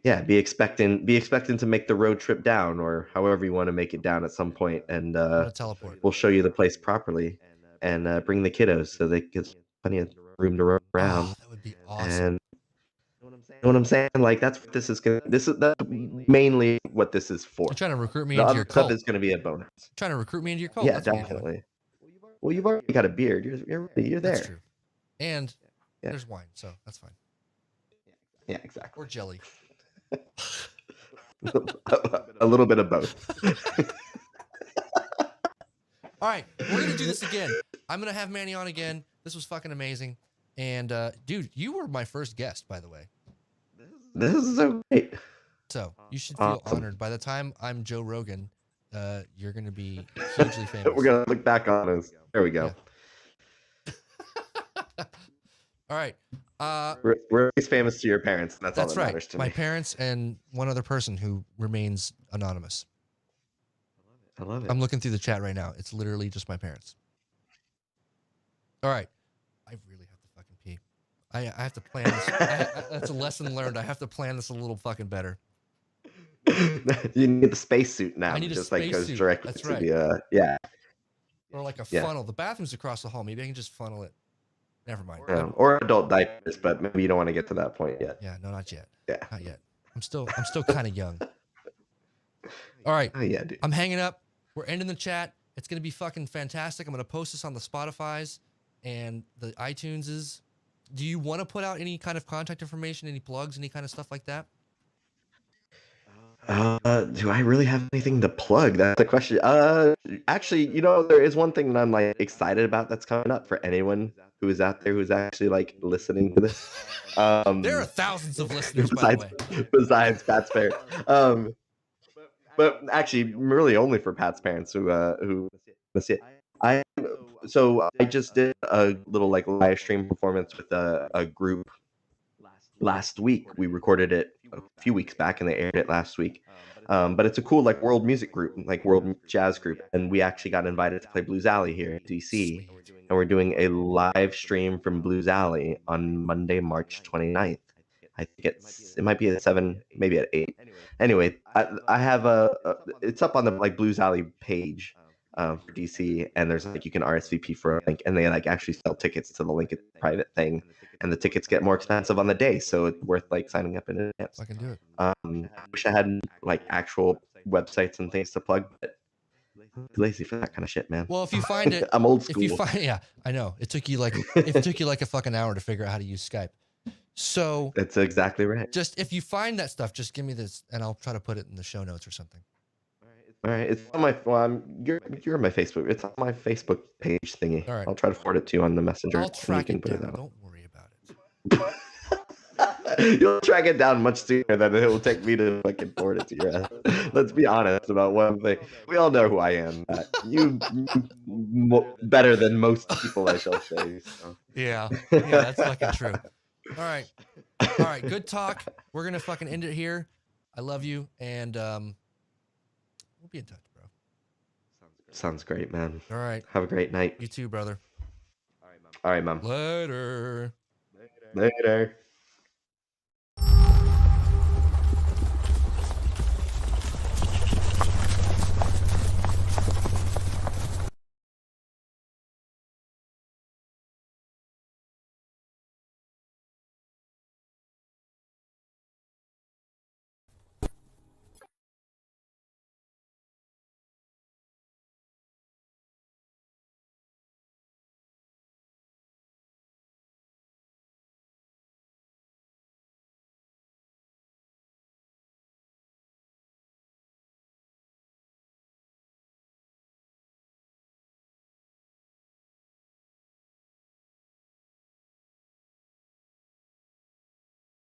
yeah, be expecting to make the road trip down, or however you want to make it down at some point, and teleport. We'll show you the place properly and bring the kiddos so they get plenty of room to run around. Oh, that would be awesome. And you know what I'm saying? Like, that's what that's mainly what this is for. You're trying to recruit me into your cult. Stuff is going to be a bonus. Trying to recruit me into your cult. Yeah, definitely. Well, you've already got a beard. You're there. That's true. And there's wine, so that's fine. Yeah, exactly. Or jelly. A little bit of both. All right, we're gonna do this again. I'm gonna have Manny on again. This was fucking amazing. And dude, you were my first guest, by the way. This is so great. So you should feel honored. By the time I'm Joe Rogan, you're going to be hugely famous. We're going to look back on us. There we go. Yeah. All right. We're always famous to your parents. That's all that right. matters to me. My parents and one other person who remains anonymous. I love it. I'm looking through the chat right now. It's literally just my parents. All right. I really have to fucking pee. I have to plan this. That's a lesson learned. I have to plan this a little fucking better. You need the spacesuit now. I need just a like goes spacesuit. directly That's to right. the yeah. Or like a funnel. The bathroom's across the hall. Maybe I can just funnel it. Never mind. Or adult diapers, but maybe you don't want to get to that point yet. Yeah, no, not yet. Yeah. Not yet. I'm still kind of young. All right. Oh yeah, dude. I'm hanging up. We're ending the chat. It's gonna be fucking fantastic. I'm gonna post this on the Spotify's and the iTuneses. Do you want to put out any kind of contact information, any plugs, any kind of stuff like that? Do I really have anything to plug? That's the question. Actually, there is one thing that I'm like excited about that's coming up for anyone who is out there who's actually like listening to this. There are thousands of listeners, by the way. Besides Pat's parents. But actually, really only for Pat's parents who see it. I just did a little like live stream performance with a group last week. We recorded it a few weeks back and they aired it last week. But it's a cool like world music group, like world jazz group, and we actually got invited to play Blues Alley here in DC, and we're doing a live stream from Blues Alley on Monday, March 29th. I think it might be at 7, maybe at 8. Anyway, I have it's up on the like Blues Alley page for DC, and there's like you can RSVP for a link, and they like actually sell tickets to the link. It's a private thing, and the tickets get more expensive on the day, so it's worth like signing up in advance. I can do it. I wish I had like actual websites and things to plug, but I'm lazy for that kind of shit, man. Well, if you find it, I'm old school. Yeah, I know. It took you like a fucking hour to figure out how to use Skype. So that's exactly right. Just if you find that stuff, just give me this, and I'll try to put it in the show notes or something. All right, it's on my. Well, you're on my Facebook. It's on my Facebook page thingy. All right, I'll try to forward it to you on the messenger. I'll track it down. Don't worry about it. You'll track it down much sooner than it will take me to fucking forward it to your ass. Let's be honest about one thing. We all know who I am. You better than most people, I shall say. So. Yeah, that's fucking true. All right, good talk. We're gonna fucking end it here. I love you, and we'll be in touch, bro. Sounds great, man. All right. Have a great night. You too, brother. All right, mom. Later. Later.